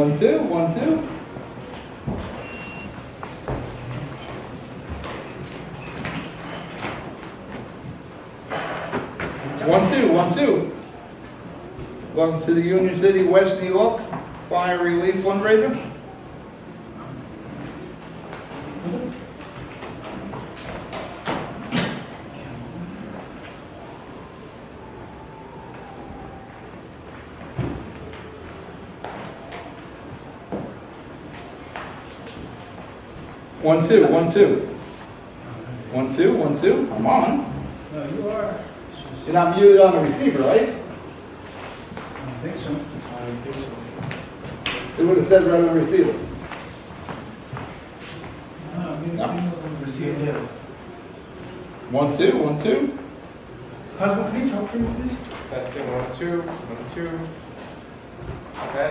1, 2, 1, 2. 1, 2, 1, 2. Welcome to the Union City, West New York Fire Relief Fundraiser. One, two, 1, 2. 1, 2, 1, 2. I'm on. No, you are. You're not muted on the receiver, right? I don't think so. I don't think so. See what it says right on the receiver. No, maybe No. signals on the receiver. 1, 2, 1, 2. Husband, can you talk to me, please? Testing 1, 2, 1, 2. Okay.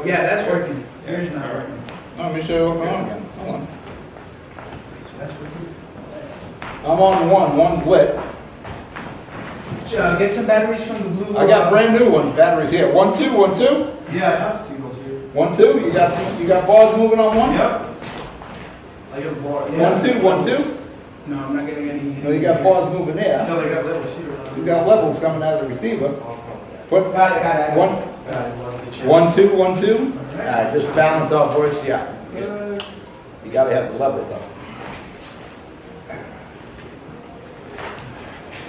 Yeah, that's working. Yours not working. Oh, let me show you what's on again. Hold on. So that's working. I'm on 1. 1's lit. Get some batteries from the blue. I got brand new ones. Batteries here. 1, 2, 1, 2. Yeah, I have signals here. 1, 2. You got bars moving on 1. Yep. I got a bar. 1, 2, 1, 2. No, I'm not getting any. No, you got bars moving there. No, they got levels here. You got levels coming out of the receiver. Put Got it. 1, Got it. Lost the check. 1, 2, 1, 2. Alright. Just balance out voice. Yeah. You gotta have the levels up.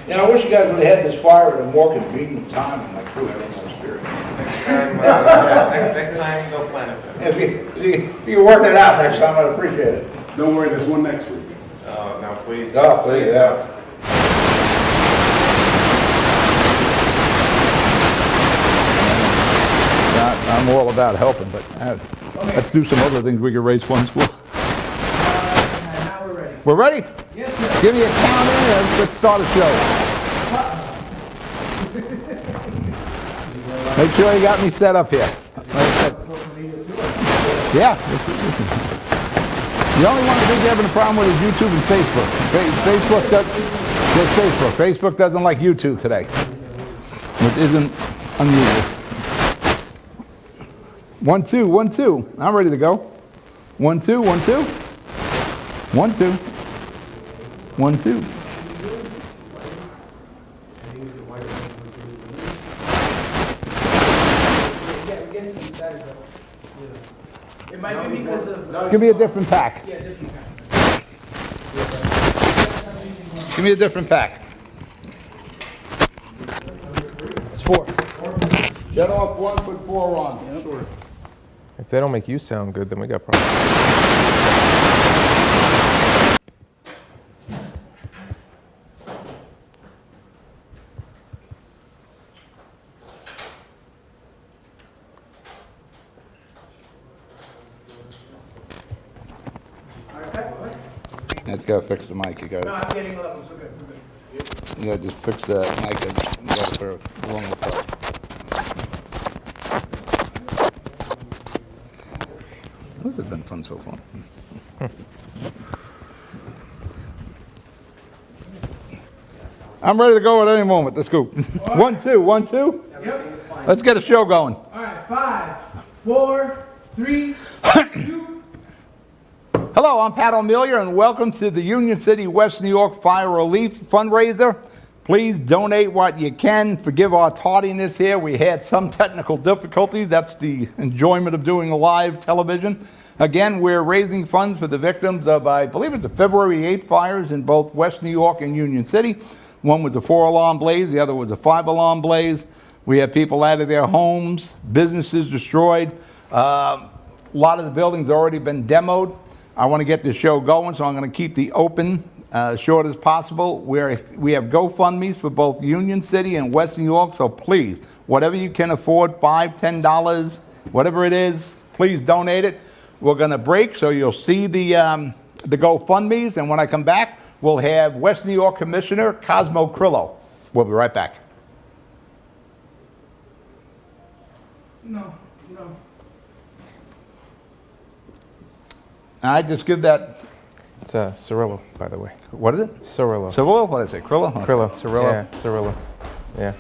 You know, I wish you guys would have had this fire at a more convenient time and my crew having no experience. Next time, go plan it. If you work it out next time, I'd appreciate it. Don't worry, there's one next week. Oh, no, please. Oh, please, yeah. I'm all about helping, but let's do some other things we can raise funds for. Now we're ready. We're ready? Yes, sir. Give me a count in and let's start a show. Make sure you got me set up here. Yeah. The only one I think you're having a problem with is YouTube and Facebook. Facebook doesn't like YouTube today, which isn't unusual. 1, 2, 1, 2. I'm ready to go. 1, 2, 1, 2. 1, 2. 1, 2. It might be because of. Give me a different pack. Yeah, different kind. Give me a different pack. It's 4. Shut off 1, put 4 on. Sure. If they don't make you sound good, then we got problems. That's gotta fix the mic. You No, gotta, I'm getting levels. We're good. you gotta just fix that mic. You gotta put it wrong with This has been fun so far. I'm ready to go at any moment. Let's go. 1, 2, 1, 2. Yep. Let's get a show going. All right, 5, 4, 3, 2. Hello, I'm Pat O'Melia, and welcome to the Union City, West New York Fire Relief Fundraiser. Please donate what you can. Forgive our tardiness here. We had some technical difficulties. That's the enjoyment of doing live television. Again, we're raising funds for the victims of, I believe it's the February 8th fires in both West New York and Union City. One was a 4-alarm blaze, the other was a 5-alarm blaze. We had people out of their homes, businesses destroyed. A lot of the buildings already been demoed. I want to get this show going, so I'm going to keep the open short as possible. We have GoFundMes for both Union City and West New York, so please, whatever you can afford, $5, $10, whatever it is, please donate it. We're going to break, so you'll see the GoFundMes, and when I come back, we'll have West New York Commissioner Cosmo Crillo. We'll be right back. No. I just give that, It's Cirillo, by the way. what is it? Cirillo. Cirillo? What did I say? Crillo? Cirillo. Cirillo. Yeah, Cirillo. Yeah.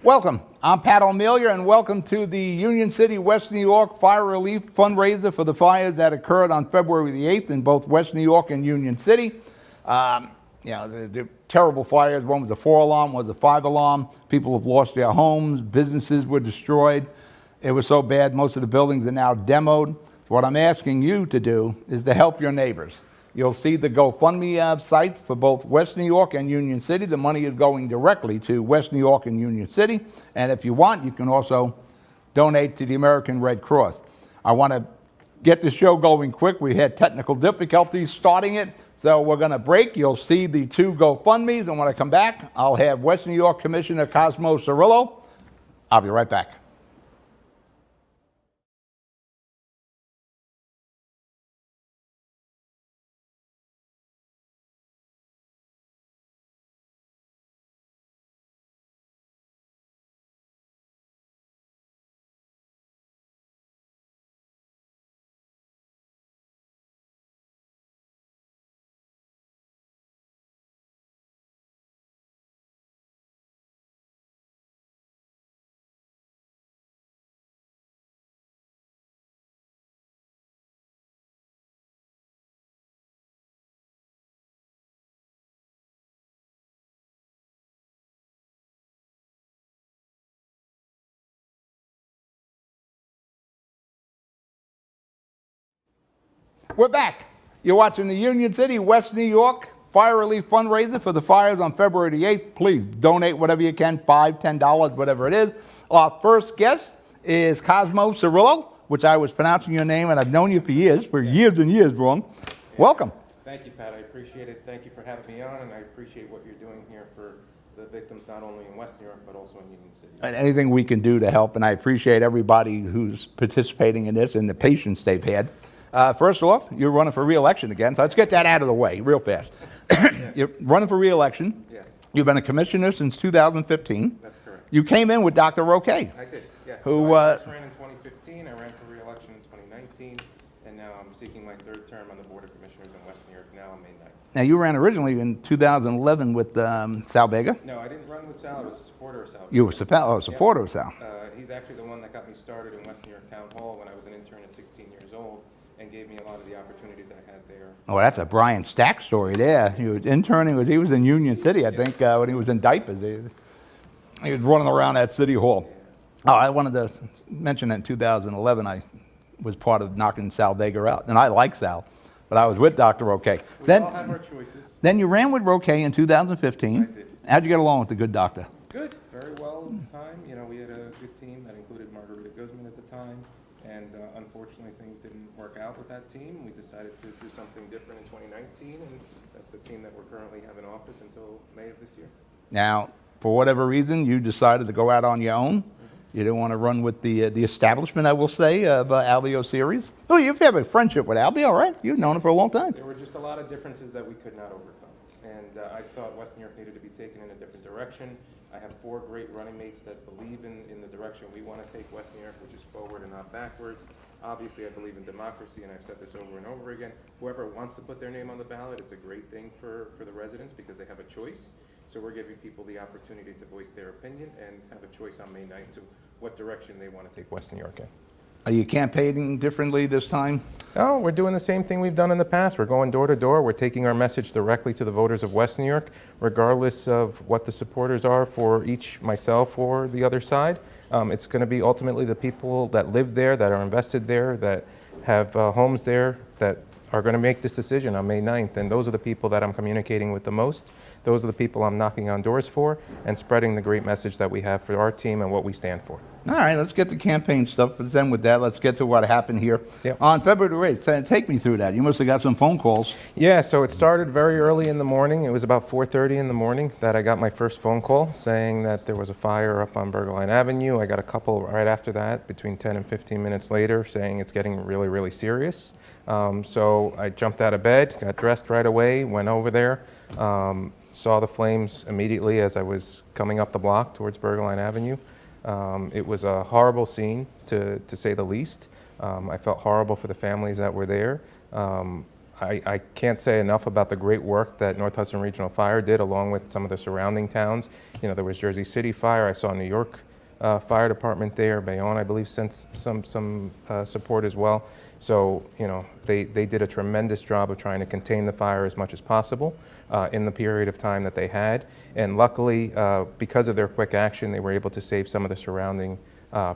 Welcome. I'm Pat O'Melia, and welcome to the Union City, West New York Fire Relief Fundraiser for the fires that occurred on February the 8th in both West New York and Union City. The terrible fires. One was a 4-alarm, one was a 5-alarm. People have lost their homes. Businesses were destroyed. It was so bad, most of the buildings are now demoed. What I'm asking you to do is to help your neighbors. You'll see the GoFundMe site for both West New York and Union City. The money is going directly to West New York and Union City. And if you want, you can also donate to the American Red Cross. I want to get the show going quick. We had technical difficulties starting it, so we're going to break. You'll see the 2 GoFundMes, and when I come back, I'll have West New York Commissioner Cosmo Cirillo. I'll be right back. We're back. You're watching the Union City, West New York Fire Relief Fundraiser for the fires on February the 8th. Please donate whatever you can, $5, $10, whatever it is. Our first guest is Cosmo Cirillo, which I was pronouncing your name, and I've known you for years and years wrong. Welcome. Thank you, Pat. I appreciate it. Thank you for having me on, and I appreciate what you're doing here for the victims, not only in West New York, but also in Union City. And anything we can do to help, and I appreciate everybody who's participating in this and the patience they've had. First off, you're running for re-election again, so let's get that out of the way real fast. Yes. You're running for re-election. Yes. You've been a commissioner since 2015. That's correct. You came in with Dr. Roque. I did, yes. Who, So I first ran in 2015, I ran for re-election in 2019, and now I'm seeking my 3rd term on the Board of Commissioners in West New York, now on May 9th. Now, you ran originally in 2011 with Sal Vega. No, I didn't run with Sal, I was a supporter of Sal. You were a supporter of Sal. He's actually the one that got me started in West New York Town Hall when I was an intern at 16 years old, and gave me a lot of the opportunities I had there. Oh, that's a Brian Stack story there. He was interning, he was in Union City, I think, when he was in diapers. He was running around at City Hall. Oh, I wanted to mention that in 2011, I was part of knocking Sal Vega out. And I like Sal, but I was with Dr. Roque. We all have our choices. Then you ran with Roque in 2015. I did. How'd you get along with the good doctor? Good, very well at the time. You know, we had a good team that included Margarita Guzman at the time. And unfortunately, things didn't work out with that team. We decided to do something different in 2019, and that's the team that we're currently have in office until May of this year. Now, for whatever reason, you decided to go out on your own. You didn't want to run with the establishment, I will say, of Albio Series. Oh, you've had a friendship with Albio, right? You've known him for a long time. There were just a lot of differences that we could not overcome. And I thought West New York needed to be taken in a different direction. I have 4 great running mates that believe in the direction we want to take West New York, which is forward and not backwards. Obviously, I believe in democracy, and I've said this over and over again. Whoever wants to put their name on the ballot, it's a great thing for the residents because they have a choice. So we're giving people the opportunity to voice their opinion and have a choice on May 9th to what direction they want to take West New York in. Are you campaigning differently this time? Oh, we're doing the same thing we've done in the past. We're going door to door. We're taking our message directly to the voters of West New York, regardless of what the supporters are for each, myself or the other side. It's going to be ultimately the people that live there, that are invested there, that have homes there, that are going to make this decision on May 9th. And those are the people that I'm communicating with the most. Those are the people I'm knocking on doors for and spreading the great message that we have for our team and what we stand for. All right, let's get the campaign stuff, but then with that, let's get to what happened here. Yep. On February 8th. Take me through that. You must have got some phone calls. Yeah, so it started very early in the morning. It was about 4:30 in the morning that I got my first phone call saying that there was a fire up on Berghain Avenue. I got a couple right after that, between 10 and 15 minutes later, saying it's getting really, really serious. So I jumped out of bed, got dressed right away, went over there, saw the flames immediately as I was coming up the block towards Berghain Avenue. It was a horrible scene, to say the least. I felt horrible for the families that were there. I can't say enough about the great work that North Hudson Regional Fire did, along with some of the surrounding towns. You know, there was Jersey City Fire. I saw New York Fire Department there. Bayonne, I believe, sent some support as well. So, you know, they did a tremendous job of trying to contain the fire as much as possible in the period of time that they had. And luckily, because of their quick action, they were able to save some of the surrounding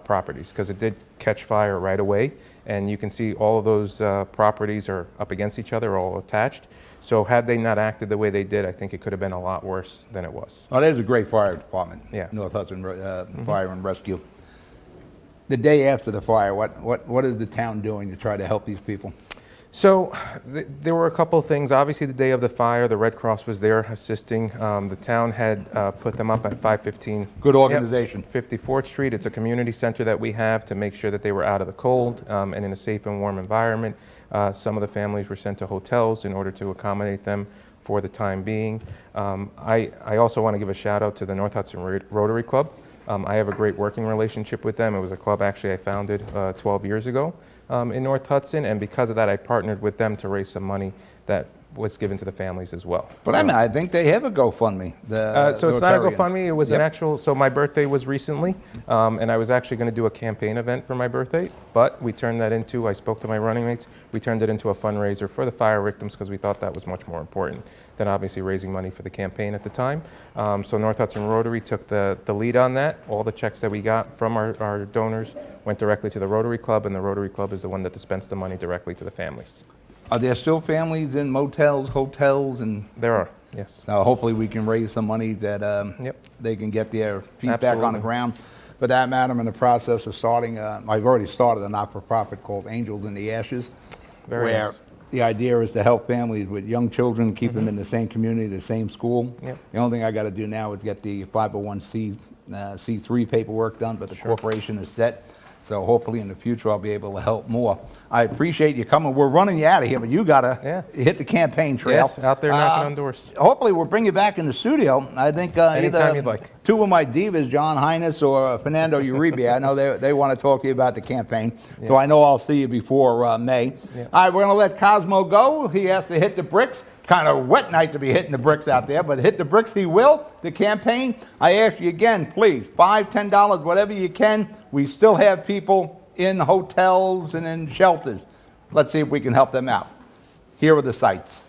properties, because it did catch fire right away. And you can see all of those properties are up against each other, all attached. So had they not acted the way they did, I think it could have been a lot worse than it was. Oh, there's a great fire department. Yeah. North Hudson Fire and Rescue. The day after the fire, what is the town doing to try to help these people? So there were a couple of things. Obviously, the day of the fire, the Red Cross was there assisting. The town had put them up at 515. Good organization. 54th Street. It's a community center that we have to make sure that they were out of the cold and in a safe and warm environment. Some of the families were sent to hotels in order to accommodate them for the time being. I also want to give a shout out to the North Hudson Rotary Club. I have a great working relationship with them. It was a club actually I founded 12 years ago in North Hudson, and because of that I partnered with them to raise some money that was given to the families as well. But I think they have a GoFundMe. So it's not a Rotarians. GoFundMe, it was an actual, so my birthday was recently, and I was actually going to do a campaign event for my birthday, but we turned that into, I spoke to my running mates, we turned it into a fundraiser for the fire victims because we thought that was much more important than obviously raising money for the campaign at the time. So North Hudson Rotary took the lead on that. All the checks that we got from our donors went directly to the Rotary Club, and the Rotary Club is the one that dispensed the money directly to the families. Are there still families in motels, hotels, and There are, yes. hopefully we can raise some money that Yep. they can get their feet back on the Absolutely. ground. For that matter, I'm in the process of starting, I've already started a not-for-profit called Angels in the Ashes, Very where nice. the idea is to help families with young children, keep them in the same community, the same school. Yep. The only thing I got to do now is get the 501c3 paperwork done, but the corporation is set. So hopefully in the future I'll be able to help more. I appreciate you coming. We're running you out of here, but you got to hit the campaign trail. Yes, out there knocking on doors. Hopefully we'll bring you back in the studio. I think Anytime either you'd like. two of my divas, John Highness or Fernando Uribe, I know they want to talk to you about the campaign. So I know I'll see you before May. Yeah. All right, we're going to let Cosmo go. He has to hit the bricks. Kind of wet night to be hitting the bricks out there, but hit the bricks he will. The campaign, I ask you again, please, $5, $10, whatever you can. We still have people in hotels and in shelters. Let's see if we can help them out. Here are the sites.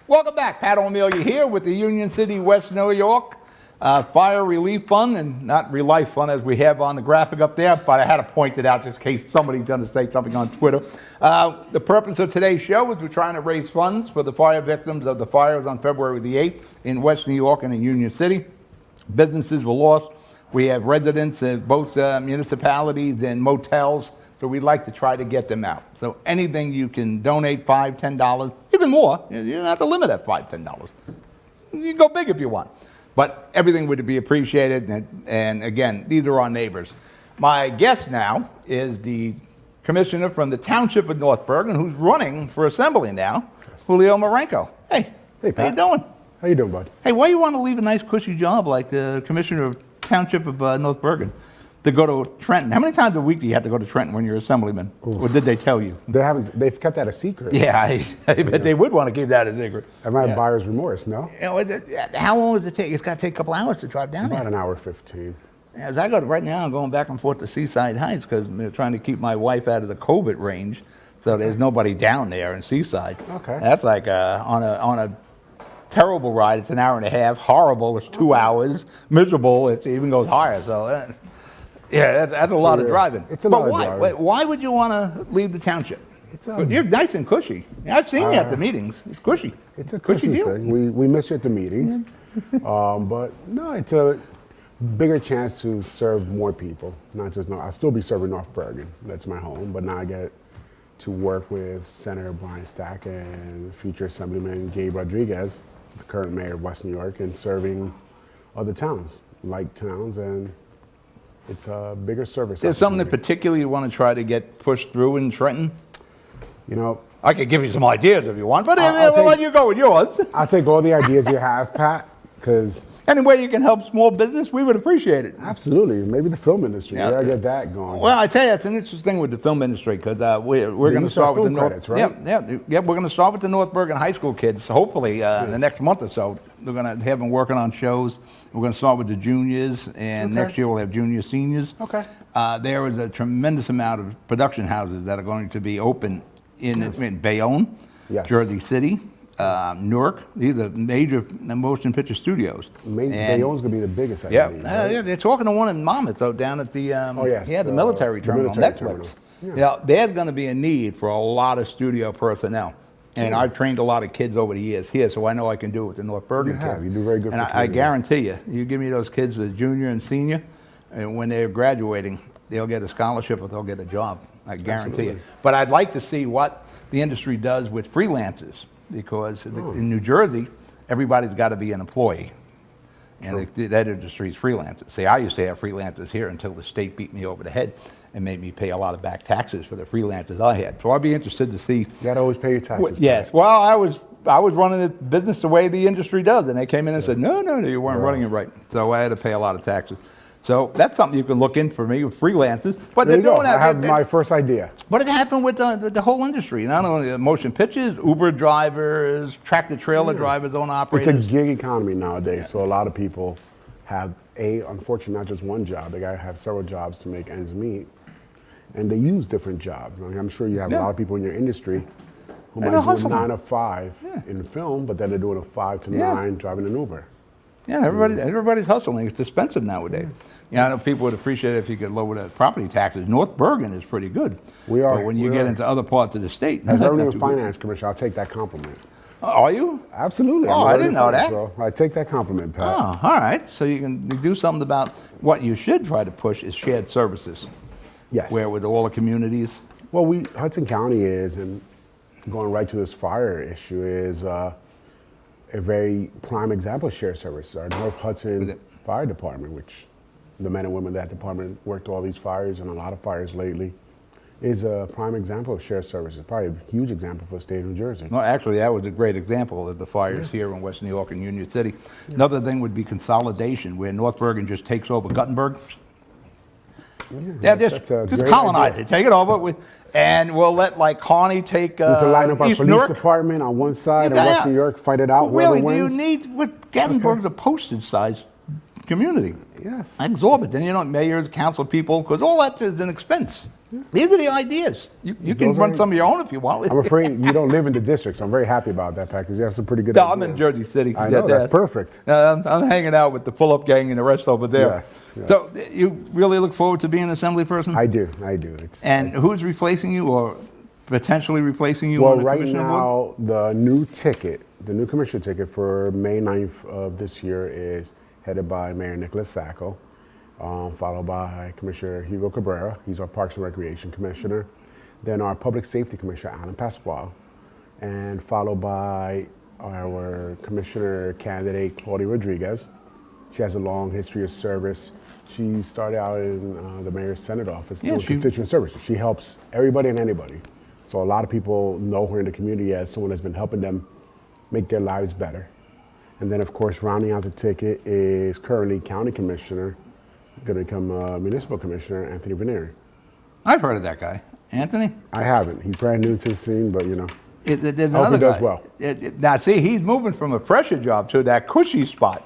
Welcome back. Pat O'Melia here with the Union City, West New York Fire Relief Fund, and not Relief Fund as we have on the graphic up there, but I had to point it out just in case somebody's going to say something on Twitter. The purpose of today's show is we're trying to raise funds for the fire victims of the fires on February the 8th in West New York and in Union City. Businesses were lost. We have residents in both municipalities and motels, so we'd like to try to get them out. So anything you can donate, $5, $10, even more. You don't have to limit at $5, $10. You can go big if you want. But everything would be appreciated, and again, these are our neighbors. My guest now is the commissioner from the Township of North Bergen, who's running for assembly now, Julio Marenco. Hey, Pat. how you doing? How you doing, bud? Hey, why you want to leave a nice cushy job like the commissioner of Township of North Bergen to go to Trenton? How many times a week do you have to go to Trenton when you're assemblyman? Or did they tell you? They've kept that a secret. Yeah, I bet they would want to keep that a secret. I might have buyer's remorse, no? You know, how long does it take? It's got to take a couple hours to drive down About there. an hour 15. As I go right now, I'm going back and forth to Seaside Heights because they're trying to keep my wife out of the COVID range, so there's nobody down there in Seaside. Okay. That's like on a terrible ride. It's an hour and a half. Horrible. It's 2 hours. Miserable. It even goes higher. So, yeah, that's a lot of driving. It's a lot of why? driving. Why would you want to leave the township? It's You're nice and cushy. I've seen you at the meetings. It's cushy. It's a cushy deal. thing. We miss you at the meetings. But no, it's a bigger chance to serve more people. Not just I'll still be serving North Bergen. That's my home. But now I get to work with Senator Brian Stack and future Assemblyman Gabe Rodriguez, the current mayor of West New York, and serving other towns, like towns, and it's a bigger service. There's something in opportunity. particular you want to try to get pushed through in Trenton? You know, I could give you some ideas if you want, but I'll we'll let take- you go with yours. I'll take all the ideas you have, Pat, because Any way you can help small business, we would appreciate it. absolutely, maybe the film industry, Yeah. we gotta get that going. Well, I tell you, it's an interesting thing with the film industry because we're going to use start our with the film North. credits, right? Yeah. We're going to start with the North Bergen High School kids. Hopefully, in the next month or so, we're going to have them working on shows. We're going to start with the juniors, and Okay. next year we'll have junior seniors. Okay. There is a tremendous amount of production houses that are going to be open in Bayonne, Yes. Jersey City, Newark. These are major motion picture studios. And- Bayonne's gonna be the biggest, I yeah, believe, right? yeah, they're talking to one in Monmouth, though, down at the yes, the the military terminal, military Netflix. terminal. Yeah, there's going to be a need for a lot of studio personnel, and Yeah. I've trained a lot of kids over the years here, so I know I can do it with the North Bergen You have. kids. You do very good And for I kids. guarantee you, you give me those kids, the junior and senior, and when they're graduating, they'll get a scholarship or they'll get a job. I guarantee you. Absolutely. But I'd like to see what the industry does with freelancers, because in New Jersey, everybody's got to be an employee. And that industry is freelancers. See, I used to have freelancers here until the state beat me over the head and made me pay a lot of back taxes for the freelancers I had. So I'd be interested to see. You gotta always pay your taxes. Yes. Well, I was running the business the way the industry does, and they came in and said, no, you weren't running it right. So I had to pay a lot of taxes. So that's something you can look in for me with freelancers. But There they're you go. doing that. I have my first idea. But it happened with the whole industry. Not only the motion pictures, Uber drivers, tractor trailer drivers, own It's operators. a gig economy nowadays, so a lot of people have unfortunately, not just one job. They gotta have several jobs to make ends meet, and they use different jobs. I mean, I'm sure you have a Yeah. lot of people in your industry who And might they're do a hustling. 9 to 5 in film, but then they're doing a 5 to Yeah. 9 driving an Uber. Yeah, everybody's hustling. It's expensive nowadays. I know people would appreciate it if you could lower the property taxes. North Bergen is pretty good. We are. But when you We get are. into other parts of the state, As that's Revenue not and too good. Finance Commissioner, I'll take that compliment. Oh, are you? Absolutely. Oh, I'm a I Revenue didn't know Finance, that. So I take that compliment, Pat. Oh, all right. So you can do something about what you should try to push is shared services. Yes. Where with all the communities. Well, Hudson County is, and going right to this fire issue, is a very prime example of shared services. Our North With Hudson it. Fire Department, which the men and women of that department worked all these fires and a lot of fires lately, is a prime example of shared services. Probably a huge example for the state of New Jersey. Well, actually, that was a great example of the fires here in West New York and Union City. Another thing would be consolidation, where North Bergen just takes over Guttenberg. Yeah, that's a just great colonize idea. it, take it over, and we'll let like Kearney take We can line up our East police Newark. department on one side and Yeah. West New York, fight it out. Really, whoever do you wins. need, with Gatlinburg's a postage-sized community. Yes. Exorbitant. You know, mayors, council people, because all that is an expense. These are the ideas. You can Those run are- some of your own if you want. I'm afraid you don't live in the district, so I'm very happy about that package. You have some pretty good No, ideas. I'm in Jersey City. I know, that's perfect. I'm hanging out with the pull-up gang and the rest over there. Yes, yes. So you really look forward to being an assembly person? I do. And who's replacing you or potentially replacing you Well, on the right commissioner board? now, the new ticket, the new commissioner ticket for May 9th of this year is headed by Mayor Nicholas Sacco, followed by Commissioner Hugo Cabrera. He's our Parks and Recreation Commissioner. Then our Public Safety Commissioner, Alan Pasquale, and followed by our Commissioner candidate, Claudia Rodriguez. She has a long history of service. She started out in the Mayor's Senate office doing constituent services. She helps everybody and anybody. So a lot of people know her in the community as someone that's been helping them make their lives better. And then, of course, rounding out the ticket is currently County Commissioner, going to become Municipal Commissioner, Anthony Venieri. I've heard of that guy. Anthony? I haven't. He's brand new to the scene, but you know. There's Hope another he does guy. well. Now, see, he's moving from a pressure job to that cushy spot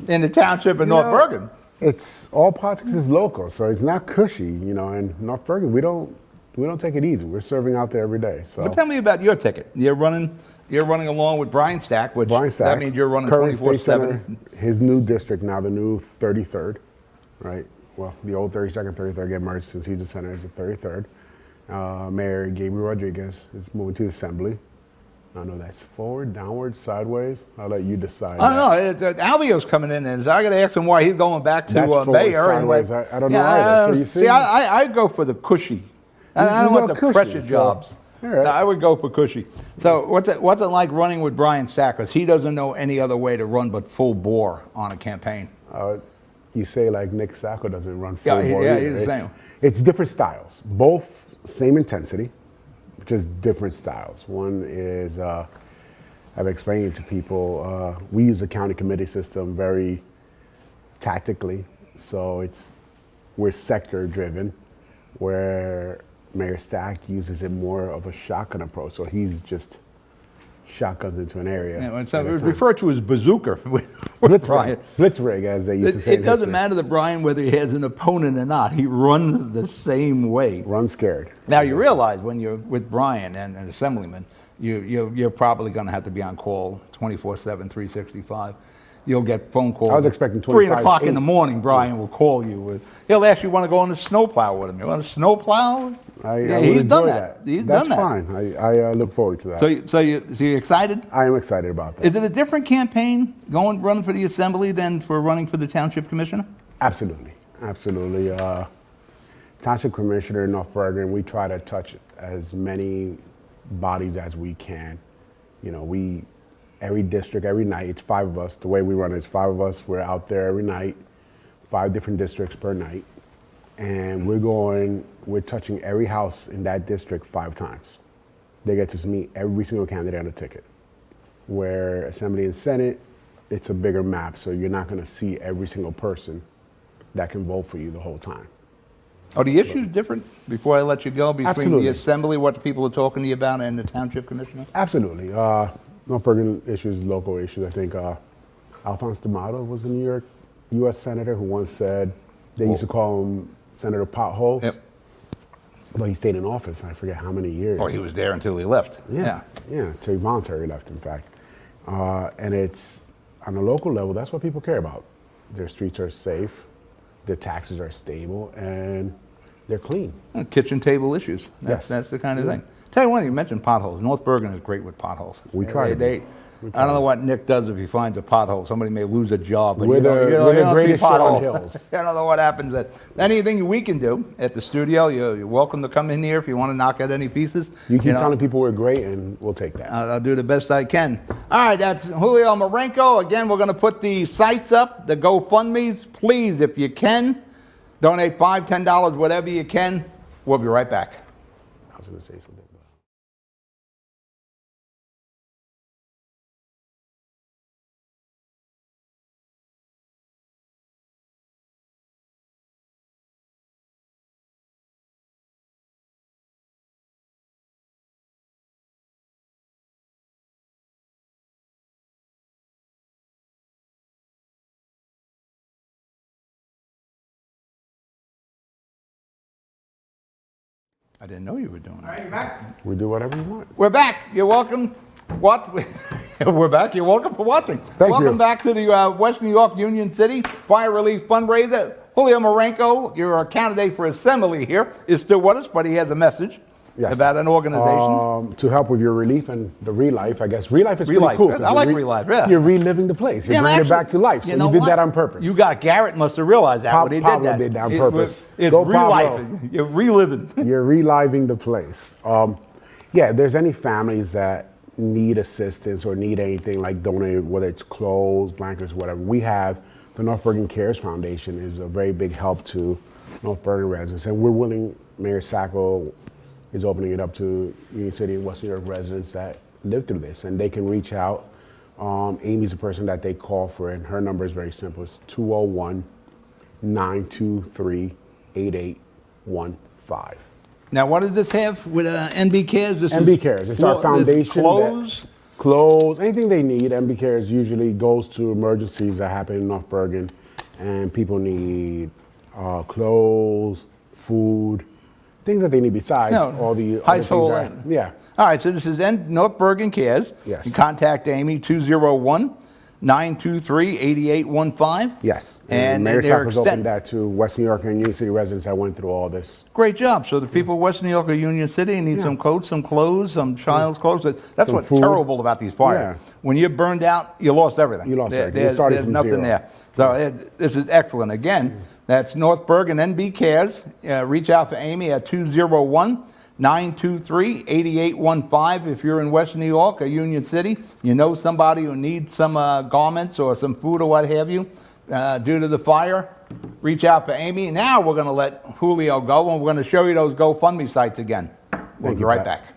in the township of North Bergen. It's all politics is local, so it's not cushy, you know. And North Bergen, we don't take it easy. We're serving out there every day. So But tell me about your ticket. You're running along with Brian Stack, which Brian Stack, that means you're running current state 24/7. senator, his new district now, the new 33rd, right? Well, the old 32nd, 33rd get merged since he's the senator, it's the 33rd. Mayor Gabriel Rodriguez is moving to the assembly. I don't know that's forward, downward, sideways. I'll let you decide. I don't know. Albio's coming in, and so I got to ask him why he's going back to That's forward, mayor. And sideways. I don't know either. So you see? I go for the cushy. I don't You want go the cushy, pressure so- jobs. all right. I would go for cushy. So what's it like running with Brian Stack? Because he doesn't know any other way to run but full bore on a campaign. You say like Nick Sacco doesn't run full Yeah, bore yeah, either. he's the same. It's different styles. Both same intensity, just different styles. One is, I've explained to people, we use a county committee system very tactically. So we're sector driven, where Mayor Stack uses it more of a shotgun approach. So he's just shotguns into an area. Yeah, at so a it's time. referred to as bazooka with Brian. Blitzrig, as they used to say. It in doesn't history. matter to Brian whether he has an opponent or not. He runs the same way. Run scared. Now you realize when you're with Brian and an assemblyman, you're probably going to have to be on call 24/7, 365. You'll get phone calls. I was expecting 3 25, o'clock in 8. the morning. Brian will call you. He'll ask you want to go on a snowplow with him. You want a snowplow? I Yeah, would he's enjoy done that. He's That's done that. fine. I look forward to that. So you're excited? I am excited about that. Is it a different campaign running for the assembly than for running for the township commissioner? Absolutely. Township Commissioner in North Bergen, we try to touch as many bodies as we can. You know, every district, every night, it's 5 of us. The way we run it is 5 of us. We're out there every night, 5 different districts per night. And we're touching every house in that district 5 times. They get to meet every single candidate on the ticket. Where Assembly and Senate, it's a bigger map, so you're not going to see every single person that can vote for you the whole time. Are the issues different, before I let you go, between Absolutely. the assembly, what the people are talking to you about, and the township commissioner? Absolutely. North Bergen issues, local issues. I think Alphonse D'Amato was a New York U.S. Senator who once said they used to call him Senator Potholes. Yep. But he stayed in office, I forget how many years. Oh, he was there until he left. Yeah, until he voluntarily left, in fact. And it's, on a local level, that's what people care about. Their streets are safe, their taxes are stable, and they're clean. Kitchen table issues. Yes. That's the kind of thing. Tell you one, you mentioned potholes. North Bergen is great with potholes. We try to be. I don't know what Nick does if he finds a pothole. Somebody may lose a job. But We're you the don't see greatest show on pothole. hills. I don't know what happens. Anything we can do at the studio, you're welcome to come in here if you want to knock out any pieces. You keep know, telling people we're great, and we'll take that. I'll do the best I can. All right, that's Julio Marenko. Again, we're going to put the sites up, the GoFundMes. Please, if you can, donate $5, $10, whatever you can. We'll be right back. I was going to say something. I didn't know you were doing that. You're back. We do whatever you want. We're back. You're welcome. What? We're back. You're welcome for watching. Thank you. Welcome back to the West New York Union City Fire Relief Fundraiser. Julio Marenko, your candidate for assembly here, is still with us, but he has a message Yes. about an organization. To help with your relief and the relife, I guess. Relife is Relife. pretty cool. 'cause I you're like relife, yeah. You're reliving the place. You're Yeah, bringing actually, it back to life. So you, know did what? that on purpose. You got Garrett must have realized that when he Pablo did that. did that on It purpose. It's Go real Pablo. life. You're reliving. You're reliving the place. Yeah, there's any families that need assistance or need anything like donate, whether it's clothes, blankets, whatever. We have the North Bergen Cares Foundation is a very big help to North Bergen residents, and we're willing. Mayor Sacco is opening it up to Union City and West New York residents that live through this, and they can reach out. Amy's the person that they call for, and her number is very simple. It's 201-923-8815. Now, what does this have with NB Cares? This NB is Cares. It's our this is foundation. Clothes. Clothes, anything they need. NB Cares usually goes to emergencies that happen in North Bergen, and people need clothes, food, things that they need besides all the other household. things that, yeah. All right, so this is North Bergen Cares. Yes. You contact Amy, 201-923-8815. Yes. And Mayor they're Sacco's opened that to West New York and Union City residents that went through all this. Great job. So the people of West New York or Union City need some coats, some clothes, some child's clothes. That's Some what's food. terrible about these fires. Yeah. When you're burned out, you lost everything. You lost everything. You There's, started there's from nothing zero. there. So this is excellent. Again, that's North Bergen NB Cares. Reach out for Amy at 201-923-8815. If you're in West New York or Union City, you know somebody who needs some garments or some food or what have you due to the fire, reach out for Amy. Now we're going to let Julio go, and we're going to show you those GoFundMe sites again. We'll be you, right Pat. back.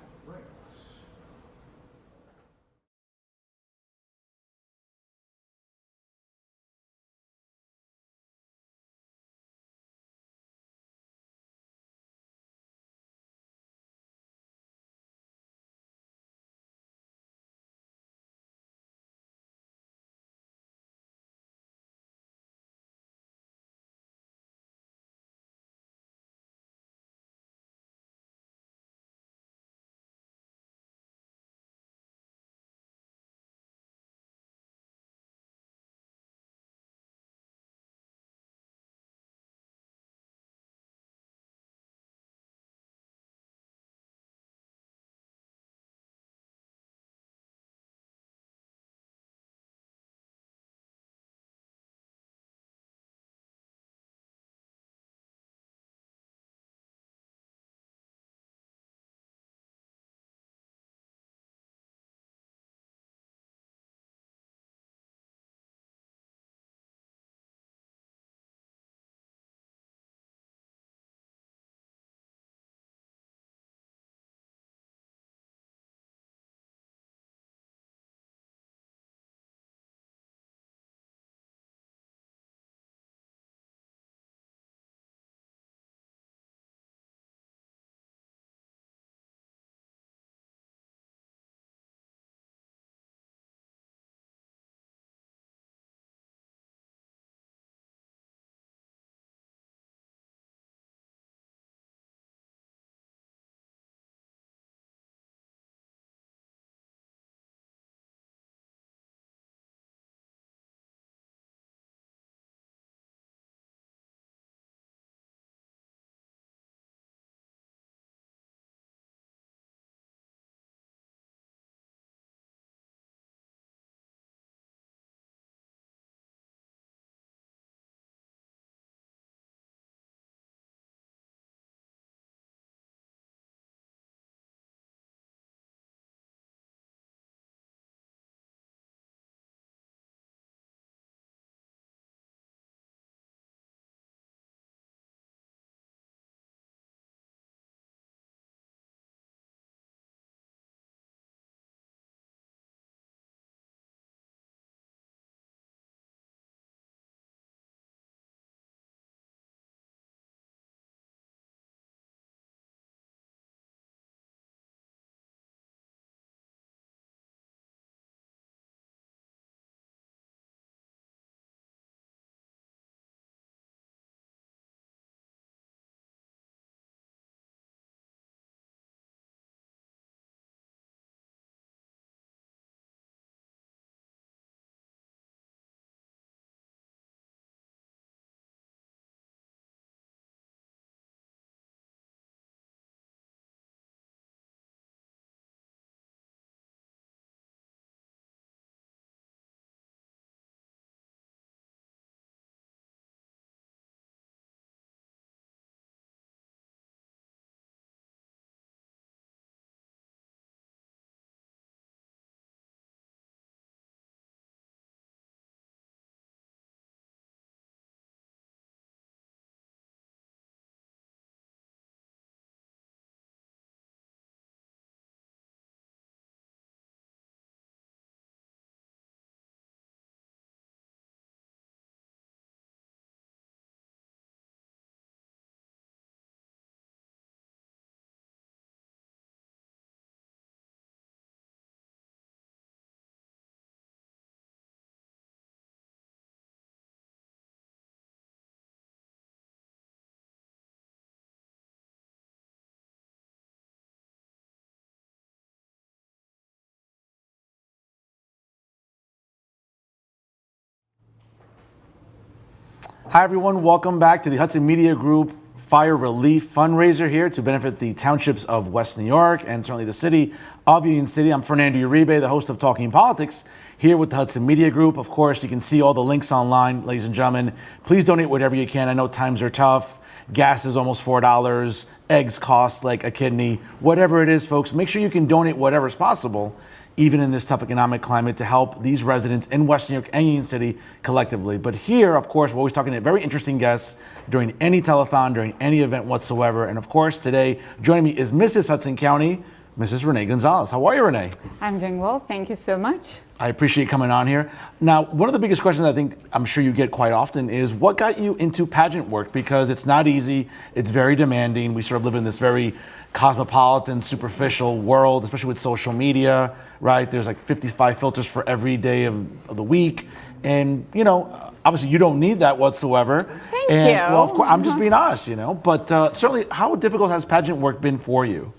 Hi, everyone. Welcome back to the Hudson Media Group Fire Relief Fundraiser here to benefit the townships of West New York and certainly the city of Union City. I'm Fernando Uribe, the host of Talking Politics, here with the Hudson Media Group. Of course, you can see all the links online, ladies and gentlemen. Please donate whatever you can. I know times are tough. Gas is almost $4. Eggs cost like a kidney. Whatever it is, folks, make sure you can donate whatever is possible, even in this tough economic climate, to help these residents in West New York and Union City collectively. But here, of course, we're always talking to very interesting guests during any telethon, during any event whatsoever. And of course, today, joining me is Mrs. Hudson County, Mrs. Renee Gonzalez. How are you, Renee? I'm doing well. Thank you so much. I appreciate you coming on here. Now, one of the biggest questions I'm sure you get quite often is what got you into pageant work? Because it's not easy. It's very demanding. We sort of live in this very cosmopolitan, superficial world, especially with social media, right? There's like 55 filters for every day of the week. And, you know, obviously you don't need that whatsoever. Thank you. Well, of course, I'm just being honest, you know. But certainly, how difficult has pageant work been for you?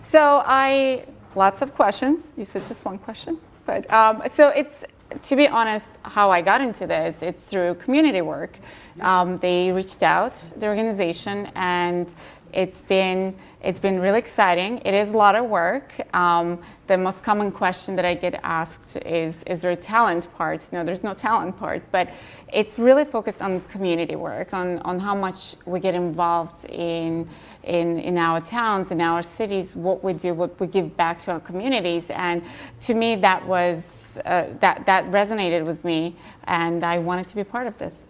So lots of questions. You said just one question. But so it's, to be honest, how I got into this, it's through community work. They reached out, the organization, and it's been really exciting. It is a lot of work. The most common question that I get asked is there a talent part? No, there's no talent part, but it's really focused on community work, on how much we get involved in our towns, in our cities, what we do, what we give back to our communities. And to me, that was that resonated with me, and I wanted to be part of this.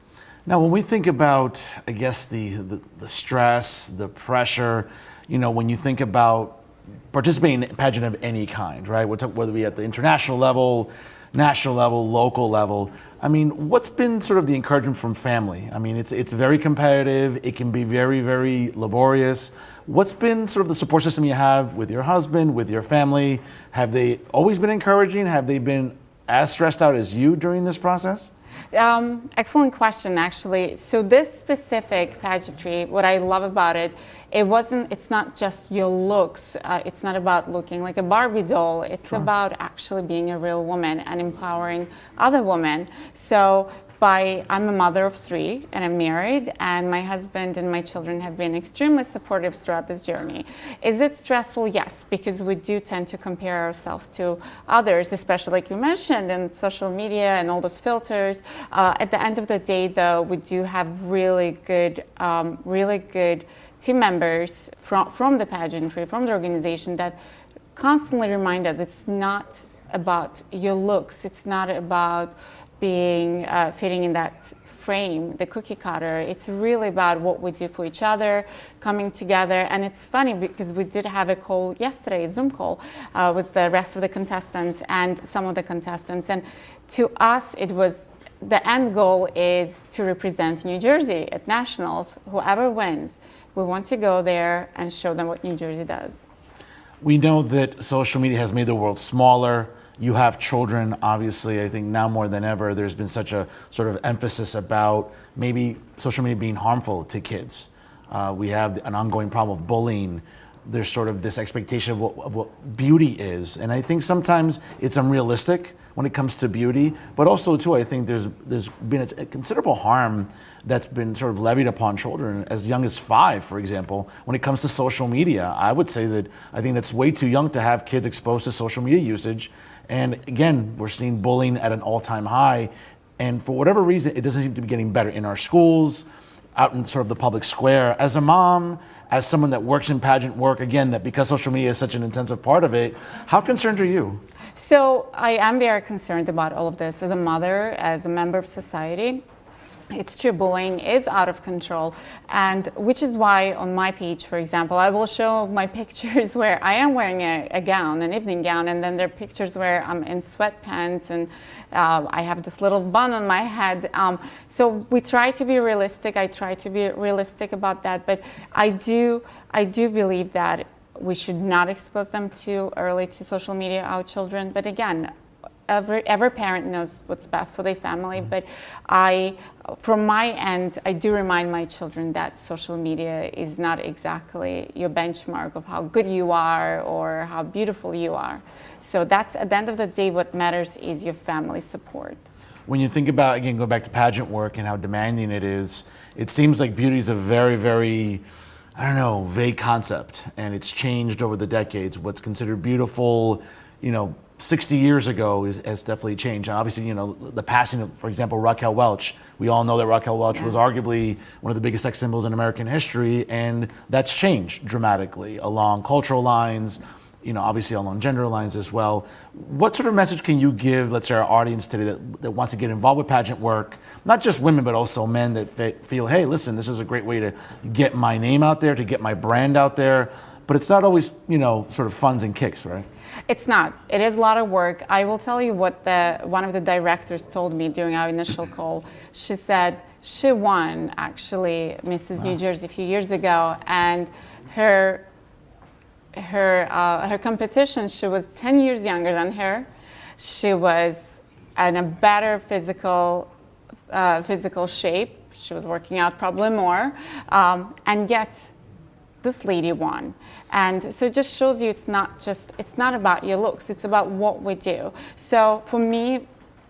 Now, when we think about, I guess, the stress, the pressure, you know, when you think about participating in a pageant of any kind, right? Whether it be at the international level, national level, local level. I mean, what's been sort of the encouragement from family? I mean, it's very competitive. It can be very, very laborious. What's been sort of the support system you have with your husband, with your family? Have they always been encouraging? Have they been as stressed out as you during this process? Excellent question, actually. So this specific pageantry, what I love about it, it's not just your looks. It's not about looking like a Barbie doll. It's about actually being a real woman and empowering other women. So I'm a mother of 3 and I'm married, and my husband and my children have been extremely supportive throughout this journey. Is it stressful? Yes, because we do tend to compare ourselves to others, especially like you mentioned in social media and all those filters. At the end of the day, though, we do have really good team members from the pageantry, from the organization, that constantly remind us it's not about your looks. It's not about being fitting in that frame, the cookie cutter. It's really about what we do for each other, coming together. And it's funny because we did have a call yesterday, a Zoom call, with the rest of the contestants and some of the contestants. And to us, it was the end goal is to represent New Jersey at nationals. Whoever wins, we want to go there and show them what New Jersey does. We know that social media has made the world smaller. You have children, obviously. I think now more than ever, there's been such a sort of emphasis about maybe social media being harmful to kids. We have an ongoing problem of bullying. There's sort of this expectation of what beauty is. And I think sometimes it's unrealistic when it comes to beauty, but also too, I think there's been a considerable harm that's been sort of levied upon children as young as 5, for example, when it comes to social media. I would say that I think that's way too young to have kids exposed to social media usage. And again, we're seeing bullying at an all-time high. And for whatever reason, it doesn't seem to be getting better in our schools, out in sort of the public square. As a mom, as someone that works in pageant work, again, that because social media is such an intensive part of it, how concerned are you? So I am very concerned about all of this as a mother, as a member of society. It's true, bullying is out of control, and which is why on my page, for example, I will show my pictures where I am wearing a gown, an evening gown, and then there are pictures where I'm in sweatpants and I have this little bun on my head. So we try to be realistic. I try to be realistic about that, but I do believe that we should not expose them too early to social media, our children. But again, every parent knows what's best for their family, but from my end, I do remind my children that social media is not exactly your benchmark of how good you are or how beautiful you are. So that's, at the end of the day, what matters is your family support. when you think about, again, going back to pageant work and how demanding it is, it seems like beauty is a very, very, I don't know, vague concept, and it's changed over the decades. What's considered beautiful, 60 years ago has definitely changed. And obviously, the passing of, for example, Raquel Welch. We all know that Raquel Welch was arguably one of the biggest sex symbols in American history, and that's changed dramatically along cultural lines, obviously along gender lines as well. What sort of message can you give, let's say, our audience today that wants to get involved with pageant work, not just women, but also men that feel, hey, listen, this is a great way to get my name out there, to get my brand out there, but it's not always, sort of funs and kicks, right? It's not. It is a lot of work. I will tell you what one of the directors told me during our initial call. She said she won, actually, Mrs. New Jersey a few years ago, and her competition, she was 10 years younger than her. She was in a better physical shape. She was working out probably more, and yet this lady won. And so it just shows you it's not about your looks, it's about what we do. So for me,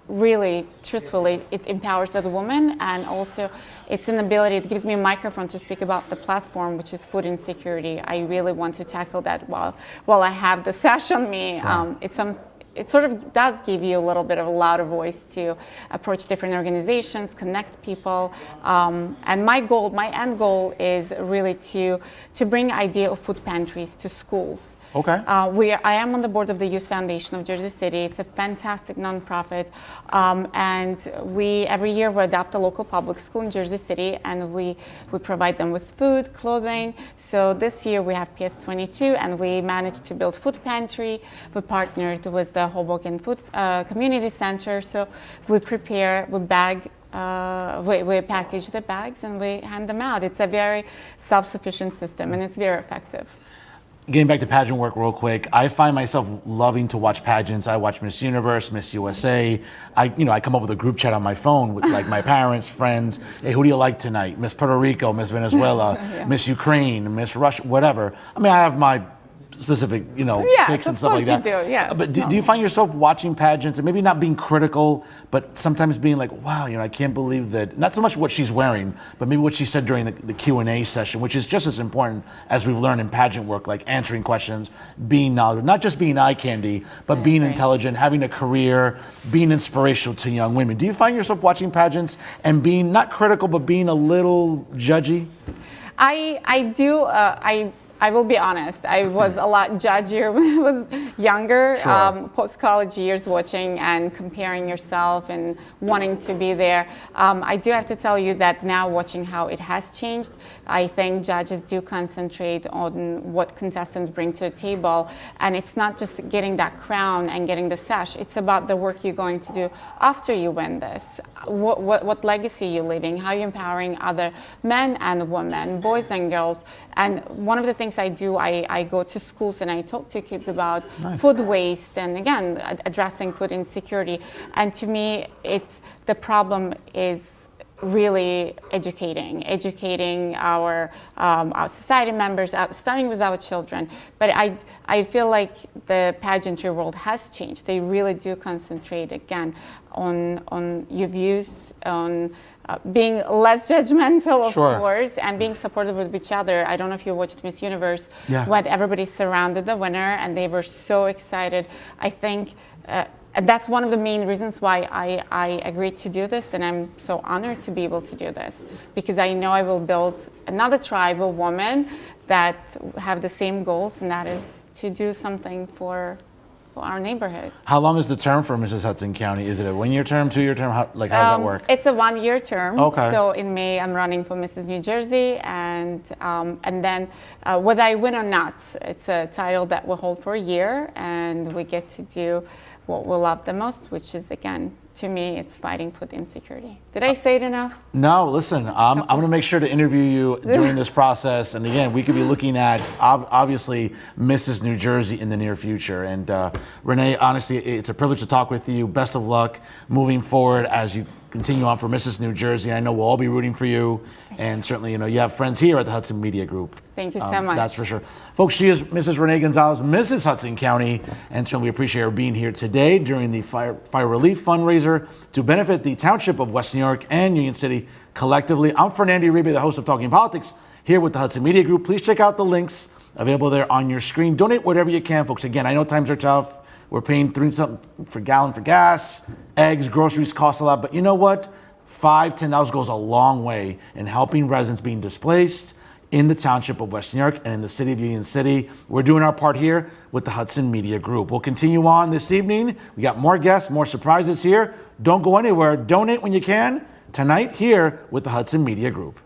really, truthfully, it empowers other women, and also it's an ability, it gives me a microphone to speak about the platform, which is food insecurity. I really want to tackle that while I have the sash on me. Sure. It sort of does give you a little bit of a louder voice to approach different organizations, connect people. And my end goal is really to bring idea of food pantries to schools. Okay. I am on the board of the Youth Foundation of Jersey City. It's a fantastic nonprofit, and every year we adopt a local public school in Jersey City, and we provide them with food, clothing. So this year we have PS22, and we managed to build food pantry. We partnered with the Hoboken Food Community Center. So we prepare, we bag. We package the bags and we hand them out. It's a very self-sufficient system, and it's very effective. Getting back to pageant work real quick, I find myself loving to watch pageants. I watch Miss Universe, Miss USA. I come up with a group chat on my phone with like my parents, friends. Hey, who do you like tonight? Miss Puerto Rico, Miss Venezuela, Yeah. Miss Ukraine, Miss Russia, whatever. I mean, I have my specific, picks and stuff like that. You do, yeah. But do you find yourself watching pageants and maybe not being critical, but sometimes being like, wow, I can't believe that, not so much what she's wearing, but maybe what she said during the Q&A session, which is just as important as we've learned in pageant work, like answering questions, being knowledgeable, not just being eye candy, but being intelligent, having a career, being inspirational to young women. Do you find yourself watching pageants and being not critical, but being a little judgy? I do. I will be honest, I was a lot judgier when I was younger, Sure. post-college years, watching and comparing yourself and wanting to be there. I do have to tell you that now, watching how it has changed, I think judges do concentrate on what contestants bring to the table, and it's not just getting that crown and getting the sash, it's about the work you're going to do after you win this. What legacy you're leaving, how you're empowering other men and women, boys and girls. And one of the things I do, I go to schools and I talk to kids about food waste and, again, addressing food insecurity. And to me, the problem is really educating our society members, starting with our children. But I feel like the pageantry world has changed. They really do concentrate, again, on your views, on being less judgmental, of Sure. course, and being supportive of each other. I don't know if you watched Miss Universe, Yeah. when everybody surrounded the winner and they were so excited. I think that's one of the main reasons why I agreed to do this, and I'm so honored to be able to do this, because I know I will build another tribe of women that have the same goals, and that is to do something for our neighborhood. How long is the term for Mrs. Hudson County? Is it a 1-year term, 2-year term? How does that work? It's a 1-year term. Okay. So in May, I'm running for Mrs. New Jersey, and then whether I win or not, it's a title that we'll hold for a year, and we get to do what we love the most, which is, again, to me, it's fighting food insecurity. Did I say it enough? No, listen, I'm going to make sure to interview you during this process. And again, we could be looking at, obviously, Mrs. New Jersey in the near future. And Renee, honestly, it's a privilege to talk with you. Best of luck moving forward as you continue on for Mrs. New Jersey. I know we'll all be rooting for you, and certainly, you have friends here at the Hudson Media Group. Thank you so much. That's for sure. Folks, she is Mrs. Renee Gonzalez, Mrs. Hudson County, and certainly we appreciate her being here today during the fire relief fundraiser to benefit the Township of West New York and Union City collectively. I'm Fernando Uribe, the host of Talking Politics, here with the Hudson Media Group. Please check out the links available there on your screen. Donate whatever you can, folks. Again, I know times are tough. We're paying $3 per gallon for gas. Eggs, groceries cost a lot. But you know what? $5, $10 goes a long way in helping residents being displaced in the Township of West New York and in the city of Union City. We're doing our part here with the Hudson Media Group. We'll continue on this evening. We got more guests, more surprises here. Don't go anywhere. Donate when you can. Tonight here with the Hudson Media Group.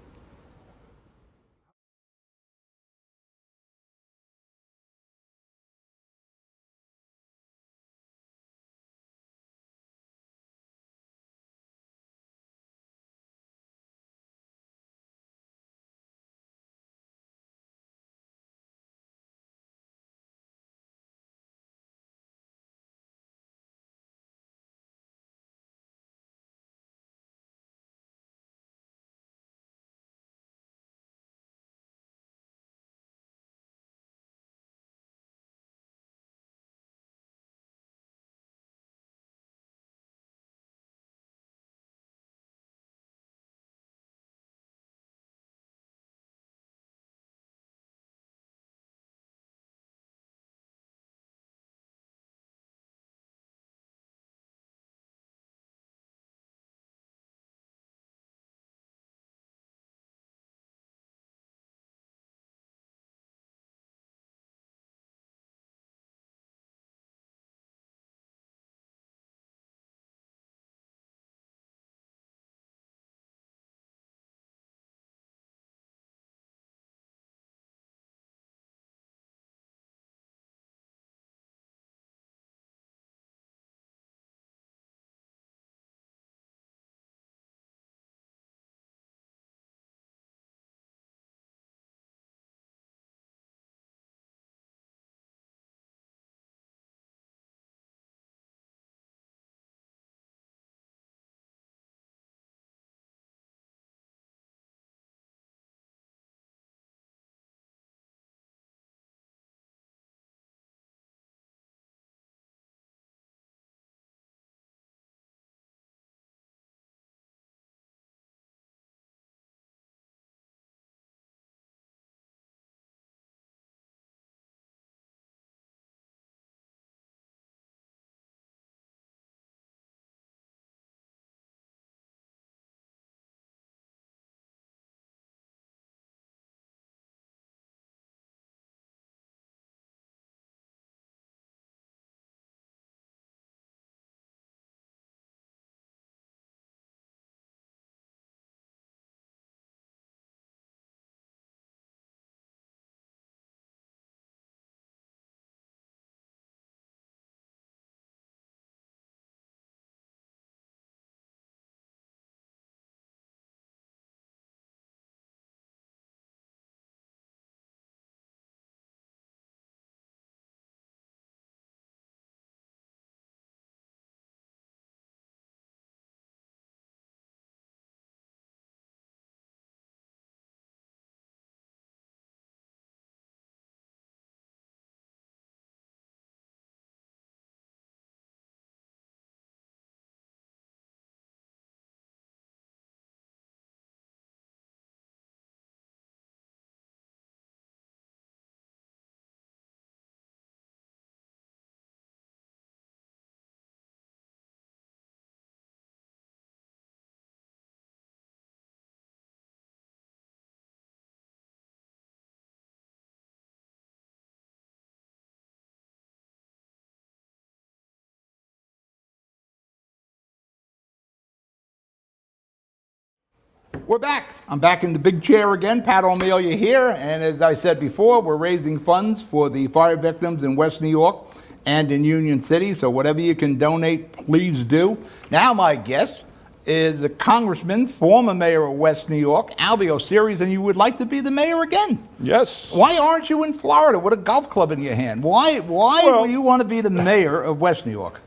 We're back. I'm back in the big chair again. Pat O'Melia here. And as I said before, we're raising funds for the fire victims in West New York and in Union City. So whatever you can donate, please do. Now my guest is the Congressman, former mayor of West New York, Albie O'Series, and you would like to be the mayor again. Yes. Why aren't you in Florida with a golf club in your hand? Why Well, do you want to be the mayor of West New York?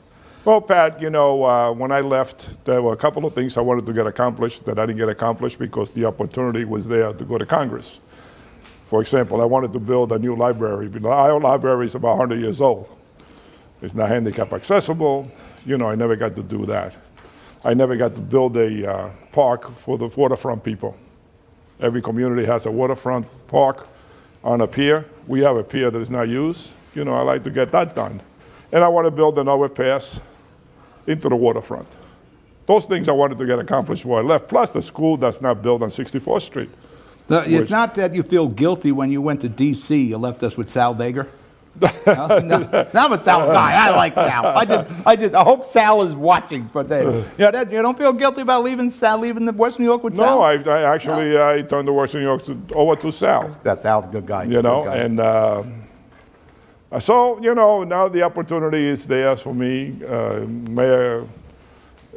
Well, Pat, when I left, there were a couple of things I wanted to get accomplished that I didn't get accomplished because the opportunity was there to go to Congress. For example, I wanted to build a new library. Our library is about 100 years old. It's not handicap accessible. I never got to do that. I never got to build a park for the waterfront people. Every community has a waterfront park on a pier. We have a pier that is not used. I'd like to get that done. And I want to build an overpass into the waterfront. Those things I wanted to get accomplished before I left, plus the school that's not built on 64th Street. It's not that you feel guilty when you went to D.C., you left us with Sal Baker. No, I'm a Sal guy. I like Sal. I hope Sal is watching. But you don't feel guilty about leaving the West New York with Sal? No, I turned the West New York over to Sal. That Sal's a good guy. So, now the opportunity is there for me. Mayor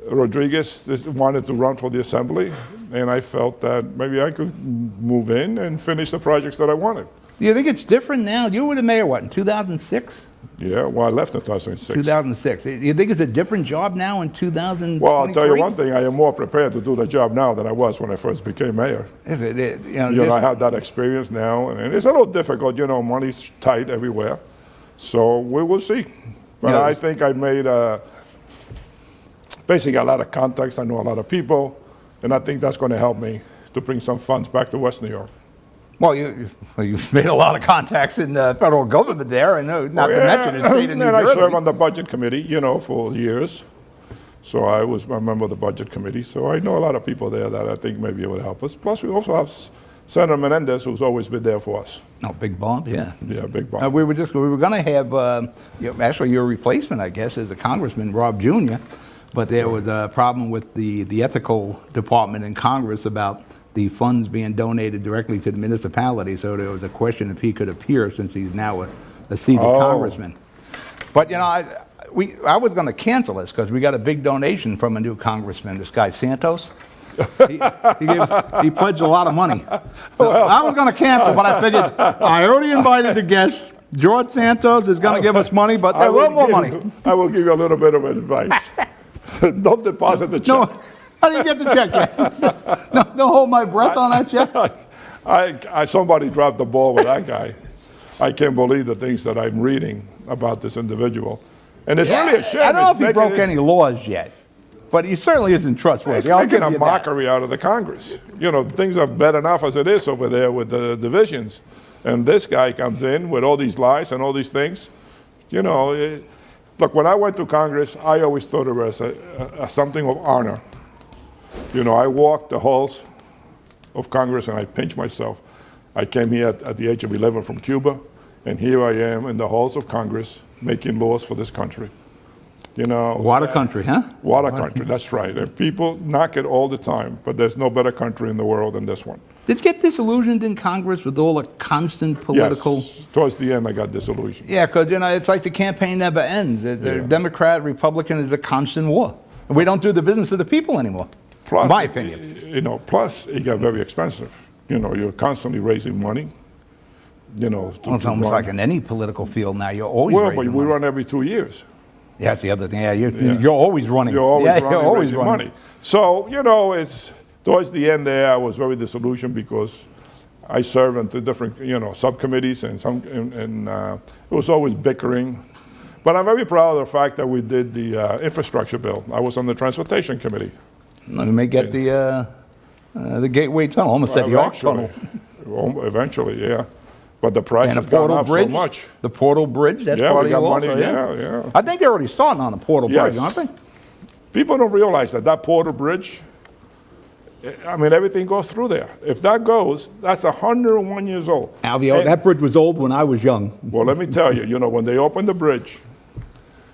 Rodriguez wanted to run for the assembly, and I felt that maybe I could move in and finish the projects that I wanted. Do you think it's different now? You were the mayor, what, in 2006? Yeah, well, I left in 2006. 2006. Do you think it's a different job now in 2023? Well, I'll tell you one thing. I am more prepared to do the job now than I was when I first became mayor. I have that experience now, and it's a little difficult. Money's tight everywhere. So we will see. But I think I made basically a lot of contacts. I know a lot of people, and I think that's going to help me to bring some funds back to West New York. Well, you've made a lot of contacts in the federal government there, and not to mention the state of New Jersey. And I served on the budget committee, for years. So I was a member of the budget committee. So I know a lot of people there that I think maybe it would help us. Plus, we also have Senator Menendez, who's always been there for us. Oh, Big Bob, yeah. Yeah, Big Bob. We were going to have, actually your replacement, I guess, as a Congressman, Rob Jr., but there was a problem with the ethical department in Congress about the funds being donated directly to the municipality, so there was a question if he could appear since he's now a seated congressman. But, I was going to cancel this because we got a big donation from a new congressman, this guy Santos. He pledged a lot of money. So I was going to cancel, but I figured I already invited the guest. George Santos is going to give us money, but a little more money. I will give you a little bit of advice. Don't deposit the check. No, I didn't get the check yet. No, don't hold my breath on that check. Somebody dropped the ball with that guy. I can't believe the things that I'm reading about this individual. And it's really a shame. I don't know if he broke any laws yet. But he certainly isn't trustworthy. It's making a mockery out of the Congress. Things are bad enough as it is over there with the divisions. And this guy comes in with all these lies and all these things. Look, when I went to Congress, I always thought it was something of honor. I walked the halls of Congress and I pinched myself. I came here at the age of 11 from Cuba, and here I am in the halls of Congress making laws for this country. Water country, huh? Water country, that's right. And people knock it all the time, but there's no better country in the world than this one. Did you get disillusioned in Congress with all the constant political? Yes, towards the end I got disillusioned. Yeah, because it's like the campaign never ends. The Democrat, Republican is a constant war. And we don't do the business of the people anymore, in my opinion. Plus it got very expensive. You're constantly raising money. Well, it's almost like in any political field now. You're always raising but we money. run every 2 years. Yeah, that's the other thing. Yeah, you're always running. You're always raising running. money. So, it's towards the end there, I was very disillusioned because I served in the different, subcommittees and it was always bickering. But I'm very proud of the fact that we did the infrastructure bill. I was on the transportation committee. We may get the Gateway Tunnel. Almost said the Arc Tunnel. Eventually, yeah. But the price has gone up so much. The Portal Bridge, that's part of you also, yeah. I think they're already starting on the Portal Bridge, aren't they? People don't realize that Portal Bridge, everything goes through there. If that goes, that's 101 years old. Alvio, that bridge was old when I was young. Well, let me tell you, when they open the bridge,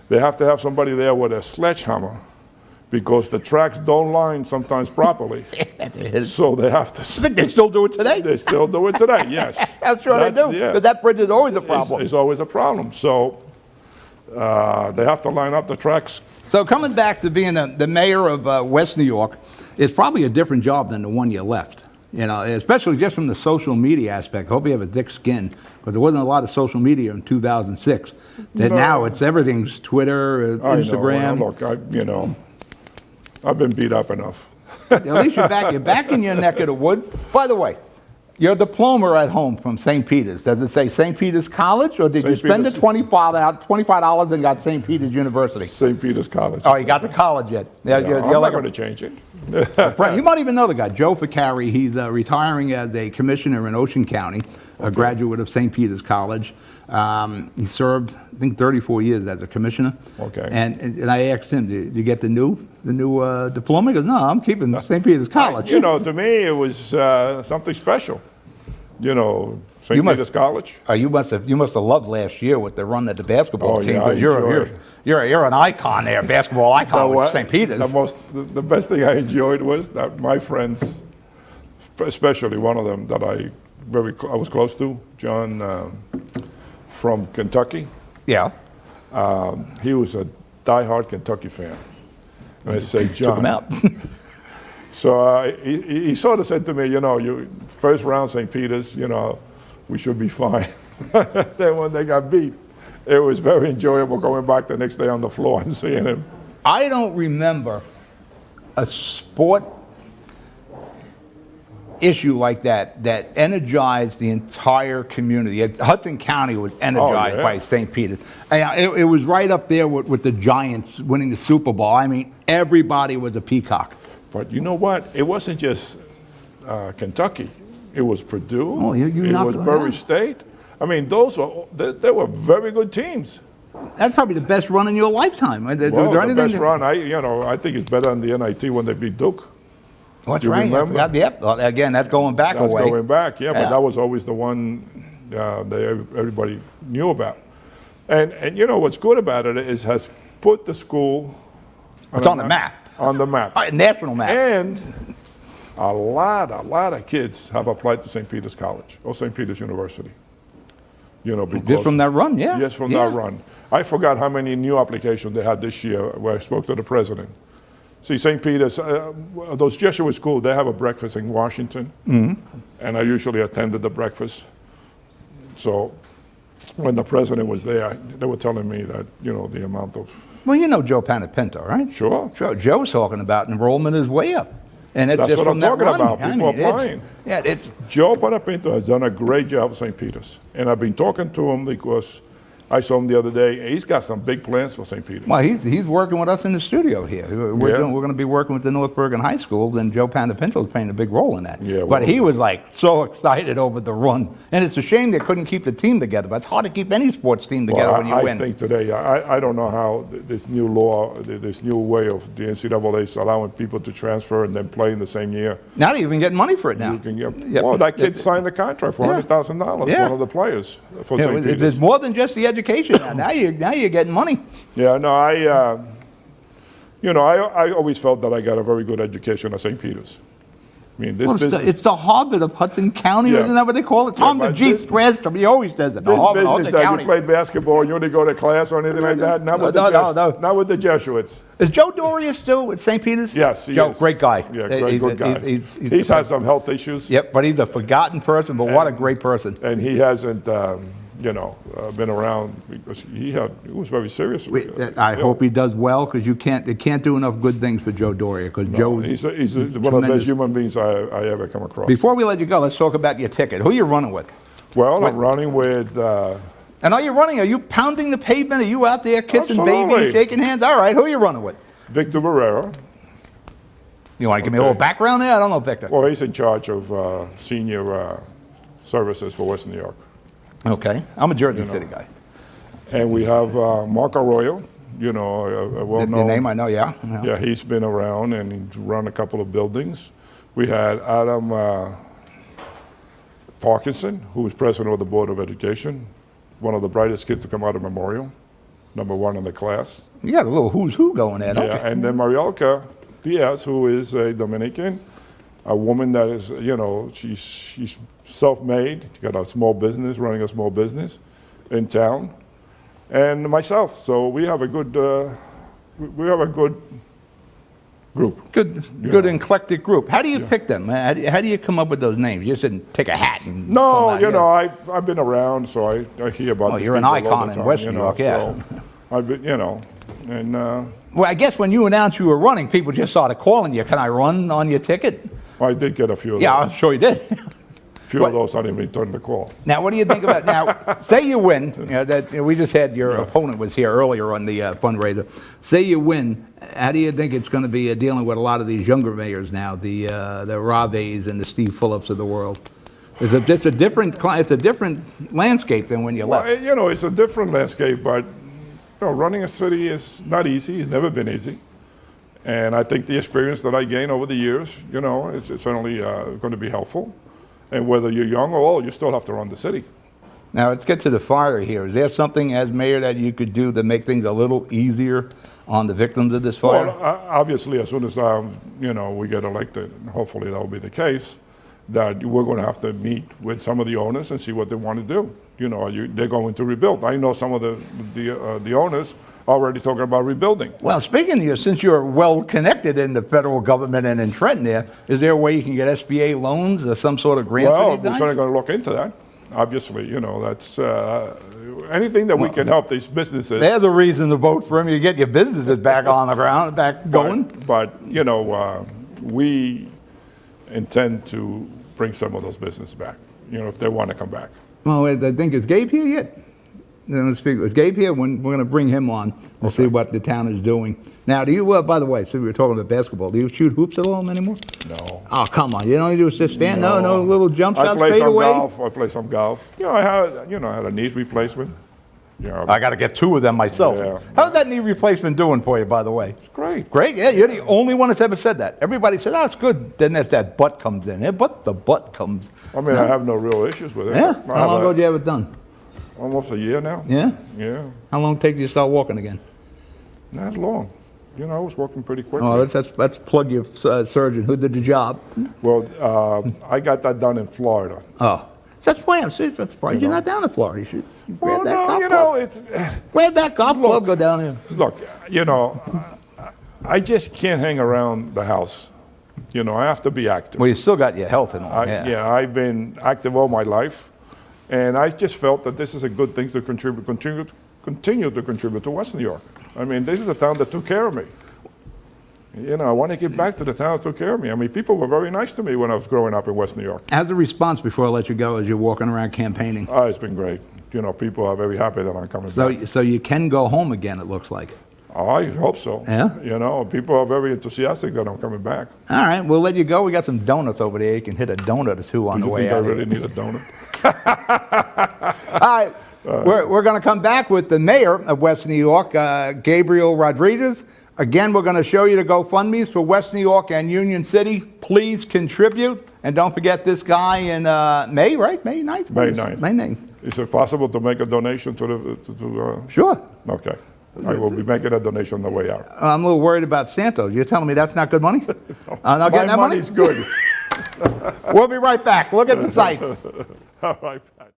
they have to have somebody there with a sledgehammer because the tracks don't line sometimes properly. So they have to. I think they still do it today. They still do it today, yes. I'm sure they do, because that bridge is always a problem. It's always a problem. So they have to line up the tracks. So coming back to being the mayor of West New York, it's probably a different job than the one you left. You know, especially just from the social media aspect. I hope you have a thick skin, because there wasn't a lot of social media in 2006. That No. now everything's Twitter, Instagram. Look, I've been beat up enough. At least you're back in your neck of the woods. By the way, your diploma at home from St. Peter's, does it say St. Peter's College, or did you St. spend the Peter's. $25 and got St. Peter's University? St. Peter's College. Oh, you got the college yet? Yeah, Yeah, you're I'm like not a going to change it. friend. You might even know the guy, Joe Ficari. He's retiring as a commissioner in Ocean County, a graduate of St. Peter's College. He served, I think, 34 years as a commissioner. Okay. And I asked him, did you get the new diploma? He goes, no, I'm keeping St. Peter's College. You know, to me, it was something special. You know, St. You must- Peter's College. You must have loved last year with the run that the basketball Oh, team. yeah, I 'Cause enjoyed it. you're an icon there, basketball icon with St. Peter's. The best thing I enjoyed was that my friends, especially one of them that I was close to, John from Kentucky. Yeah, He was a diehard Kentucky fan. And I say, took John. him out. So he sort of said to me, you know, first round St. Peter's, you know, we should be fine. Then when they got beat, it was very enjoyable going back the next day on the floor and seeing him. I don't remember a sport issue like that energized the entire community. Hudson County was energized yeah. by St. Peter's. And it was right up there with the Giants winning the Super Bowl. I mean, everybody was a peacock. But you know what? It wasn't just Kentucky. It was Purdue. Oh, you it knocked was them Murray out. State. I mean, they were very good teams. That's probably the best run in your lifetime. Was there Well, the anything best that- run, I think it's better than the NIT when they beat Duke. Oh, that's You right. I remember? forgot. Yep. Well, again, that's going back That's away. going back, yeah, but Yeah. that was always the one that everybody knew about. And you know what's good about it is has put the school It's on the map. On the map. National map. And a lot of kids have applied to St. Peter's College or St. Peter's University. You know, because Just from that run, yeah. Yes, from Yeah. that run. I forgot how many new applications they had this year where I spoke to the president. See, St. Peter's, those Jesuit schools, they have a breakfast in Washington, and I usually attended the breakfast. So when the president was there, they were telling me that, you know, the amount of, Well, you know Joe Panapinto, right? Sure. Joe's talking about enrollment is way up. And it's That's just what from I'm that talking run. about. I People mean, applying. it's Joe Panapinto has done a great job at St. Peter's. And I've been talking to him because I saw him the other day, and he's got some big plans for St. Peter's. well, he's working with us in the studio here. We're Yeah. going to be working with the North Bergen High School, and Joe Panapinto is playing a big role in that. Yeah, but well- he was like so excited over the run, and it's a shame they couldn't keep the team together. But it's hard to keep any sports team together Well, when you I win. think today, I don't know how this new law, this new way of the NCAA is allowing people to transfer and then play in the same year. Now they're even getting money for it now. You can get, Yep. well, that kid signed a contract for Yeah. $100,000, Yeah. one of the players for Yeah, St. Peter's. there's more than just the education now. Now you're getting money. Yeah, no, you know, I always felt that I got a very good education at St. Peter's. I mean, this Well, business, it's the Harvard of Hudson County, Yeah. isn't that what they call it? Tom but the Jeep this- swears to me. He always says it. The this Harvard of business Hudson that County. you played basketball, you didn't go to class or anything like that, not with No, the no, no. not with the Jesuits. Is Joe Doria still with St. Peter's? Yes, he Joe, is. great guy. Yeah, great, good guy. He's had some health issues. Yep, but he's a forgotten person, but what a great person. And he hasn't, been around because he was very serious. I hope he does well, because they can't do enough good things for Joe Doria, because Joe. He's one of the tremendous. best human beings I ever come across. Before we let you go, let's talk about your ticket. Who are you running with? Well, I'm running with, And are you pounding the pavement? Are you out there kissing Absolutely. babies, shaking hands? All right, who are you running with? Victor Barrera. You want to give me a little background there? I don't know, Victor. Well, he's in charge of senior services for West New York. Okay, I'm a Jersey City guy. And we have Mark Arroyo, a The well-known. name I know, yeah. Yeah, he's been around and he's run a couple of buildings. We had Adam Parkinson, who was president of the Board of Education, one of the brightest kids to come out of Memorial, #1 in the class. You got a little who's who going there, don't Yeah, you? and then Marielka Diaz, who is a Dominican, a woman that is, she's self-made, got a small business, running a small business in town, and myself. So we have a good group. Good eclectic group. How do you pick them? How do you come up with those names? You just didn't take a hat and pull 'em No, out you here. know, I've been around, so I hear about. Oh, these you're an people all icon the in time, West you New know, York, yeah. So I've been, you know, and Well, I guess when you announced you were running, people just started calling you. Can I run on your ticket? I did get a few of Yeah, those. I'm sure you did. Few of those I didn't return the call. Now, what do you think about now? Say you win. You know, that we just had your opponent was here earlier on the fundraiser. Say you win. How do you think it's going to be dealing with a lot of these younger mayors now, the Raves and the Steve Phillips of the world? It's a different landscape than when you Well, left. you know, it's a different landscape, but you know, running a city is not easy. It's never been easy. And I think the experience that I gained over the years, you know, it's certainly going to be helpful. And whether you're young or old, you still have to run the city. Now let's get to the fire here. Is there something as mayor that you could do to make things a little easier on the victims of this fire? Well, obviously, as soon as you know, we get elected, and hopefully that will be the case, that we're going to have to meet with some of the owners and see what they want to do. You know, they're going to rebuild. I know some of the owners already talking about rebuilding. Well, speaking of you, since you're well connected in the federal government and in Trenton there, is there a way you can get SBA loans or some sort of grant Well, for these we're guys? certainly going to look into that. Obviously, you know, that's anything that we can help these businesses. There's a reason to vote for him. You get your businesses back on the ground, back going. But you know, we intend to bring some of those businesses back. You know, if they want to come back. Well, I think, is Gabe here yet? Let's speak. Is Gabe here? We're going to bring him on and see what the town is doing. Now, do you, by the way, so we were talking about basketball, do you shoot hoops at all anymore? No. Oh, come on. You don't do is just stand? No little jump I shots, play fade some away? golf. I play some golf. You know, I had a knee replacement. Yeah, I got to get 2 of them myself. Yeah. How's that knee replacement doing for you, by the way? it's great. Great, yeah, you're the only one that's ever said that. Everybody said, oh, it's good. Then there's that butt comes in. But the butt comes. I mean, I have no real issues with it. Yeah? I How long have ago did you have it done? almost a year now. Yeah? Yeah, How long did it take you to start walking again? not long. You know, I was working pretty quickly. Oh, let's plug your surgeon. Who did the job? Well, I got that done in Florida. Oh. That's why I'm surprised you're not down in Florida. You should grab Well, that no, golf you club. know, it's Grab that golf club, go down there. look. You know, I just can't hang around the house. You know, I have to be active. Well, you still got your health and all. Yeah, I've been active all my life, and I just felt that this is a good thing to continue to contribute to West New York. I mean, this is a town that took care of me. You know, I want to give back to the town that took care of me. I mean, people were very nice to me when I was growing up in West New York. How's the response before I let you go as you're walking around campaigning? Oh, it's been great. You know, people are very happy that I'm coming back. So you can go home again, it looks like. Oh, I hope so. Yeah? You know, people are very enthusiastic that I'm coming back. All right, we'll let you go. We got some donuts over there. You can hit a donut or 2 on Do the you way think I out really here. need a donut? All right, we're going to come back with the mayor of West New York, Gabriel Rodriguez. Again, we're going to show you the GoFundMes for West New York and Union City. Please contribute. And don't forget this guy in May, right? May 9th? May 9th. May 9th. Is it possible to make a donation to the? Sure. Okay. I will be making a donation on the way out. I'm a little worried about Santos. You're telling me that's not good money? Not My getting that money? money's good. We'll be right back. Look at the sights. All right, Pat.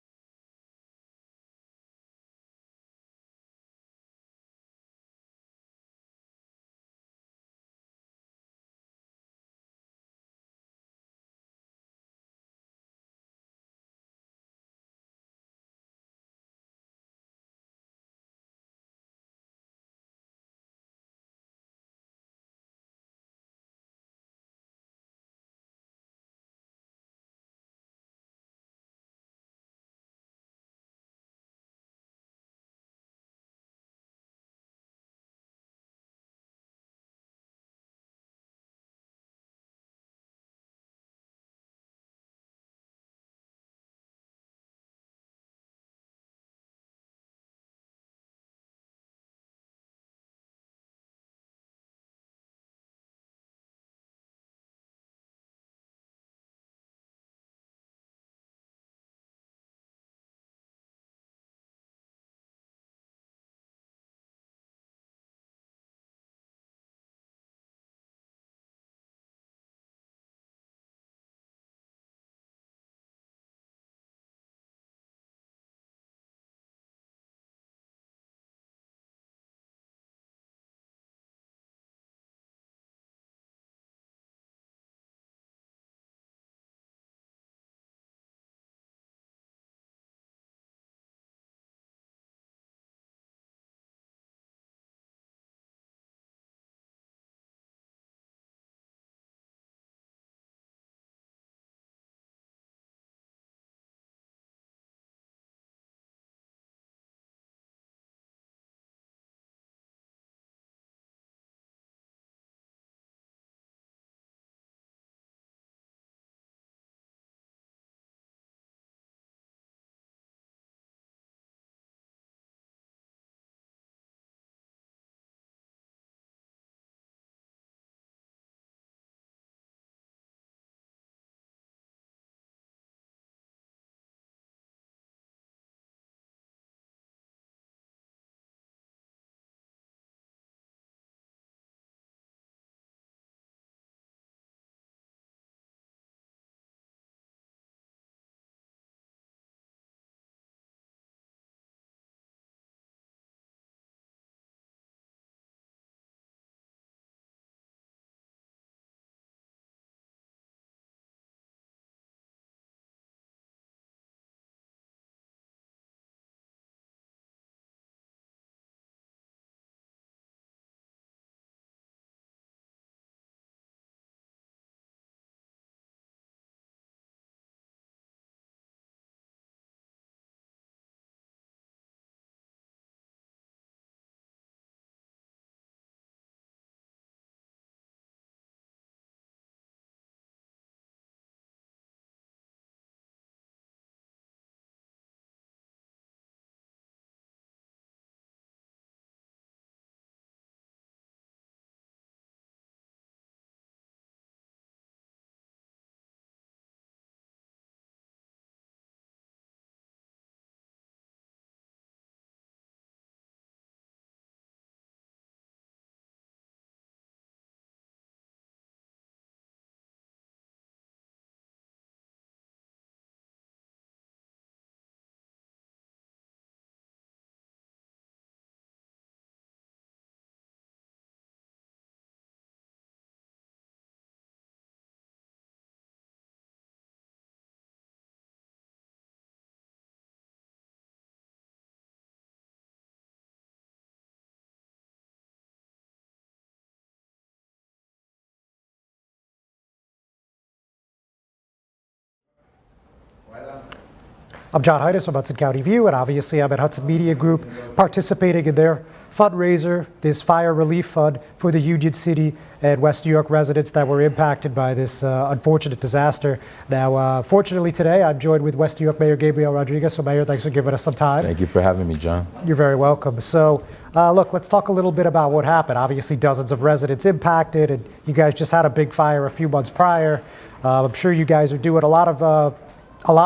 I'm John Heides from Hudson County View, and obviously I'm at Hudson Media Group participating in their fundraiser, this fire relief fund for the Union City and West New York residents that were impacted by this unfortunate disaster. Now, fortunately today, I'm joined with West New York Mayor Gabriel Rodriguez. So Mayor, thanks for giving us some time. Thank you for having me, John. You're very welcome. So, look, let's talk a little bit about what happened. Obviously, dozens of residents impacted, and you guys just had a big fire a few months prior. I'm sure you guys are doing a lot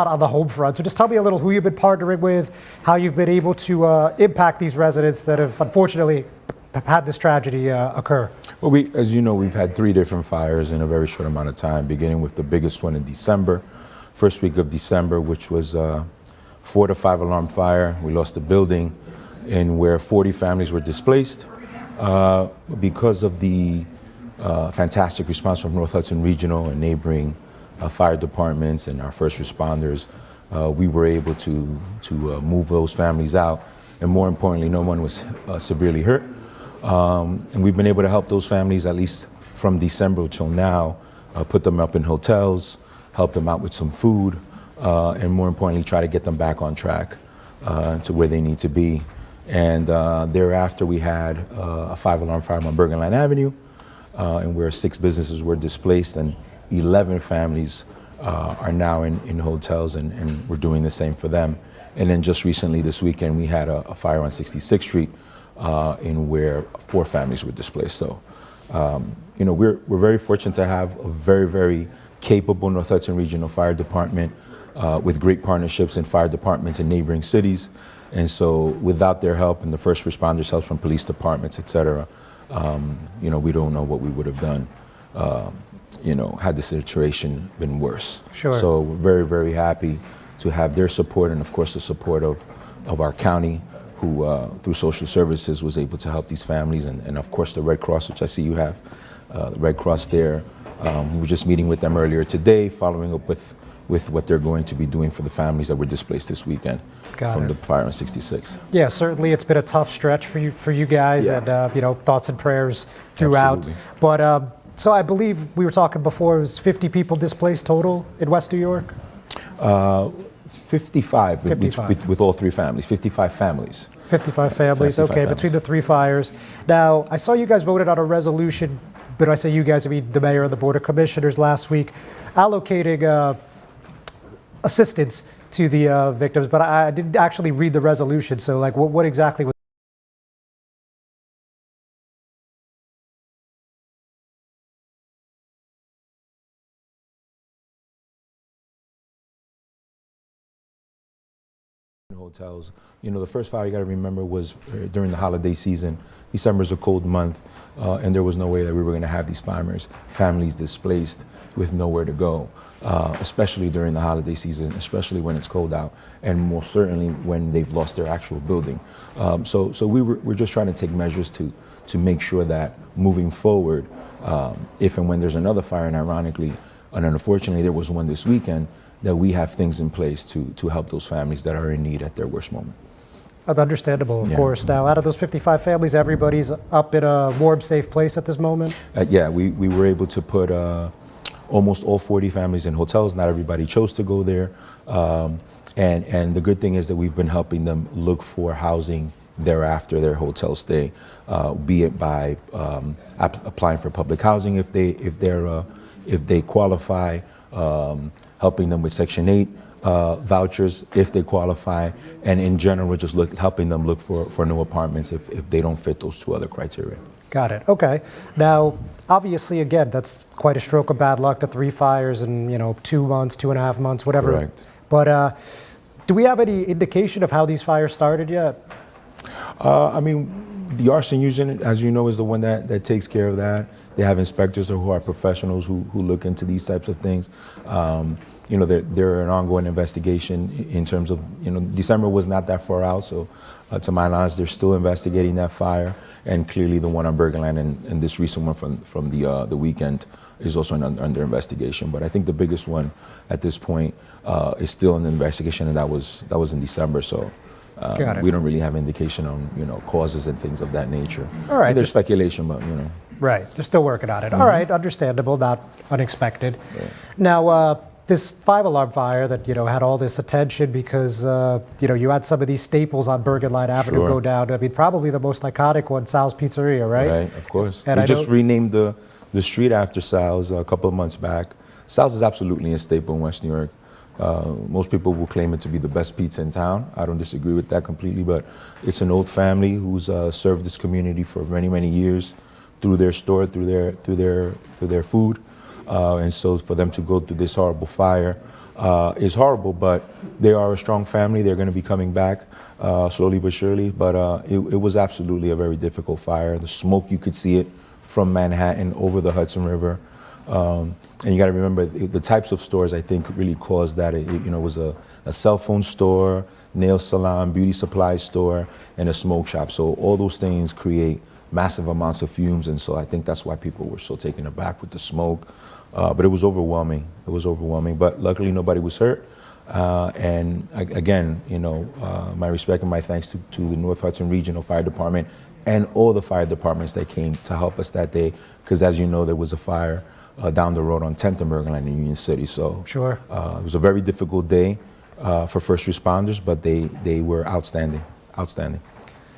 on the home front. So just tell me a little who you've been partnering with, how you've been able to impact these residents that have unfortunately had this tragedy occur. Well, as you know, we've had 3 different fires in a very short amount of time, beginning with the biggest one in December, first week of December, which was a 4 to 5 alarm fire. We lost a building in where 40 families were displaced because of the fantastic response from North Hudson Regional and neighboring fire departments and our first responders. We were able to move those families out, and more importantly, no one was severely hurt. And we've been able to help those families at least from December till now, put them up in hotels, help them out with some food, and more importantly, try to get them back on track to where they need to be. And thereafter, we had a 5-alarm fire on Bergen Line Avenue, and where 6 businesses were displaced, and 11 families are now in hotels, and we're doing the same for them. And then just recently this weekend, we had a fire on 66th Street in where 4 families were displaced. So, you know, we're very fortunate to have a very, very capable North Hudson Regional Fire Department with great partnerships in fire departments in neighboring cities. And so without their help and the first responders' help from police departments, et cetera, you know, we don't know what we would have done, you know, had the situation been worse. Sure. So we're very, very happy to have their support, and of course the support of our county, who through social services was able to help these families, and of course the Red Cross, which I see you have the Red Cross there. We were just meeting with them earlier today, following up with what they're going to be doing for the families that were displaced this weekend from the fire on 66. Yeah, certainly it's been a tough stretch for you guys, Yeah. and you know, thoughts and prayers throughout. Absolutely. But so I believe we were talking before, it was 50 people displaced total in West New York. 55, 55. With all 3 families, 55 families. 55 families, 55 okay, families. between the 3 fires. Now, I saw you guys voted on a resolution, but I say you guys, I mean the mayor and the board of commissioners last week, allocating assistance to the victims, but I didn't actually read the resolution, so like what exactly was hotels. You know, the first fire you got to remember was during the holiday season. December's a cold month, and there was no way that we were going to have these families displaced with nowhere to go, especially during the holiday season, especially when it's cold out, and most certainly when they've lost their actual building. So we're just trying to take measures to make sure that moving forward, if and when there's another fire, and ironically, and unfortunately there was one this weekend, that we have things in place to help those families that are in need at their worst moment. understandable, of Yeah. course. Now, out of those 55 families, everybody's up in a warm, safe place at this moment? Yeah, we were able to put almost all 40 families in hotels. Not everybody chose to go there. And the good thing is that we've been helping them look for housing thereafter their hotel stay, be it by applying for public housing if they qualify, helping them with Section 8 vouchers if they qualify, and in general just helping them look for new apartments if they don't fit those 2 other criteria. Got it. Okay. Now, obviously, again, that's quite a stroke of bad luck, the 3 fires in, 2 months, 2.5 months, whatever. Correct. But do we have any indication of how these fires started yet? I mean, the arson unit, as you know, is the one that takes care of that. They have inspectors who are professionals who look into these types of things. They're an ongoing investigation in terms of, December was not that far out, so to my knowledge, they're still investigating that fire. And clearly the one on Bergen Line and this recent one from the weekend is also under investigation. But I think the biggest one at this point is still in investigation, and that was in December. So Got it. we don't really have indication on causes and things of that nature. All right, There's just- speculation, but Right. They're still working on it. All right. Understandable, not unexpected. Now, this 5-alarm fire that had all this attention because you had some of these staples on Bergen Line Avenue Sure. go down. I mean, probably the most iconic one, Sal's Pizzeria, right? Right, of course. And We I just know- renamed the street after Sal's a couple of months back. Sal's is absolutely a staple in West New York. Most people will claim it to be the best pizza in town. I don't disagree with that completely, but it's an old family who's served this community for many, many years through their store, through their food. And so for them to go through this horrible fire is horrible, but they are a strong family. They're going to be coming back slowly but surely. But it was absolutely a very difficult fire. The smoke, you could see it from Manhattan over the Hudson River. And you got to remember the types of stores I think really caused that. It was a cell phone store, nail salon, beauty supply store, and a smoke shop. So all those things create massive amounts of fumes, and so I think that's why people were so taken aback with the smoke. But it was overwhelming. It was overwhelming. But luckily, nobody was hurt. And again, my respect and my thanks to the North Hudson Regional Fire Department and all the fire departments that came to help us that day. Because as you know, there was a fire down the road on 10th and Bergen Line in Union City. So Sure. it was a very difficult day for first responders, but they were outstanding. Outstanding.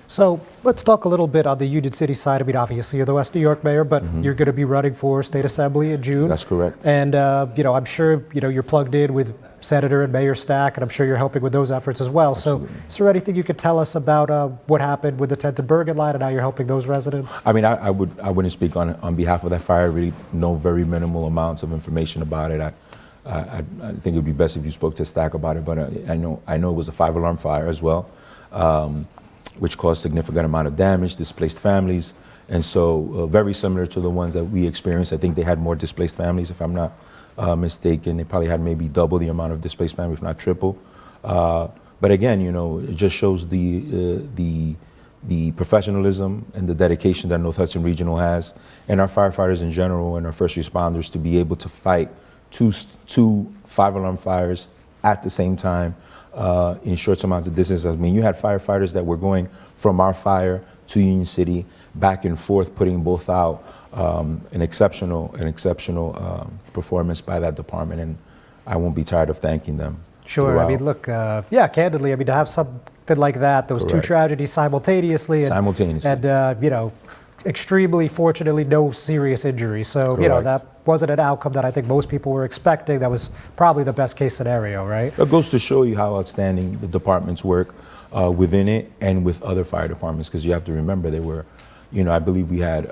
So let's talk a little bit on the Union City side. I mean, obviously you're the West New York mayor, but you're going to be running for state assembly in June. That's correct. And I'm sure you're plugged in with Senator and Mayor Stack, and I'm sure you're helping with those efforts as well. Absolutely. So is there anything you could tell us about what happened with the 10th and Bergen Line and how you're helping those residents? I mean, I wouldn't speak on behalf of that fire. I really know very minimal amounts of information about it. I think it would be best if you spoke to Stack about it, but I know it was a 5-alarm fire as well, which caused significant amount of damage, displaced families, and so very similar to the ones that we experienced. I think they had more displaced families, if I'm not mistaken. They probably had maybe double the amount of displaced families, if not triple. But again, it just shows the professionalism and the dedication that North Hudson Regional has, and our firefighters in general, and our first responders to be able to fight two 5-alarm fires at the same time in short amounts of distance. I mean, you had firefighters that were going from our fire to Union City, back and forth, putting both out. An exceptional performance by that department, and I won't be tired of thanking them. Sure. throughout. I mean, look, candidly, I mean, to have something like that, those two Correct. tragedies simultaneously, and extremely fortunately, no serious injuries. So, Correct. that wasn't an outcome that I think most people were expecting. That was probably the best case scenario, right? It goes to show you how outstanding the departments work within it and with other fire departments, because you have to remember they were, I believe we had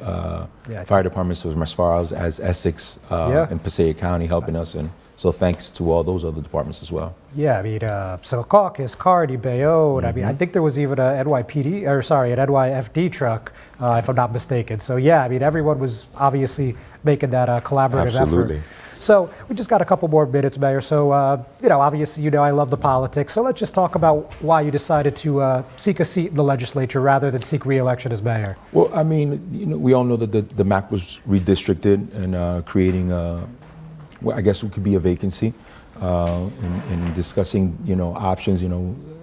fire departments from as far as Essex and Passaic County helping us, and so thanks to all those other departments as well. Yeah, I mean, Secaucus, Kearny, Bayonne. I mean, I think there was even an NYFD truck, if I'm not mistaken. So yeah, I mean, everyone was obviously making that collaborative Absolutely. effort. So we just got a couple more minutes, Mayor. So obviously, I love the politics. So let's just talk about why you decided to seek a seat in the legislature rather than seek re-election as mayor. Well, I mean, we all know that the map was redistricted and creating, I guess it could be a vacancy. In discussing, options,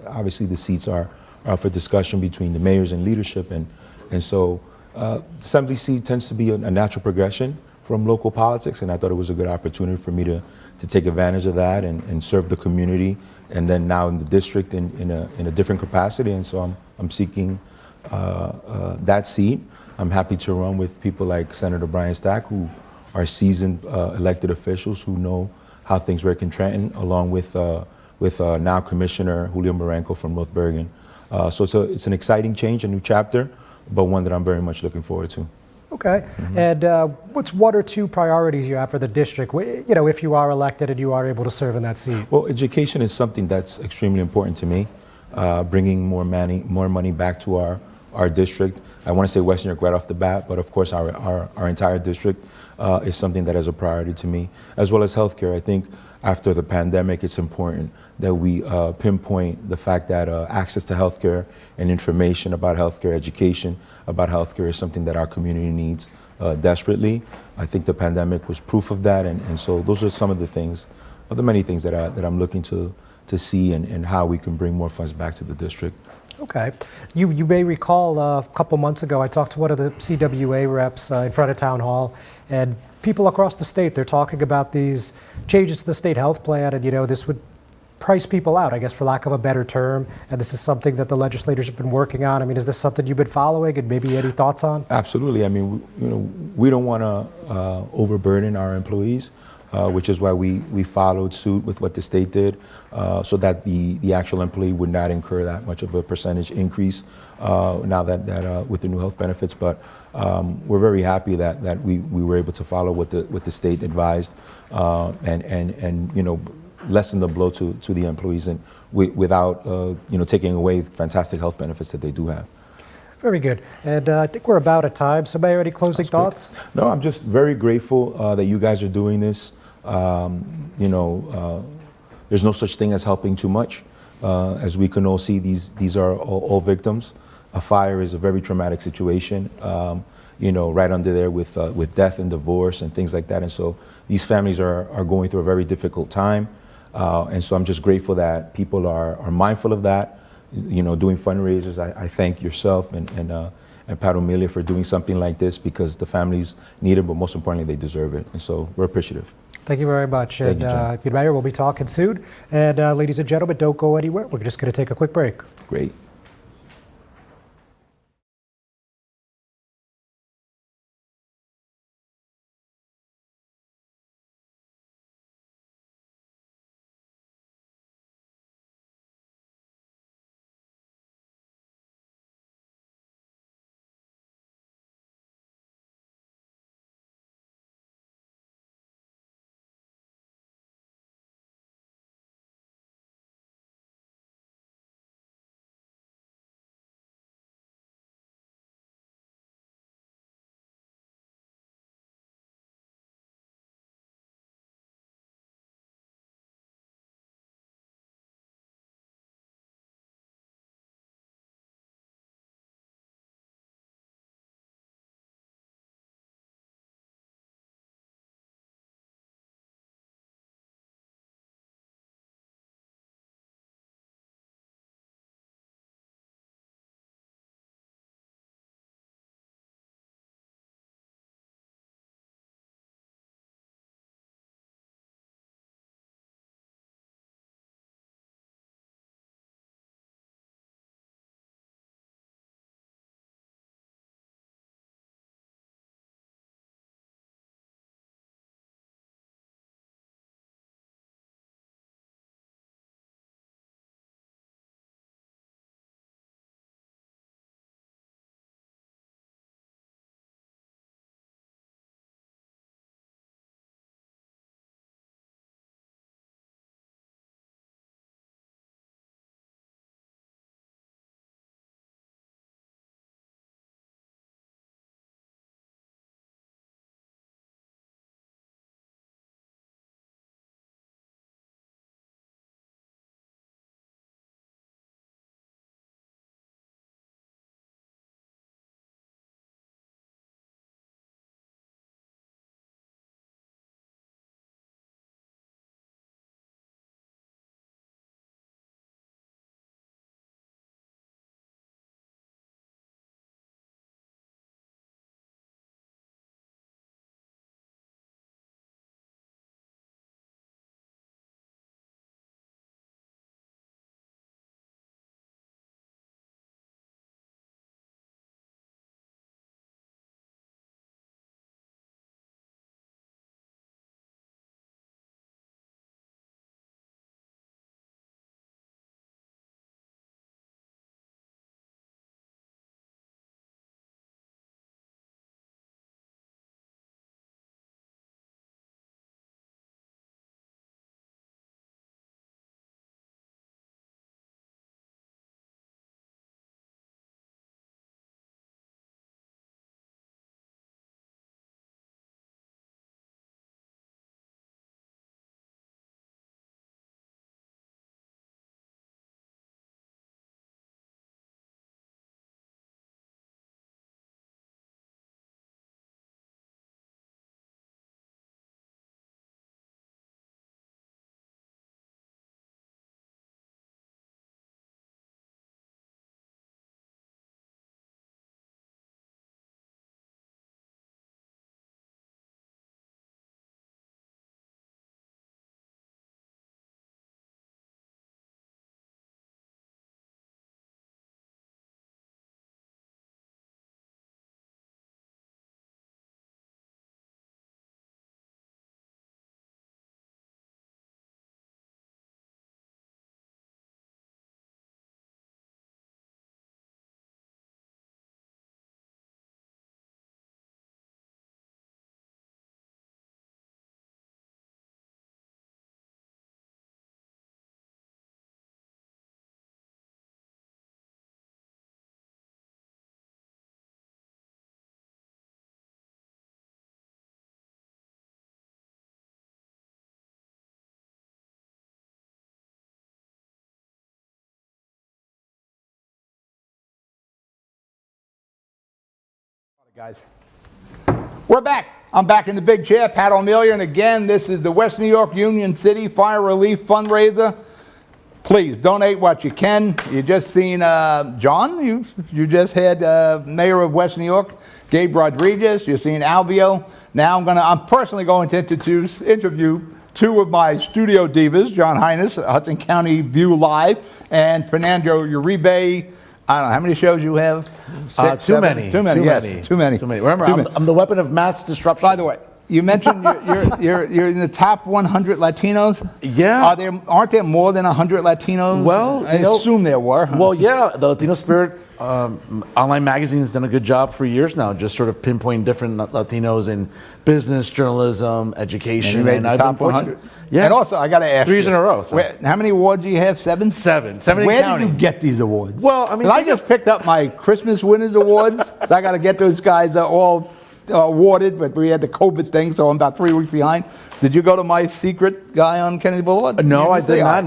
obviously the seats are up for discussion between the mayors and leadership, and so the assembly seat tends to be a natural progression from local politics, and I thought it was a good opportunity for me to take advantage of that and serve the community, and then now in the district in a different capacity, and so I'm seeking that seat. I'm happy to run with people like Senator Brian Stack, who are seasoned elected officials who know how things work in Trenton, along with now Commissioner Julio Marenco from North Bergen. So it's an exciting change, a new chapter, but one that I'm very much looking forward to. Okay. And what's one or two priorities you have for the district, if you are elected and you are able to serve in that seat? Well, education is something that's extremely important to me, bringing more money back to our district. I want to say West New York right off the bat, but of course our entire district is something that is a priority to me, as well as healthcare. I think after the pandemic, it's important that we pinpoint the fact that access to healthcare and information about healthcare, education about healthcare is something that our community needs desperately. I think the pandemic was proof of that, and so those are some of the things, of the many things that I'm looking to see and how we can bring more funds back to the district. Okay. You may recall a couple months ago, I talked to one of the CWA reps in front of Town Hall, and people across the state, they're talking about these changes to the state health plan, and this would price people out, I guess, for lack of a better term. And this is something that the legislators have been working on. I mean, is this something you've been following, and maybe any thoughts on? Absolutely. I mean, we don't want to overburden our employees, which is why we followed suit with what the state did, so that the actual employee would not incur that much of a percentage increase now that with the new health benefits. But we're very happy that we were able to follow what the state advised, and lessen the blow to the employees, and without taking away fantastic health benefits that they do have. Very good. And I think we're about at time. So, Mayor, any closing thoughts? No, I'm just very grateful that you guys are doing this. There's no such thing as helping too much. As we can all see, these are all victims. A fire is a very traumatic situation. Right under there with death and divorce and things like that. And so these families are going through a very difficult time. And so I'm just grateful that people are mindful of that, doing fundraisers. I thank yourself and Pat O'Melia for doing something like this, because the families need it, but most importantly, they deserve it. And so we're appreciative. Thank you very much. Thank you, John. Mayor, we'll be talking soon. And ladies and gentlemen, don't go anywhere. We're just going to take a quick break. Great. Guys, we're back. I'm back in the big chair, Pat O'Melia, and again, this is the West New York Union City Fire Relief Fundraiser. Please donate what you can. You just seen John. You just had Mayor of West New York, Gabe Rodriguez. You've seen Albio. Now I'm personally going to interview two of my studio divas, John Hines, Hudson County View Live, and Fernando Uribe. I don't know how many shows you have. Six, Too seven? many. Too many. Yes, too many. Remember, Too many. I'm the weapon of mass disruption. By the way, you mentioned you're in the top 100 Latinos. Yeah. Aren't there more than 100 Latinos? Well, I assume there were. Huh? Well, yeah, the Latino Spirit online magazine has done a good job for years now, just sort of pinpointing different Latinos in business, journalism, education. And you made the I've top been fortunate. 100. Yeah. And also, I got to ask 3 years you, in a row. So. How many awards do you have? Seven? Seven and Where counting. did you get these awards? Well, I mean, 'Cause I just picked up my Christmas Winners Awards. So I got to get those guys all awarded, but we had the COVID thing, so I'm about 3 weeks behind. Did you go to my secret guy on Kennedy Boulevard? No, I You didn't did say not. I-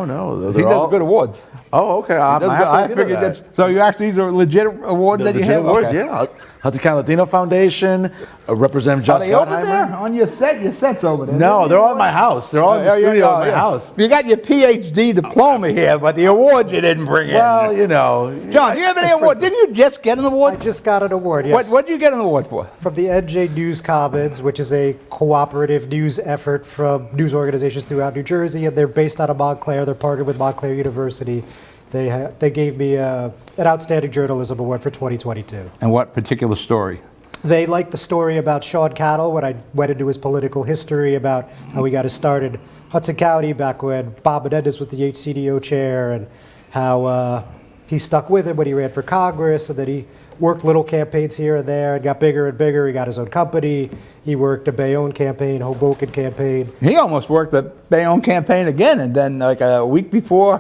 No. He does good awards. Oh, okay. I Does have good- to I look into figured that. so you actually, these are legit awards that you Legit have? awards, Okay. yeah. Hudson County Latino Foundation, Representative Are Josh they over Gottheimer. there on your set? Your set's over there. No, they're all in my house. They're all in the studio in my house. You got your PhD diploma here, but the awards you didn't bring in. Well, you know. John, do you have any award? Didn't you just get an I award? just got an award, yes. What did you get an award for? From the NJ News Commons, which is a cooperative news effort from news organizations throughout New Jersey, and they're based out of Montclair. They're partnered with Montclair University. They gave me an Outstanding Journalism Award for 2022. And what particular story? They liked the story about Sean Cattle when I went into his political history about how he got his start in Hudson County back when Bob Menendez was the HCDO chair, and how he stuck with him when he ran for Congress, and then he worked little campaigns here and there and got bigger and bigger. He got his own company. He worked a Bayonne campaign, Hoboken campaign. He almost worked the Bayonne campaign again, and then like a week before,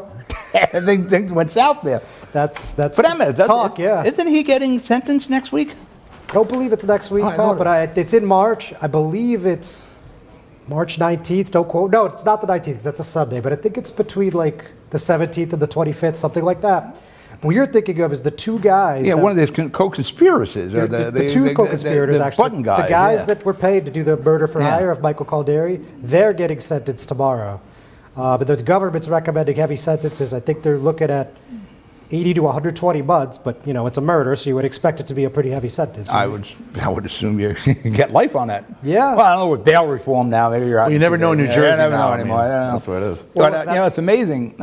things went south there. That's But I mean, talk, yeah. Isn't he getting sentenced next week? I don't believe it's next week, Oh, I Pat, thought but it's in March. I believe it's March 19th. Don't quote. No, it's not the 19th. That's a Sunday. But I think it's between like the 17th and the 25th, something like that. What you're thinking of is the two guys. Yeah, that- one of these co-conspirators. the two co-conspirators, the actually. button guys. The guys yeah. that were paid to do the murder for Yeah. hire of Michael Calderi, they're getting sentenced tomorrow. But the government's recommending heavy sentences. I think they're looking at 80 to 120 months, but you know it's a murder, so you would expect it to be a pretty heavy sentence. I would assume you get life on that. Yeah. Well, I don't know with bail reform now. Maybe you're out. Well, you never know in New Jersey You never now, know I mean, anymore. I don't know. that's what it is. But Well, you know, it's amazing.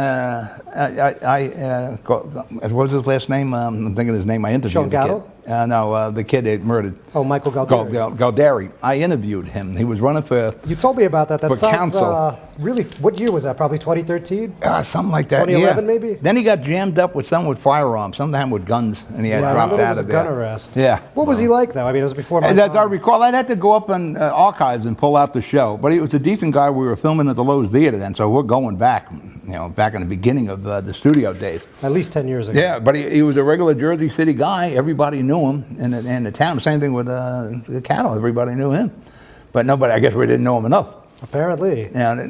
What was his last name? I'm thinking his name. I interviewed Sean the kid. Gatto? No, the kid they murdered. Oh, Michael Calderi. Galderi. I interviewed him. He was running for You told me about that. That For sounds counsel. really. What year was that? Probably 2013. something like that. 2011 yeah. maybe? Then he got jammed up with someone with firearms, sometime with guns, and he had Yeah, I dropped remember it out was a of there. gun arrest. Yeah. What was he like though? I mean, it was before my As I time. recall, I'd had to go up on archives and pull out the show. But he was a decent guy. We were filming at the Lowe's Theater then, so we're going back, back in the beginning of the studio days. At least 10 years ago. Yeah, but he was a regular Jersey City guy. Everybody knew him in the town. Same thing with the Cattle. Everybody knew him. But nobody, I guess we didn't know him enough. Apparently. Yeah,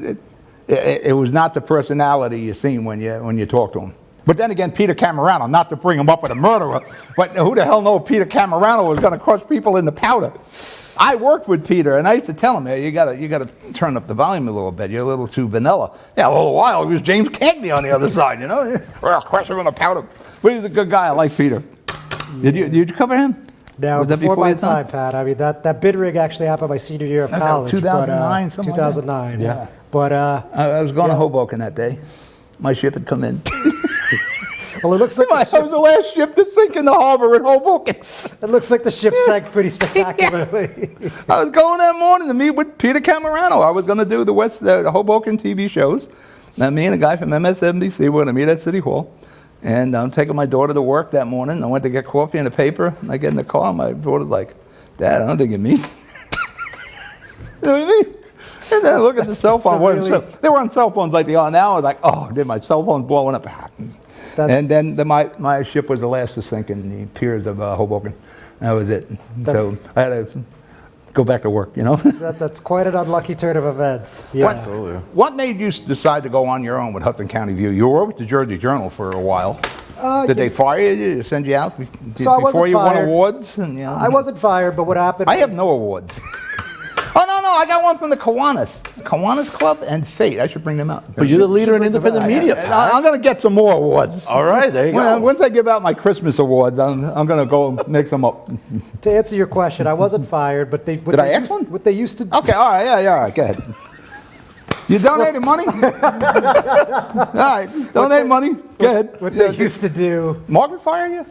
it was not the personality you seen when you talk to him. But then again, Peter Camerano, not to bring him up with a murderer, but who the hell knew Peter Camerano was going to crush people in the powder? I worked with Peter, and I used to tell him, hey, you gotta turn up the volume a little bit. You're a little too vanilla. Yeah, a little while, it was James Cagney on the other side, Well, crush him in the powder. But he's a good guy. I like Peter. Did you cover him? Now, Was that before my your time, Pat, I mean, that bid rig actually happened my senior year of That's like college. 2009, but, something like that? 2009, Yeah. But, I was going to Yeah. Hoboken that day. My ship had come in. well, it looks like I was the last ship to sink in the harbor in Hoboken. the ship sank pretty spectacularly. I was going that morning to meet with Peter Camerano. I was going to do the Hoboken TV shows. Now, me and a guy from MSNBC were going to meet at City Hall. And I'm taking my daughter to work that morning. I went to get coffee and a paper. I get in the car, and my daughter's like, Dad, I don't think you mean. You know what I mean? And then I look at the cell phone. They were on cell phones like they are now. I was like, oh, did my cell phone's blowing up. And then my ship was the last to sink in the piers of Hoboken. That was it. So I had go back to work, you know? That's quite an unlucky turn of events. Yeah. What made you decide to go on your own with Hudson County View? You were with the Jersey Journal for a while. Did they fire you, send you out So I before wasn't you won fired. awards? And, you know? I wasn't fired, but what happened I have was- no awards. Oh, no, I got one from the Kiwanis Club and Fate. I should bring them out. But you're the leader in independent media, Pat. I'm going to get some more awards. All right, there you go. Once I give out my Christmas awards, I'm going to go and make some up. To answer your question, I wasn't fired, but they Did I ask one? what they used to Okay, all right, yeah, all right, go ahead. You donated money? All right, donate money. Go ahead. what they used to do. Margaret fire you?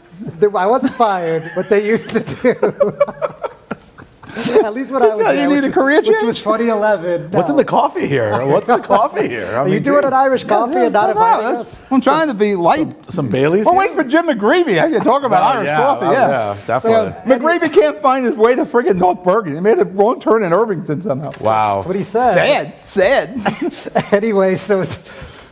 I wasn't fired. What they used to do. At least when I was You there, need a career which change? was 2011. What's in the coffee here? What's in the coffee here? I Are you mean, doing an Irish coffee and not inviting No, us? I'm trying to be light. some Baileys? Well, here? wait for Jim McGreevy. I can talk about Irish coffee, yeah. definitely. McGreevy can't find his way to friggin' North Bergen. He made a wrong turn in Irvington somehow. Wow. That's what he said. Sad. Anyway, so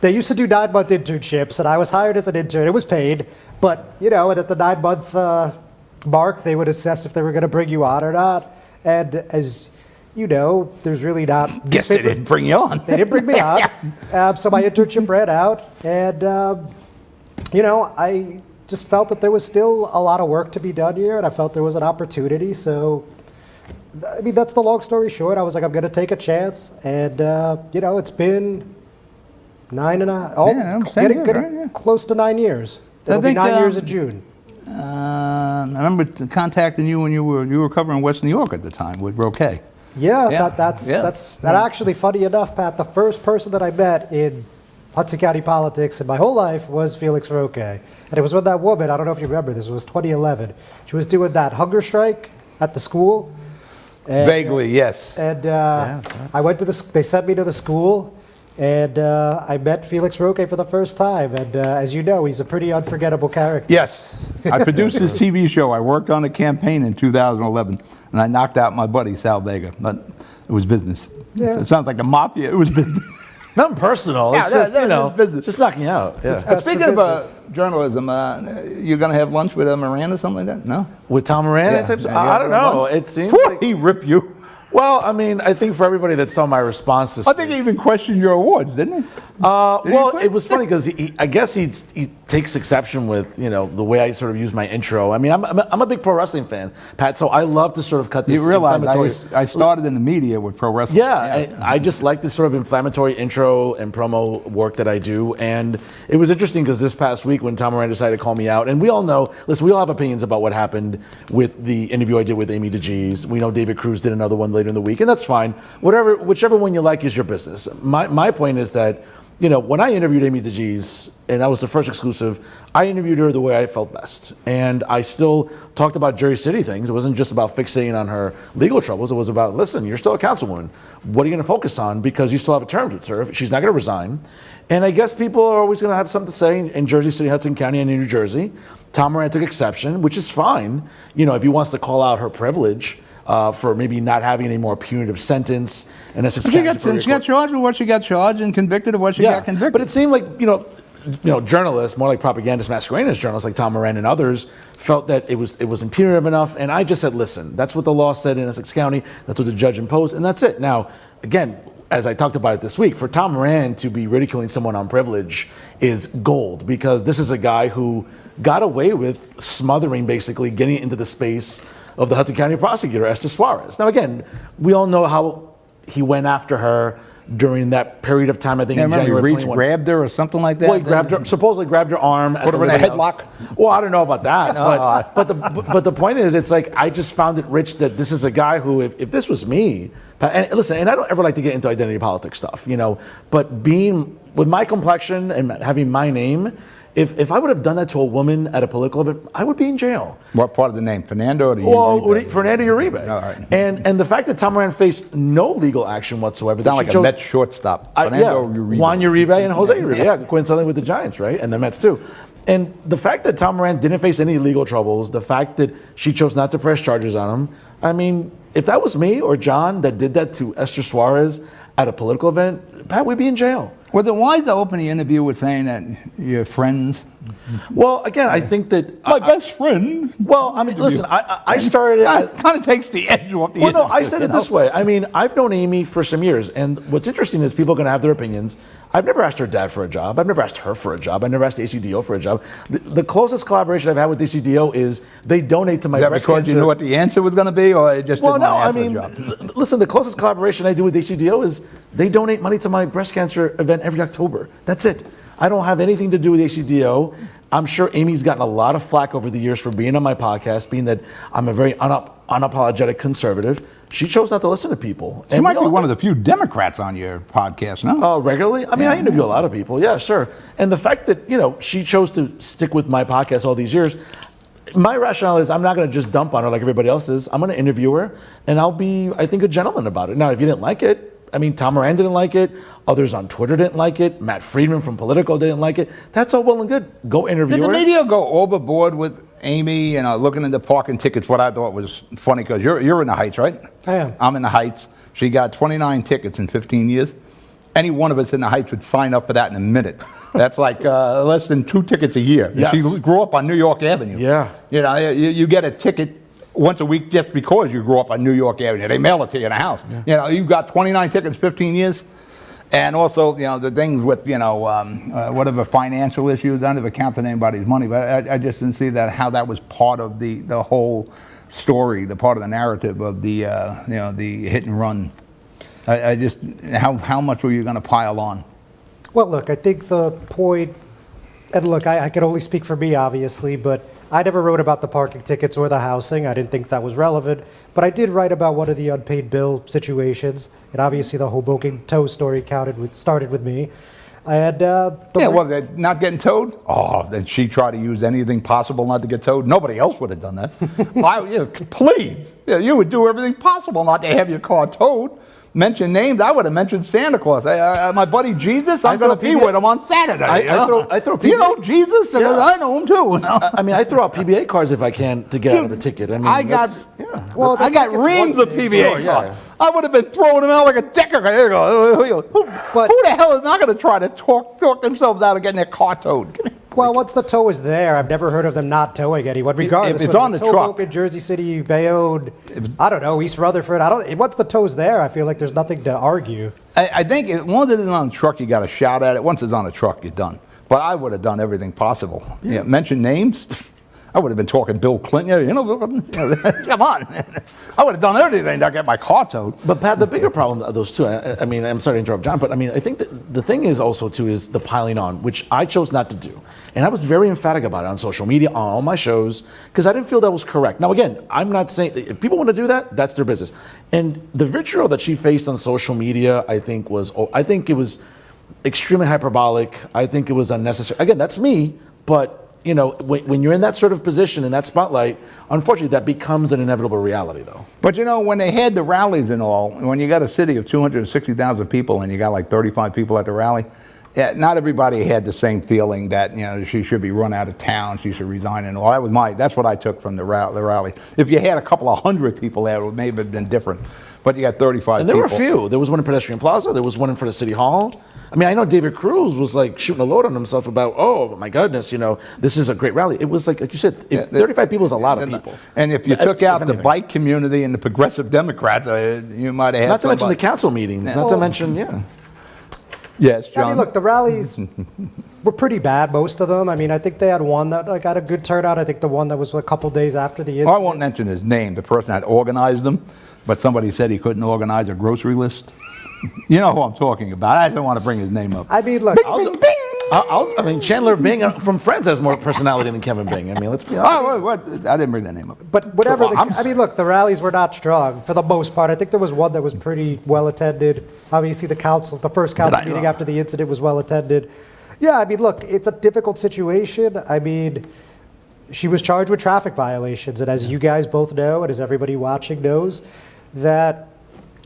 they used to do 9-month internships, and I was hired as an intern. It was paid, but you know, and at the 9-month mark, they would assess if they were going to bring you on or not. And as you know, there's really not. Guess they didn't bring you on. They didn't bring me on. So my internship ran out, and you know, I just felt that there was still a lot of work to be done here, and I felt there was an opportunity. So, I mean, that's the long story short. I was like, I'm going to take a chance, and you know, it's been 9.5. Oh, Yeah, I'm getting saying, right, yeah. close to 9 years. It'll be think, 9 years in June. I remember contacting you when you were covering West New York at the time with Roquet. Yeah, Yeah, that's yeah. actually funny enough, Pat. The first person that I met in Hudson County politics in my whole life was Felix Roquet, and it was with that woman. I don't know if you remember this. It was 2011. She was doing that hunger strike at the school. And, Vaguely, yes. And I went to they sent me to the school, and I met Felix Roquet for the first time. And as you know, he's a pretty unforgettable character. Yes. I produced his TV show. I worked on a campaign in 2011, and I knocked out my buddy, Sal Vega. But it was business. Yeah. It sounds like the mafia. It was business. Nothing personal. Yeah, It's just, that- you know, that's business. just knocking you out. Yeah. Best for Speaking of journalism, you're going to have lunch with Moran or something like that? No? With Tom Moran, Yeah. I don't know. It seems Whew, like, he ripped you. well, I mean, I think for everybody that saw my response this I think he even questioned your awards, didn't he? well, it was funny because I guess he takes exception with, you know, the way I sort of use my intro. I mean, I'm a big pro wrestling fan, Pat, so I love to sort of cut this You realize inflammatory. I started in the media with pro wrestling. Yeah, I just like this sort of inflammatory intro and promo work that I do. And it was interesting because this past week when Tom Moran decided to call me out, and we all know, listen, we all have opinions about what happened with the interview I did with Amy DeGees. We know David Cruz did another one later in the week, and that's fine. Whichever one you like is your business. My point is that, you know, when I interviewed Amy DeGees, and that was the first exclusive, I interviewed her the way I felt best. And I still talked about Jersey City things. It wasn't just about fixating on her legal troubles. It was about, listen, you're still a councilwoman. What are you going to focus on? Because you still have a term to serve. She's not going to resign. And I guess people are always going to have something to say in Jersey City, Hudson County, and in New Jersey. Tom Moran took exception, which is fine. You know, if he wants to call out her privilege, for maybe not having a more punitive sentence. And that's She got charged with what she got charged and convicted of what she got convicted. But it seemed like, you know, journalists, more like propagandists masquerading as journalists like Tom Moran and others, felt that it wasn't punitive enough. And I just said, listen, that's what the law said in Essex County. That's what the judge imposed. And that's it. Now, again, as I talked about it this week, for Tom Moran to be ridiculing someone on privilege is gold, because this is a guy who got away with smothering, basically getting into the space of the Hudson County prosecutor, Esther Suarez. Now, again, we all know how he went after her during that period of time, I think, Yeah, in remember January he of 21. grabbed her or something like that? Well, he grabbed her, supposedly grabbed her arm. Put her in a headlock? Well, I don't know about that. But the point is, it's like, I just found it rich that this is a guy who, if this was me, and listen, and I don't ever like to get into identity politics stuff, you know, but being, with my complexion and having my name, if I would have done that to a woman at a political event, I would be in jail. What part of the name? Fernando or the Well, Fernando Uribe. All right. And the fact that Tom Moran faced no legal action whatsoever. Sound that like she a chose- Mets shortstop. yeah, Fernando Uribe. Juan Uribe and Jose Uribe, yeah, coincidentally with the Giants, right? And the Mets too. And the fact that Tom Moran didn't face any legal troubles, the fact that she chose not to press charges on him, I mean, if that was me or John that did that to Esther Suarez at a political event, Pat, we'd be in jail. Was it wise to open the interview with saying that you're friends Well, again, I think that My best friend. well, I mean, listen, I started. Kind of takes the edge off the Well, no, interview, I said you it know? this way. I mean, I've known Amy for some years, and what's interesting is people are going to have their opinions. I've never asked her dad for a job. I've never asked her for a job. I've never asked the ACDO for a job. The closest collaboration I've had with the ACDO is they donate to my Is that breast because cancer. you knew what the answer was going to be, or it just Well, didn't no, want to I answer mean, the job? listen, the closest collaboration I do with ACDO is they donate money to my breast cancer event every October. That's it. I don't have anything to do with ACDO. I'm sure Amy's gotten a lot of flack over the years for being on my podcast, being that I'm a very unapologetic conservative. She chose not to listen to people. She might be one of the few Democrats on your podcast, no? Regularly? I mean, I interview a lot of people. Yeah, sure. And the fact that, she chose to stick with my podcast all these years, my rationale is I'm not going to just dump on her like everybody else is. I'm going to interview her, and I'll be, I think, a gentleman about it. Now, if you didn't like it, I mean, Tom Moran didn't like it. Others on Twitter didn't like it. Matt Friedman from Politico didn't like it. That's all well and good. Go interview Did the her. media go overboard with Amy, looking into parking tickets? What I thought was funny, because you're in the Heights, right? I am. I'm in the Heights. She got 29 tickets in 15 years. Any one of us in the Heights would sign up for that in a minute. That's like less than 2 tickets a year. Yes. She grew up on New York Avenue. Yeah. You get a ticket once a week just because you grew up on New York Avenue. They mail it to you in the house. Yeah. You've got 29 tickets, 15 years. And also, the things with, whatever financial issues, I never counted anybody's money, but I just didn't see that, how that was part of the whole story, the part of the narrative of the, the hit and run. I just, how much were you going to pile on? Well, look, I think the point, and look, I could only speak for me, obviously, but I never wrote about the parking tickets or the housing. I didn't think that was relevant. But I did write about one of the unpaid bill situations. And obviously the Hoboken tow story started with me. And they're not getting towed? Oh, did she try to use anything possible not to get towed? Nobody else would have done that. Please. You would do everything possible not to have your car towed. Mention names, I would have mentioned Santa Claus. My buddy Jesus, I'm going to be with him on Saturday. I throw You know Jesus? Yeah. I know him too. I mean, I throw out PBA cards if I can to get out of a ticket. I mean, I got reams of PBA Sure, cards. yeah. I would have been throwing them out like a decker. Here you go. Who the hell is not going to try to talk themselves out of getting their car towed? well, once the tow is there, I've never heard of them not towing anyone, regardless. If it's whether on the Hoboken, truck. Jersey City, Bayonne, I don't know, East Rutherford. Once the tow's there, I feel like there's nothing to argue. I think once it's on the truck, you got to shout at it. Once it's on the truck, you're done. But I would have done everything possible. Yeah. Mention names. I would have been talking Bill Clinton. Bill Clinton. Come on. I would have done everything to get my car towed. But Pat, the bigger problem of those two, I mean, I'm sorry to interrupt John, but I mean, I think that the thing is also too is the piling on, which I chose not to do. And I was very emphatic about it on social media, on all my shows, because I didn't feel that was correct. Now, again, I'm not saying, if people want to do that, that's their business. And the vitriol that she faced on social media, I think it was extremely hyperbolic. I think it was unnecessary. Again, that's me, but when you're in that sort of position, in that spotlight, unfortunately, that becomes an inevitable reality, though. But when they had the rallies and all, when you got a city of 260,000 people and you got like 35 people at the rally, not everybody had the same feeling that she should be run out of town, she should resign and all. That's what I took from the rally. If you had a couple of hundred people there, it would maybe have been different. But you got 35 and there people. were a few. There was one in Pedestrian Plaza. There was one in front of City Hall. I mean, I know David Cruz was like shooting a load on himself about, oh my goodness, this is a great rally. It was like you said, 35 people is a lot of people. And if you took out the bike community and the progressive Democrats, you might have had not to mention the council meetings. Not to mention, Yes, John. I mean, look, the rallies were pretty bad, most of them. I mean, I think they had one that got a good turnout. I think the one that was a couple days after the incident. I won't mention his name, the person that organized them, but somebody said he couldn't organize a grocery list. You know who I'm talking about. I don't want to bring his name up. I mean, look, I mean, Chandler Bing from Friends has more personality than Kevin Bing. I mean, let's be honest. I didn't bring that name up. but whatever. I mean, look, the rallies were not strong for the most part. I think there was one that was pretty well attended. Obviously, the first council meeting after the incident was well attended. Yeah, I mean, look, it's a difficult situation. I mean, she was charged with traffic violations, and as you guys both know, and as everybody watching knows, that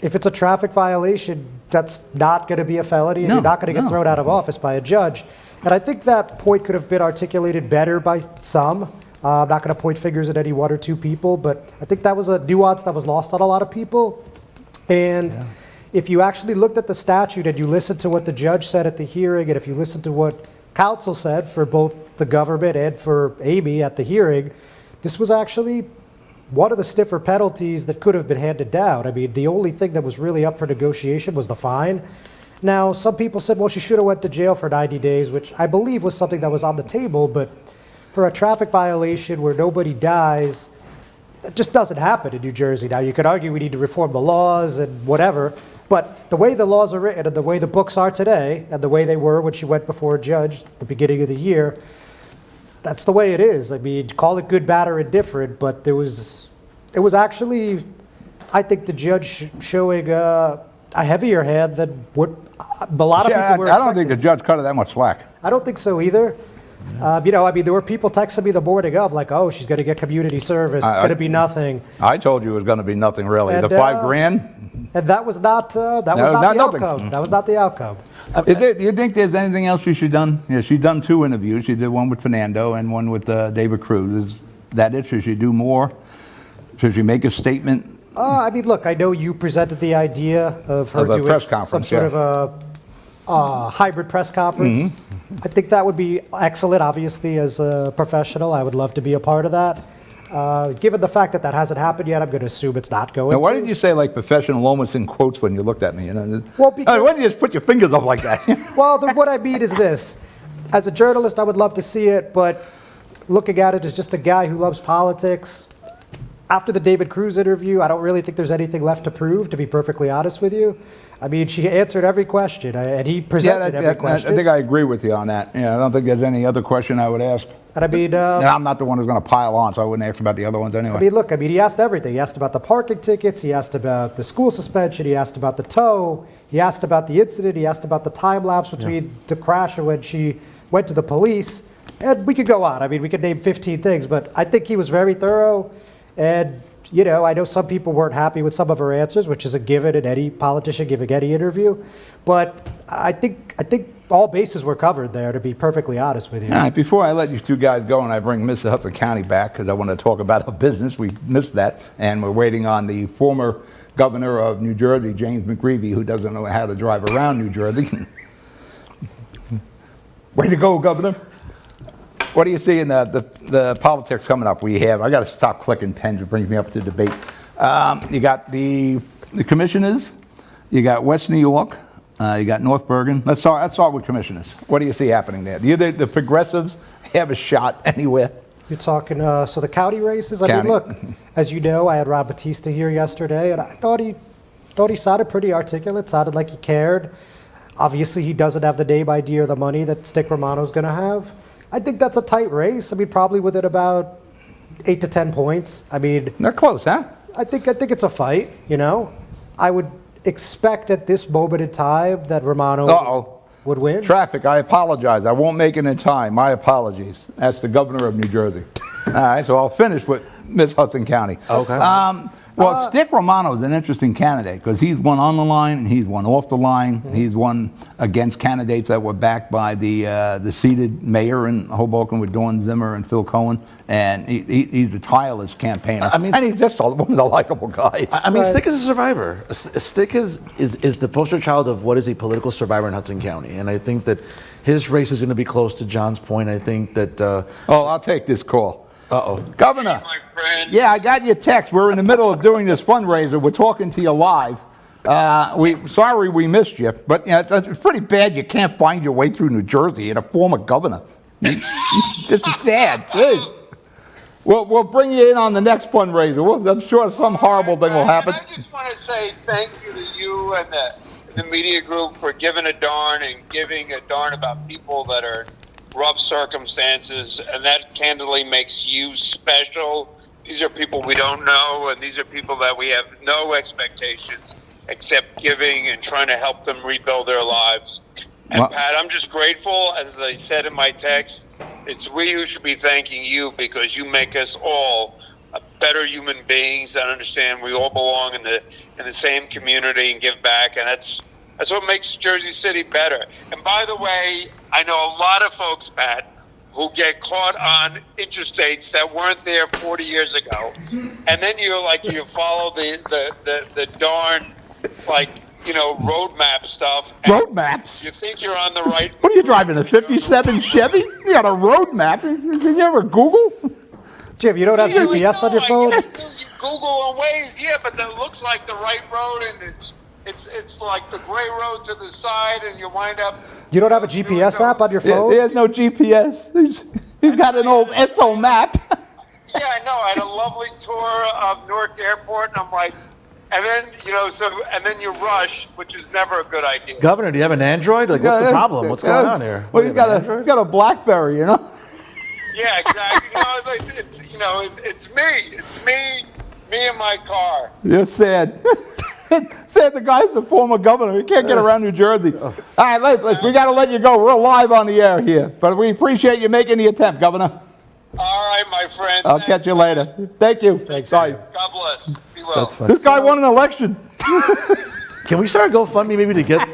if it's a traffic violation, that's not going to be a felony, and you're not going to get thrown out of office by a judge. And I think that point could have been articulated better by some. I'm not going to point fingers at any one or two people, but I think that was a nuance that was lost on a lot of people. And if you actually looked at the statute and you listened to what the judge said at the hearing, and if you listened to what counsel said for both the government and for Amy at the hearing, this was actually one of the stiffer penalties that could have been handed down. I mean, the only thing that was really up for negotiation was the fine. Now, some people said, well, she should have went to jail for 90 days, which I believe was something that was on the table, but for a traffic violation where nobody dies, it just doesn't happen in New Jersey. Now, you could argue we need to reform the laws and whatever, but the way the laws are written and the way the books are today and the way they were when she went before a judge at the beginning of the year, that's the way it is. I mean, call it good, bad, or indifferent, but it was actually, I think, the judge showing a heavier hand than what a lot of people were I don't think expecting. the judge cut her that much slack. I don't think so either. You know, I mean, there were people texting me the morning of, like, oh, she's going to get community service. It's going to be nothing. I told you it was going to be nothing really. And, The $5,000. And that was not the nothing. outcome. That was not the outcome. Do you think there's anything else she should done? Yeah, she's done 2 interviews. She did one with Fernando and one with David Cruz. Is that it? Should she do more? Should she make a statement? I mean, look, I know you presented the idea of her Of a doing press some conference, sort yeah. of a hybrid press conference. Mm-hmm. I think that would be excellent. Obviously, as a professional, I would love to be a part of that. Given the fact that that hasn't happened yet, I'm going to assume it's not going Now, why to. did you say like professional almost in quotes when you looked at me? You know? Well, because- why did you just put your fingers up like that? Well, what I mean is this. As a journalist, I would love to see it, but looking at it as just a guy who loves politics, after the David Cruz interview, I don't really think there's anything left to prove, to be perfectly honest with you. I mean, she answered every question, and he presented every I question. think I agree with you on that. Yeah, I don't think there's any other question I would ask. And I mean, And I'm not the one who's going to pile on, so I wouldn't ask about the other ones anyway. I mean, look, he asked everything. He asked about the parking tickets. He asked about the school suspension. He asked about the tow. He asked about the incident. He asked about the time lapse between the crash and when she went to the police. And we could go on. I mean, we could name 15 things, but I think he was very thorough. And, you know, I know some people weren't happy with some of her answers, which is a given in any politician giving any interview. But I think all bases were covered there, to be perfectly honest with you. All right, before I let you 2 guys go and I bring Mr. Hudson County back, because I want to talk about our business, we missed that, and we're waiting on the former governor of New Jersey, James McGreevey, who doesn't know how to drive around New Jersey. Way to go, Governor. What do you see in the politics coming up? I got to stop clicking pens. It brings me up to debate. You got the commissioners. You got West New York. You got North Bergen. Let's start with commissioners. What do you see happening there? Do you think the progressives have a shot anywhere? You're talking, so the county races? I County. mean, look, as you know, I had Ron Batista here yesterday, and I thought he sounded pretty articulate, sounded like he cared. Obviously, he doesn't have the name, idea, or the money that Stick Romano's going to have. I think that's a tight race. I mean, probably within about 8 to 10 points. I mean, They're close, huh? I think it's a fight, you know? I would expect at this moment in time that Romano Uh-oh. would win. Traffic, I apologize. I won't make it in time. My apologies. That's the governor of New Jersey. All right, so I'll finish with Miss Hudson County. Okay. Well, Stick Romano is an interesting candidate because he's won on the line and he's won off the line. Mm-hmm. He's won against candidates that were backed by the seated mayor in Hoboken with Dawn Zimmer and Phil Cohen, and he's a tireless campaigner. I mean, and he's just one of the likable guys. I mean, Right. Stick is a survivor. Stick is the poster child of what is a political survivor in Hudson County, and I think that his race is going to be close to John's point. I think that. I'll take this call. Uh-oh. Governor. My friend. Yeah, I got your text. We're in the middle of doing this fundraiser. We're talking to you live. Sorry we missed you, but it's pretty bad you can't find your way through New Jersey and a former governor. This is sad. Jeez. We'll bring you in on the next fundraiser. I'm sure some horrible thing will happen. I just want to say thank you to you and the media group for giving a darn and giving a darn about people that are rough circumstances, and that candidly makes you special. These are people we don't know, and these are people that we have no expectations except giving and trying to help them rebuild their lives. And Well- Pat, I'm just grateful. As I said in my text, it's we who should be thanking you because you make us all better human beings that understand we all belong in the same community and give back, and that's what makes Jersey City better. And by the way, I know a lot of folks, Pat, who get caught on interstates that weren't there 40 years ago, and then you follow the darn roadmap stuff. and Road maps? You think you're on the right. What are you driving, a 57 Chevy? You got a road map? Did you ever Google? Jim, you don't have Really? GPS on your No, phone? You Google on Waze, yeah, but that looks like the right road, and it's like the gray road to the side, and you wind up. You don't have a GPS app on your phone? He has no GPS. He's got an old SO map. Yeah, I know. I had a lovely tour of Newark Airport, and I'm like, and then and then you rush, which is never a good idea. Governor, do you have an Android? Like, what's the problem? What's going on here? Well, You he's have an got Android? he's got a BlackBerry, you know. Yeah, exactly. It's me. It's me and my car. You're sad. Sad the guy's the former governor. He can't get around New Jersey. All right, we got to let you go. We're live on the air here, but we appreciate you making the attempt, Governor. All right, my friend. I'll catch you later. Thank you. Bye. God bless. Be well. That's fine. This guy won an election. Can we start a GoFundMe maybe to get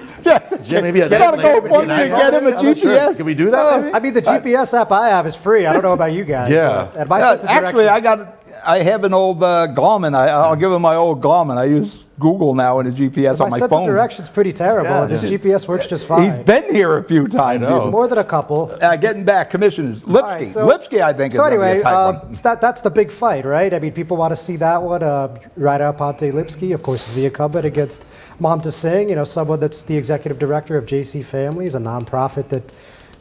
Jim maybe a You gotta go fund me to get him a I'm not sure. GPS. Can we do that? Maybe? I mean, the GPS app I have is free. I don't know about you guys. Yeah. But at my sense of Actually, directions- I have an old Garmin. I'll give him my old Garmin. I use Google now and the GPS on my my sense phone. of direction's pretty terrible. Yeah, and this yeah. GPS works just He's fine. been here a few times. know. even. More than a couple. Getting back, commissioners. Lipsky. All right, so- Lipsky, I think, is So going to be anyway, a tight one. that's the big fight, right? I mean, people want to see that one. Radha Ponte Lipsky, of course, is the incumbent against Mamta Singh, someone that's the executive director of JC Families, a nonprofit that,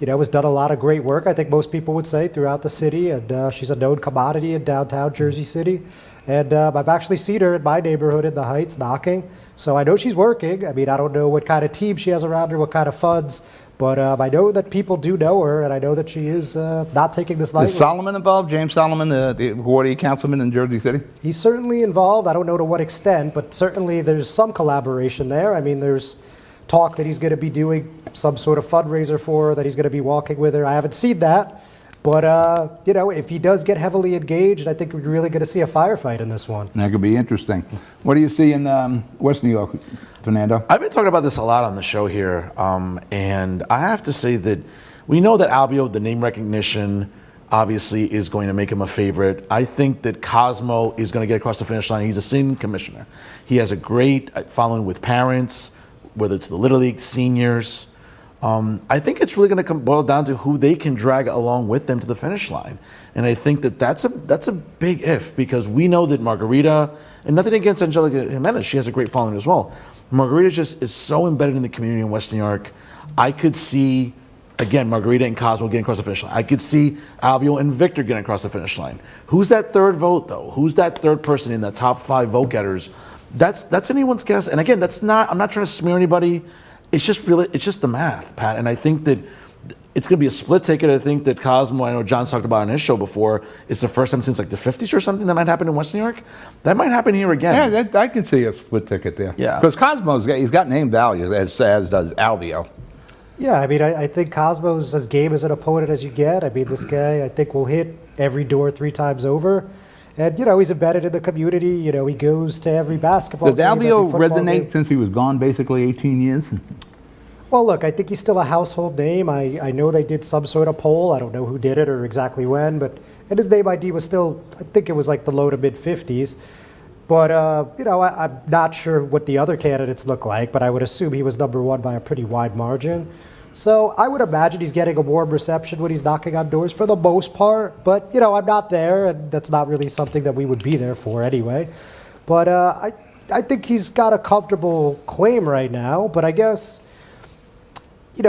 has done a lot of great work, I think most people would say, throughout the city. And she's a known commodity in downtown Jersey City. And I've actually seen her in my neighborhood in the Heights knocking. So I know she's working. I mean, I don't know what kind of team she has around her, what kind of funds. But I know that people do know her, and I know that she is not taking this lightly. Is Solomon involved? James Solomon, the Hawaii councilman in Jersey City? He's certainly involved. I don't know to what extent, but certainly there's some collaboration there. I mean, there's talk that he's going to be doing some sort of fundraiser for her, that he's going to be walking with her. I haven't seen that. But, if he does get heavily engaged, I think we're really going to see a firefight in this one. That could be interesting. What do you see in West New York, Fernando? I've been talking about this a lot on the show here, and I have to say that we know that Albio, the name recognition, obviously is going to make him a favorite. I think that Cosmo is going to get across the finish line. He's a sitting commissioner. He has a great following with parents, whether it's the Little League, seniors. I think it's really going to boil down to who they can drag along with them to the finish line. And I think that that's a big if, because we know that Margarita, and nothing against Angelica Jimenez, she has a great following as well. Margarita just is so embedded in the community in West New York. I could see, again, Margarita and Cosmo getting across the finish line. I could see Albio and Victor getting across the finish line. Who's that third vote, though? Who's that third person in the top 5 vote getters? That's anyone's guess. And again, I'm not trying to smear anybody. It's just the math, Pat. And I think that it's going to be a split ticket. I think that Cosmo, I know John's talked about on his show before, it's the first time since like the 50s or something that might happen in West New York. That might happen here again. Yeah, I can see a split ticket there. Yeah. Because he's got name value, as does Albio. Yeah, I mean, I think Cosmo's as game as an opponent as you get. I mean, this guy, I think, will hit every door 3 times over. And, he's embedded in the community. He goes to every basketball Does game, every Albio football resonate game. since he was gone basically 18 years? Well, look, I think he's still a household name. I know they did some sort of poll. I don't know who did it or exactly when, and his name ID was still, I think it was like the low to mid 50s. But, I'm not sure what the other candidates look like, but I would assume he was number 1 by a pretty wide margin. So I would imagine he's getting a warm reception when he's knocking on doors for the most part. But, I'm not there, and that's not really something that we would be there for anyway. But I think he's got a comfortable claim right now. But I guess the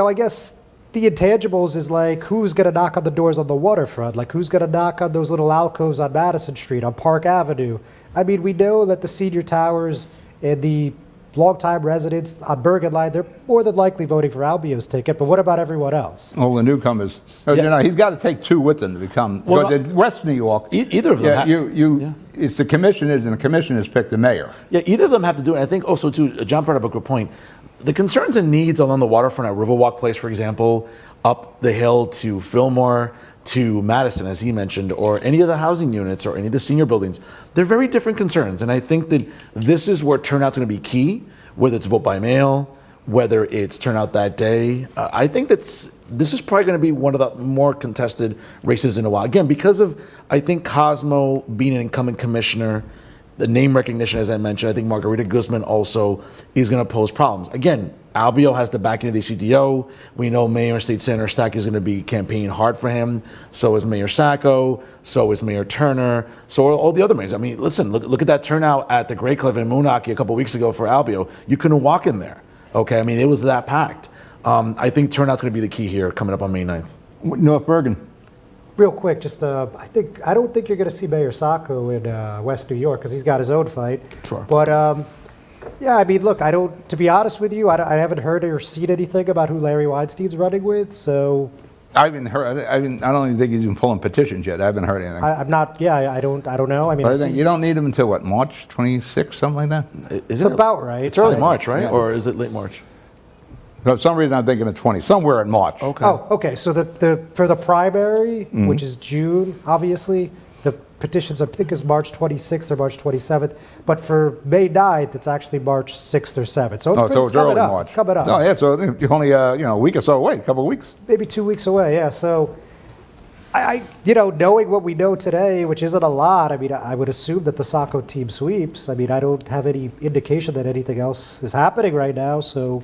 intangibles is like who's going to knock on the doors on the waterfront? Like who's going to knock on those little alcoves on Madison Street, on Park Avenue? I mean, we know that the senior towers and the longtime residents on Bergen Line, they're more than likely voting for Albio's ticket, but what about everyone else? All the newcomers. He's got to take 2 with him to become. Well, because in West New York, either of them. it's the commissioners, and the commissioners pick the mayor. Yeah, either of them have to do it. I think also, too, John brought up a good point. The concerns and needs along the waterfront at Riverwalk Place, for example, up the hill to Fillmore, to Madison, as he mentioned, or any of the housing units or any of the senior buildings, they're very different concerns. And I think that this is where turnout's going to be key, whether it's vote by mail, whether it's turnout that day. I think this is probably going to be one of the more contested races in a while. Again, because of, I think, Cosmo being an incumbent commissioner, the name recognition, as I mentioned. I think Margarita Guzman also is going to pose problems. Again, Albio has the backing of the CDO. We know Mayor State Senator Stack is going to be campaigning hard for him. So is Mayor Sacco. So is Mayor Turner. So are all the other mayors. I mean, listen, look at that turnout at the Great Cliff in Moonachie a couple weeks ago for Albio. You couldn't walk in there. Okay, I mean, it was that packed. I think turnout's going to be the key here coming up on May 9th. North Bergen. Real quick, just I don't think you're going to see Mayor Sacco in West New York because he's got his own fight. Sure. But yeah, I mean, look, to be honest with you, I haven't heard or seen anything about who Larry Weinstein's running with. So I haven't heard. I don't even think he's even pulling petitions yet. I haven't heard anything. I'm not. Yeah, I don't know. I mean, But I think you don't need them until what, March 26th, something like that. it's about right. It's early March, right? yeah, Or is it late March? For some reason, I'm thinking of 20, somewhere in March. Okay. Oh, okay. So for the primary, Mm-hmm. which is June, obviously, the petitions I think is March 26th or March 27th. But for May 9th, it's actually March 6th or 7th. So it's coming early up. March. It's coming up. Oh yeah, so I think you're only a week or so away, a couple of weeks. Maybe 2 weeks away. Yeah. So I knowing what we know today, which isn't a lot. I mean, I would assume that the Sacco team sweeps. I mean, I don't have any indication that anything else is happening right now. So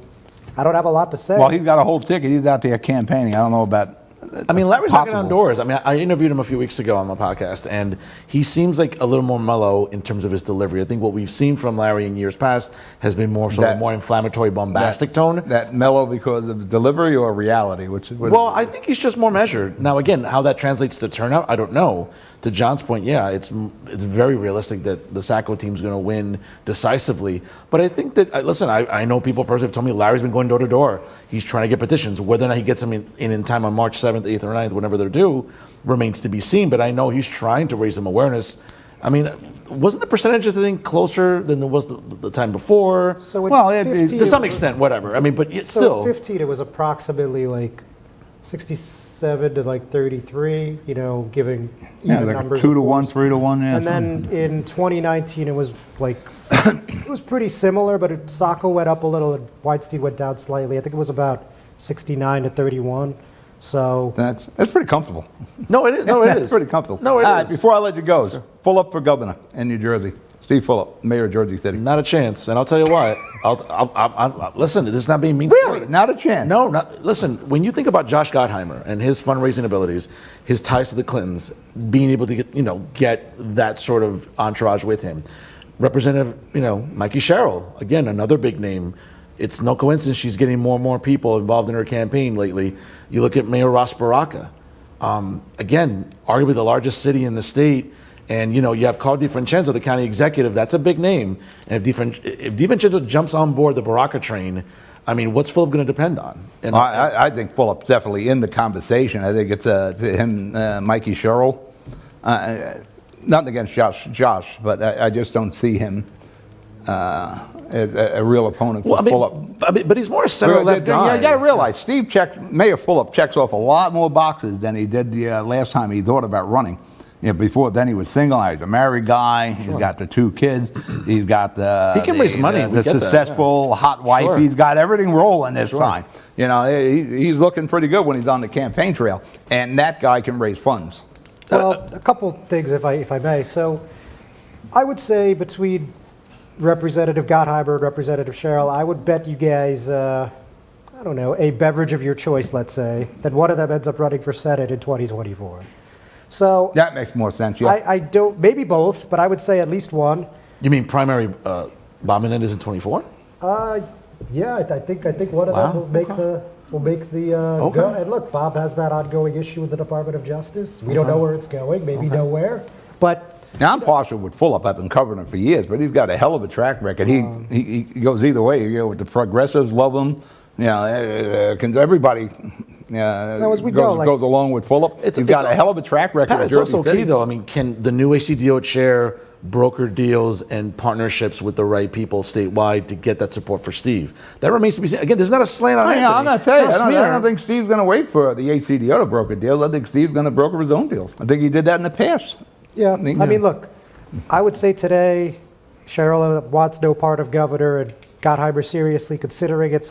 I don't have a lot to say. Well, he's got a whole ticket. He's out there campaigning. I don't know about. I mean, Larry's knocking on possible. doors. I mean, I interviewed him a few weeks ago on my podcast, and he seems like a little more mellow in terms of his delivery. I think what we've seen from Larry in years past has been more sort of That- more inflammatory, bombastic tone. That mellow because of delivery or reality, which is Well, I think he's just more measured. Now, again, how that translates to turnout, I don't know. To John's point, yeah, it's very realistic that the Sacco team's going to win decisively. But I think that, listen, I know people personally have told me Larry's been going door to door. He's trying to get petitions. Whether or not he gets them in time on March 7th, 8th, or 9th, whenever they're due, remains to be seen. But I know he's trying to raise some awareness. I mean, wasn't the percentages, I think, closer than it was the time before? So in Well, 15, To some extent, whatever. I mean, but So still. in 15, it was approximately like 67 to like 33. Giving even like numbers. 2 of to 1, course. 3 to 1. Yeah. And then in 2019, it was like it was pretty similar, but Sacco went up a little and Weinstein went down slightly. I think it was about 69 to 31. So That's pretty comfortable. No, it is. No, it That's is. pretty comfortable. No, it All right, is. before I let you go, full up for governor in New Jersey. Steve Fulop, mayor of Jersey City. Not a chance. And I'll tell you what. I'll listen, this is not being mean. Really? Not a chance? No, listen, when you think about Josh Gottheimer and his fundraising abilities, his ties to the Clintons, being able to get that sort of entourage with him. Representative, Mikey Sherrill, again, another big name. It's no coincidence she's getting more and more people involved in her campaign lately. You look at Mayor Ross Baraka. Again, arguably the largest city in the state. And, you have Carl DiFrancesco, the county executive. That's a big name. And if DiFrancesco jumps on board the Baraka train, I mean, what's Philip going to depend on? And I think Fulop's definitely in the conversation. I think it's him, Mikey Sherrill. Nothing against Josh, but I just don't see him as a real opponent for Fulop. But he's more a center-left guy. You got to realize, Mayor Fulop checks off a lot more boxes than he did the last time he thought about running. Before then he was single. He's a married guy. He's got the 2 kids. He's got He can raise money. The successful hot wife. Sure. He's got everything rolling this time. He's looking pretty good when he's on the campaign trail. And that guy can raise funds. well, a couple things, if I may. So I would say between Representative Gottheimer and Representative Sherrill, I would bet you guys, I don't know, a beverage of your choice, let's say, that one of them ends up running for Senate in 2024. So That makes more sense, yeah. I don't, maybe both, but I would say at least one. You mean primary Bob Menendez in 24? Yeah, I think one of Wow, them will make the Okay. go. And look, Bob has that ongoing issue with the Department of Justice. We don't know where it's going, maybe nowhere. But Now, I'm partial with Fulop. I've been covering him for years, but he's got a hell of a track record. He goes either way. With the progressives love him. Everybody as we goes, go, goes along with Fulop. He's got a hell of a track record Pat, at it's Jersey also City. key, though. I mean, can the new ACDO chair broker deals and partnerships with the right people statewide to get that support for Steve? That remains to be seen. Again, there's not a slant on Anthony. I'm going to tell you, It's not a I smear. don't think Steve's going to wait for the ACDO to broker deals. I think Steve's going to broker his own deals. I think he did that in the past. yeah, I mean, look, I would say today, Sherrill wants no part of governor, and Gottheimer seriously considering it.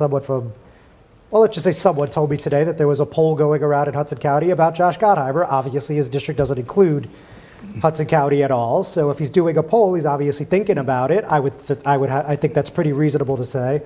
Well, let's just say someone told me today that there was a poll going around in Hudson County about Josh Gottheimer. Obviously, his district doesn't include Hudson County at all. So if he's doing a poll, he's obviously thinking about it. I think that's pretty reasonable to say.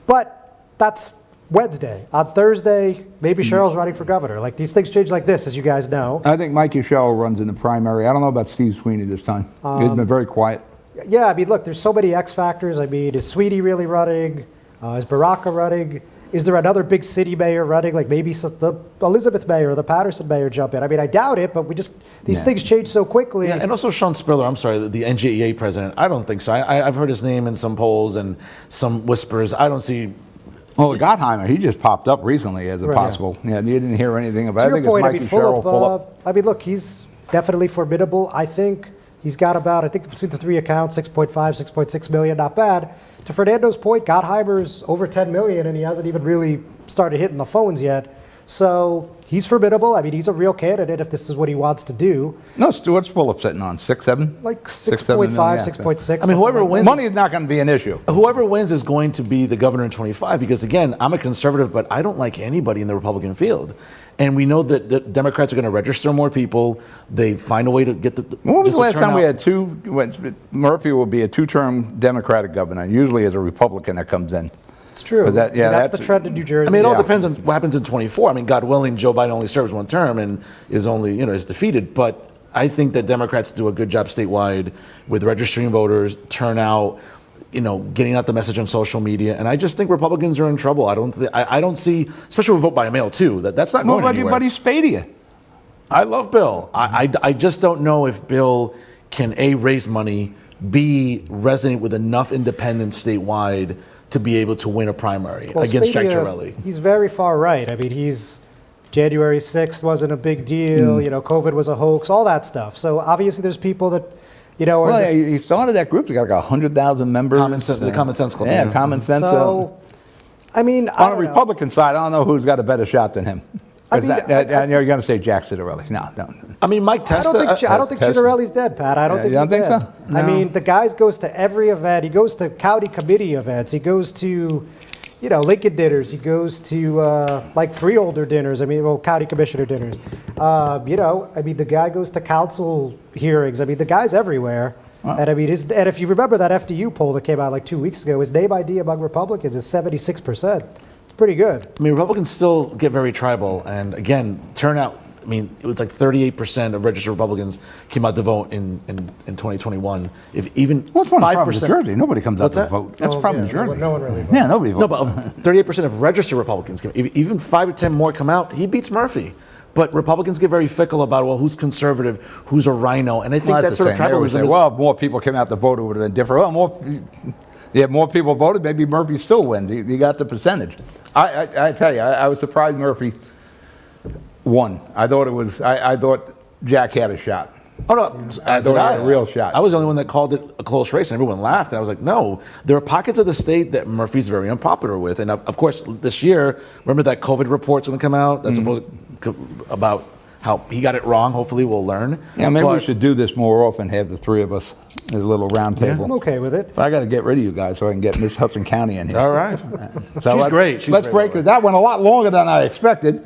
But that's Wednesday. On Thursday, maybe Cheryl's running for governor. Like, these things change like this, as you guys know. I think Mikey Sherrill runs in the primary. I don't know about Steve Sweeney this time. He's been very quiet. Yeah, I mean, look, there's so many X factors. I mean, is Sweeney really running? Is Baraka running? Is there another big city mayor running? Like maybe the Elizabeth mayor or the Patterson mayor jump in. I mean, I doubt it, but these things change so quickly. Yeah, and also Sean Spiller, I'm sorry, the NJEA president. I don't think so. I've heard his name in some polls and some whispers. I don't see. Well, Gottheimer, he just popped up recently as a possible. Yeah, you didn't hear anything about it. I To think your point, it's I Mikey mean, Sherrill full up. I mean, look, he's definitely formidable. I think he's got about, I think between the three accounts, 6.5, 6.6 million, not bad. To Fernando's point, Gottheimer's over 10 million, and he hasn't even really started hitting the phones yet. So he's formidable. I mean, he's a real candidate if this is what he wants to do. No, Stewart's full up sitting on 6, 7? Like 7 6.5, million, 6.6. I mean, whoever wins, Money is not going to be an issue. whoever wins is going to be the governor in 25 because, again, I'm a conservative, but I don't like anybody in the Republican field. And we know that the Democrats are going to register more people. They find a way to get the. When was just the last time we turnout. had Murphy will be a two-term Democratic governor. Usually it's a Republican that comes in. It's true. That- yeah, that's that's- the trend in New Jersey. I mean, it all Yeah. depends on what happens in 24. I mean, God willing, Joe Biden only serves one term and is only, is defeated. But I think that Democrats do a good job statewide with registering voters, turnout, getting out the message on social media. And I just think Republicans are in trouble. I don't see, especially with vote by mail too, that's not Well, going anywhere. Buddy Spadia. I love Bill. I just don't know if Bill can A, raise money, B, resonate with enough independents statewide to be able to win a primary Well, against Jack Spadia, Chiarelli. He's very far right. I mean, January 6th wasn't a big deal. COVID was a hoax, all that stuff. So obviously there's people that, are Well, just- he started that group. They got like 100,000 members. The Common Sense Club. Yeah, Common Sense. so, I mean, I on the don't know. Republican side, I don't know who's got a better shot than him. I mean, And you're going to say Jack Citarelli. No. I mean, Mike I Testa. don't think Testa. Citarelli's dead, Pat. I don't Yeah, think you don't he's think dead. so? I mean, the guy goes to every event. He goes to county committee events. He goes to, Lincoln dinners. He goes to freeholder dinners. I mean, county commissioner dinners. I mean, the guy goes to council hearings. I mean, the guy's everywhere. And I mean, and if you remember that FDU poll that came out like 2 weeks ago, his name ID among Republicans is 76%. It's pretty good. I mean, Republicans still get very tribal. And again, turnout, I mean, it was like 38% of registered Republicans came out to vote in 2021. If even Well, it's from 5%. New Jersey. Nobody comes out What's to that? vote. That's Oh, from yeah, New Jersey. no one really votes. Yeah, nobody No, votes. but 38% of registered Republicans came. Even 5 or 10 more come out. He beats Murphy. But Republicans get very fickle about, well, who's conservative, who's a rhino. And I think Well, that that's sort the of same. They always tribalism say, is. well, if more people came out to vote, it would have been different. Well, more people voted, maybe Murphy still wins. He got the percentage. I tell you, I was surprised Murphy won. I thought Jack had a shot. Oh, no. I thought he had a real shot. I was the only one that called it a close race, and everyone laughed. And I was like, no. There are pockets of the state that Murphy's very unpopular with. And of course, this year, remember that COVID report's going to come out? That's supposed about how he got it wrong. Hopefully, we'll learn. Yeah, maybe we But- should do this more often, have the three of us at a little round table. I'm okay with it. But I got to get rid of you guys so I can get Miss Hudson County in here. All right. So She's great. She's let's great, break by the it. That went a lot longer than I expected,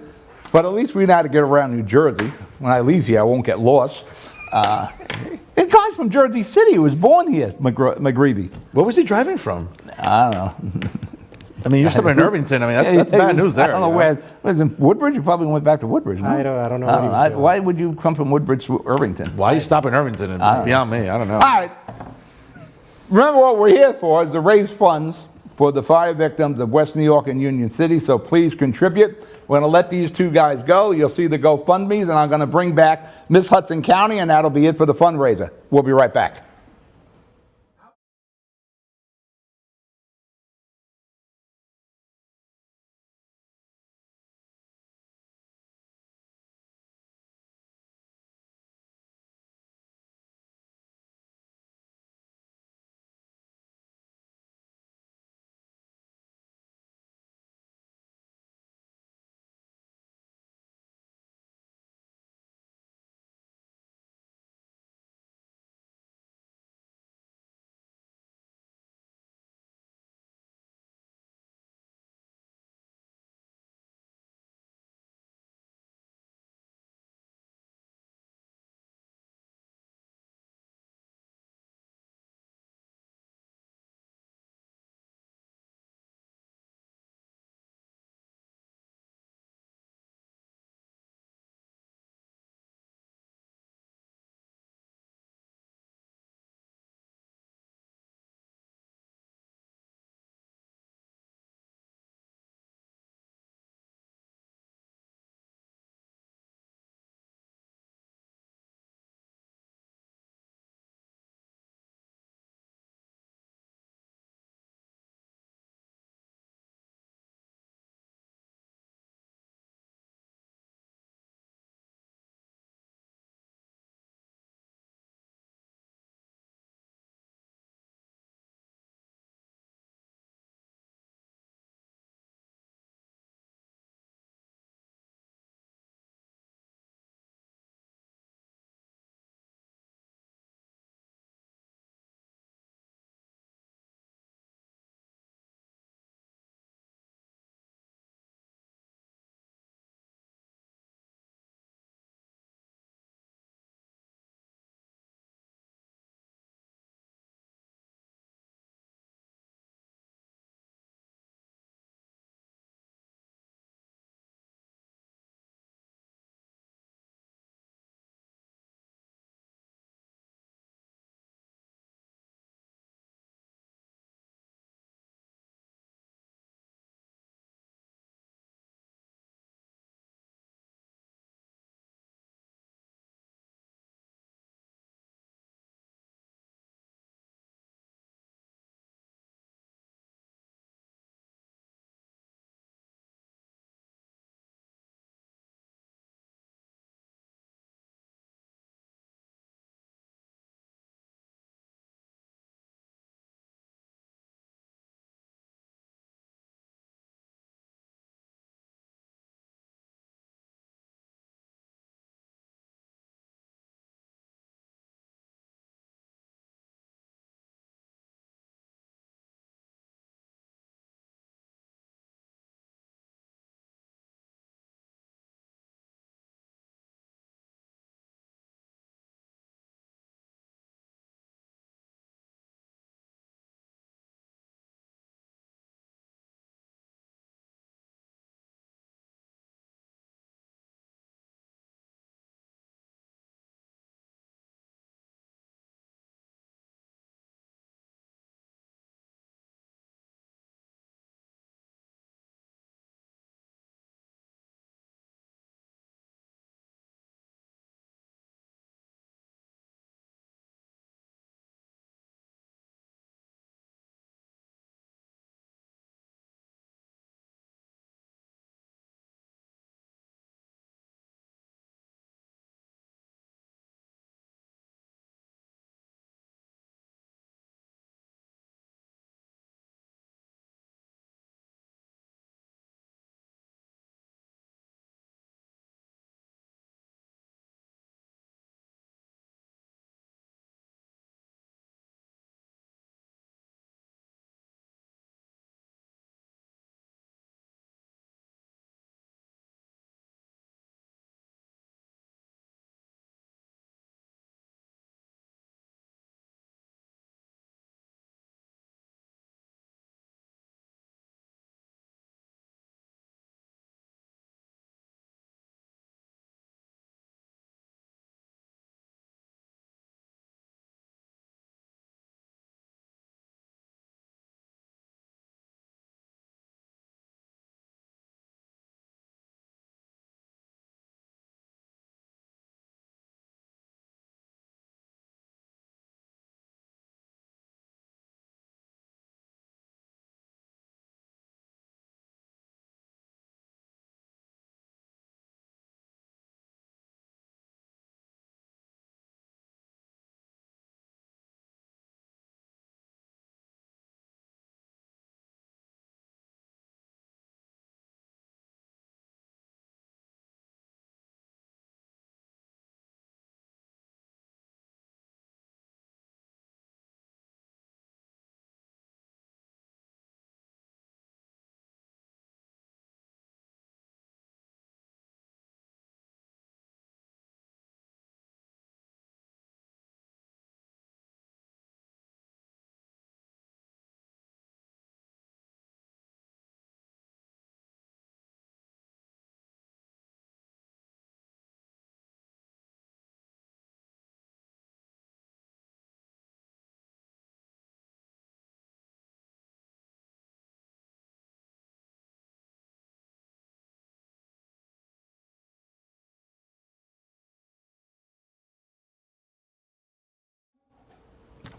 but at least we know how to get around New Jersey. When I leave here, I won't get lost. The guy's from Jersey City. He was born here, McGreevy. Where was he driving from? I don't know. I mean, you're somewhere in Irvington. I mean, that's He bad was- news there. I don't know you know? where. Was in Woodbridge? You probably went back to Woodbridge. No? I don't know what he was doing. Why would you come from Woodbridge to Irvington? Why you stop in Irvington? It's beyond me. I don't know. All right. Remember what we're here for is to raise funds for the fire victims of West New York and Union City, so please contribute. We're going to let these two guys go. You'll see the GoFundMes, and I'm going to bring back Miss Hudson County, and that'll be it for the fundraiser. We'll be right back.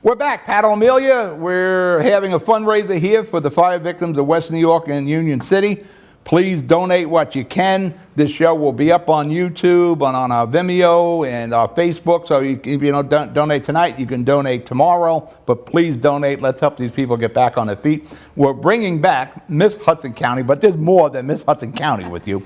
We're back, Pat O'Melia. We're having a fundraiser here for the fire victims of West New York and Union City. Please donate what you can. This show will be up on YouTube, on our Vimeo, and our Facebook. So if you don't donate tonight, you can donate tomorrow. But please donate. Let's help these people get back on their feet. We're bringing back Miss Hudson County, but there's more than Miss Hudson County with you.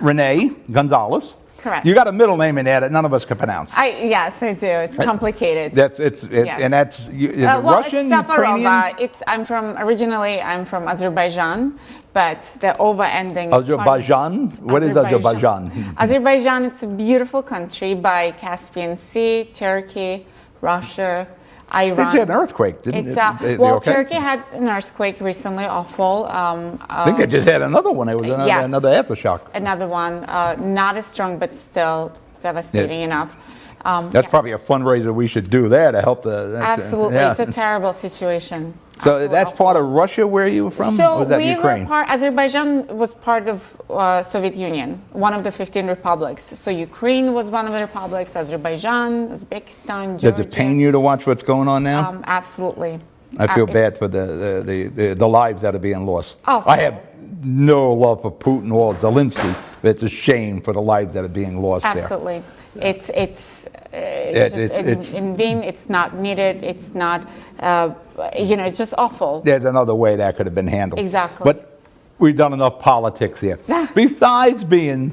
Renee Gonzalez. Correct. You got a middle name in there that none of us can pronounce. Yes, I do. It's complicated. Yes. Yes. And that's Well, Russian, it's Safarova. Ukrainian. Originally I'm from Azerbaijan, but the over ending. Azerbaijan? What is Azerbaijan? Azerbaijan, it's a beautiful country by Caspian Sea, Turkey, Russia, Iran. They had an earthquake, didn't it? Well, okay? Turkey had an earthquake recently, awful. I think they just had another one. It was another aftershock. Another one, not as strong, but still devastating enough. That's probably a fundraiser we should do there to help the. Absolutely, it's a terrible situation. So Absolutely that's awful. part of Russia where you were from? So or was that we Ukraine? were Azerbaijan was part of Soviet Union, one of the 15 republics. So Ukraine was one of the republics, Azerbaijan, Uzbekistan, Georgia. Does it pain you to watch what's going on now? Absolutely. I feel bad for the lives that are being lost. Oh, I have no love for Putin or Zelensky, but it's a shame for the lives that are being lost absolutely. there. It's in vain. It's not needed. It's not. It's just awful. There's another way that could have been handled. Exactly. But we've done enough politics here. Besides being,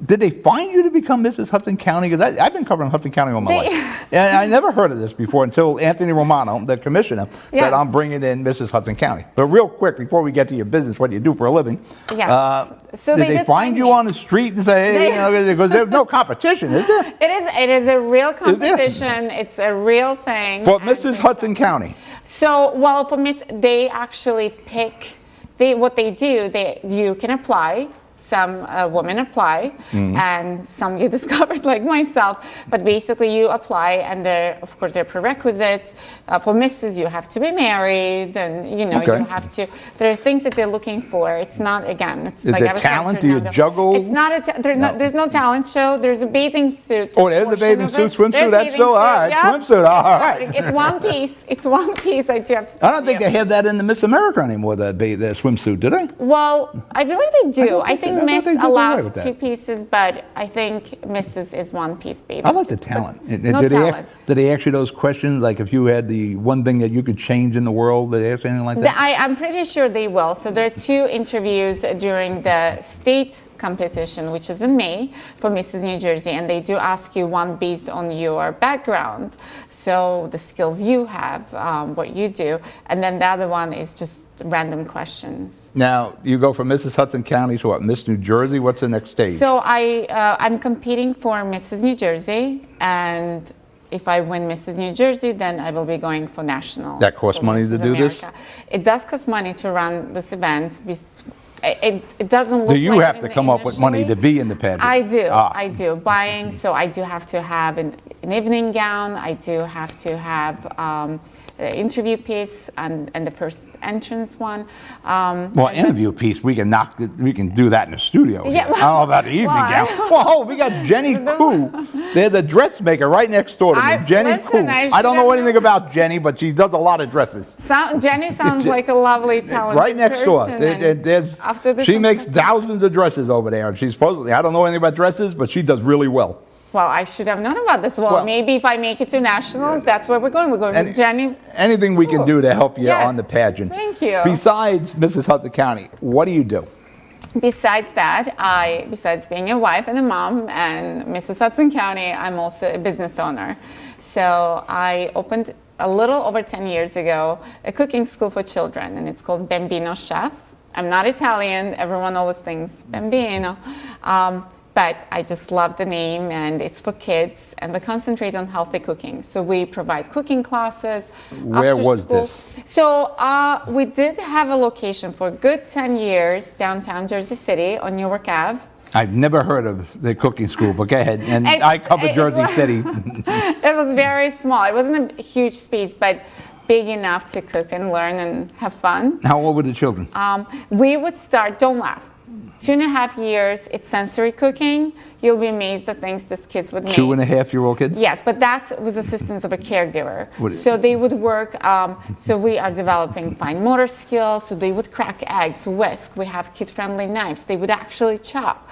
did they find you to become Mrs. Hudson County? Because I've been covering Hudson County all my life. And I never heard of this before until Anthony Romano, the commissioner, said, I'm bringing in Mrs. Hudson County. But real quick, before we get to your business, what do you do for a living? Yes. So did they find you on the street and say, hey, because there's no competition, is there? It is a real competition. It's a real thing. For Mrs. Hudson County? So, well, for Miss, they actually pick, what they do, you can apply. Some women apply, and some you discovered, like myself. But basically, you apply, and of course, there are prerequisites. For Mrs., you have to be married, and you have to. There are things that they're looking for. It's not again. It's is like there talent? Do you juggle? It's not there's no talent show. There's a bathing suit. Oh, there's a bathing suit, swimsuit. That's still all right. Yeah. Swimsuit, all right. It's one piece. It's one piece. I do have to. I don't think they have that in the Miss America anymore. The swimsuit, do they? Well, I believe they do. I think Miss allows that. 2 pieces, but I think Mrs. is 1 piece bathing I like the suit, talent. No Did talent. they ask you those questions, like if you had the one thing that you could change in the world, did they ask anything like that? I'm pretty sure they will. So there are 2 interviews during the state competition, which is in May, for Mrs. New Jersey, and they do ask you one based on your background, so the skills you have, what you do, and then the other one is just random questions. Now, you go from Mrs. Hudson County to what, Miss New Jersey? What's the next stage? So I'm competing for Mrs. New Jersey, and if I win Mrs. New Jersey, then I will be going for nationals. That costs money to do this? It does cost money to run this event. It doesn't look Do you like have to come up with money to be in the pageant? I do. I do. Buying, so I do have to have an evening gown. I do have to have the interview piece and the first entrance one. Interview piece, we can do that in the studio. Yeah, I don't know about the evening gown. Well, we got Jenny Koo. They're the dressmaker right next door to me. Jenny Koo. I don't know anything about Jenny, but she does a lot of dresses. Jenny sounds like a lovely, talented right next door. She makes thousands of dresses over there, and she's supposedly, I don't know anything about dresses, but she does really well. Well, I should have known about this. Well, maybe if I make it to nationals, that's where we're going. We're going with Jenny. Anything we can do to help you on the pageant. Thank you. Besides Mrs. Hudson County, what do you do? Besides that, besides being a wife and a mom and Mrs. Hudson County, I'm also a business owner. So I opened a little over 10 years ago a cooking school for children, and it's called Bambino Chef. I'm not Italian. Everyone always thinks Bambino. But I just love the name, and it's for kids, and we concentrate on healthy cooking. So we provide cooking classes. Where was this? So we did have a location for a good 10 years downtown Jersey City on Newark Ave. I've never heard of the cooking school, but go ahead. And I cover Jersey City. It was very small. It wasn't a huge space, but big enough to cook and learn and have fun. How old were the children? We would start, don't laugh. 2.5 years, it's sensory cooking. You'll be amazed at things these kids would make. 2.5-year-old kids? Yes, but that was assistance of a caregiver. What- So they would work, so we are developing fine motor skills, so they would crack eggs, whisk. We have kid-friendly knives. They would actually chop.